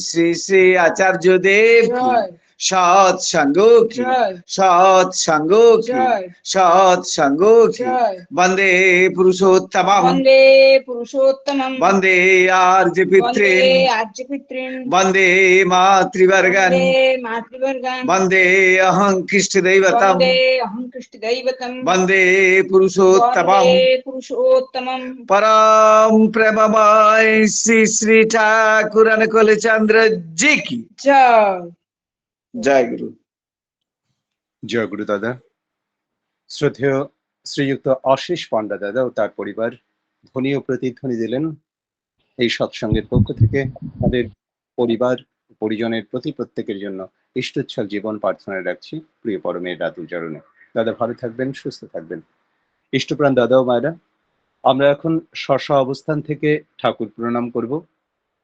C: श्री श्री आचार्य देव की
V: जय।
C: सत संगो की
V: जय।
C: सत संगो की
V: जय।
C: सत संगो की
V: जय।
C: वंदे पुरुषोत्तमम,
V: वन्दे पुरुषोत्तमम्,
C: वंदे आर्य
V: वन्दे
C: पितॄन्,
V: आर्यपितॄन्,
C: वंदे मातृवर्गान्,
V: वन्दे मातृवर्गान्,
C: वंदे अहं कृष्णदैवतम्,
V: वन्दे अहं कृष्णदैवतम्,
C: वंदे पुरुषोत्तमम्,
V: वन्दे पुरुषोत्तमम्।
C: परम प्रेममय श्री श्री ठाकुर अनुकूल चंद्र जी की
V: जय।
C: जय गुरु।
B: জয় গুরু দাদা। শ্রদ্ধেয় শ্রীযুক্ত আশিস পান্ডা দাদা ও তার পরিবার ধ্বনি ও প্রতিধ্বনি দিলেন এই সৎসঙ্গের পক্ষ থেকে। তাদের পরিবার পরিজনের প্রত্যেকের জন্য ইষ্টচ্ছল জীবন প্রার্থনা রাখছি প্রিয় পরমের রাতুল চরণে। দাদা ভালো থাকবেন, সুস্থ থাকবেন। ইষ্টপ্রাণ দাদা ও মায়েরা, আমরা এখন স্ব অবস্থান থেকে ঠাকুর প্রণাম করব।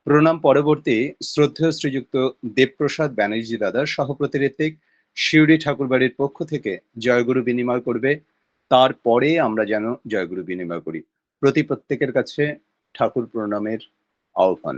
B: প্রণাম পরবর্তী শ্রদ্ধেয় শ্রীযুক্ত দেবপ্রসাদ ব্যানার্জি দাদা সহপ্রতিনিধিক শিউরি ঠাকুরবাড়ির পক্ষ থেকে জয়গুরু বিনিময় করবে। তারপরে আমরা যেন জয়গুরু বিনিময় করি। প্রত্যেকের কাছে ঠাকুর প্রণামের আহ্বান।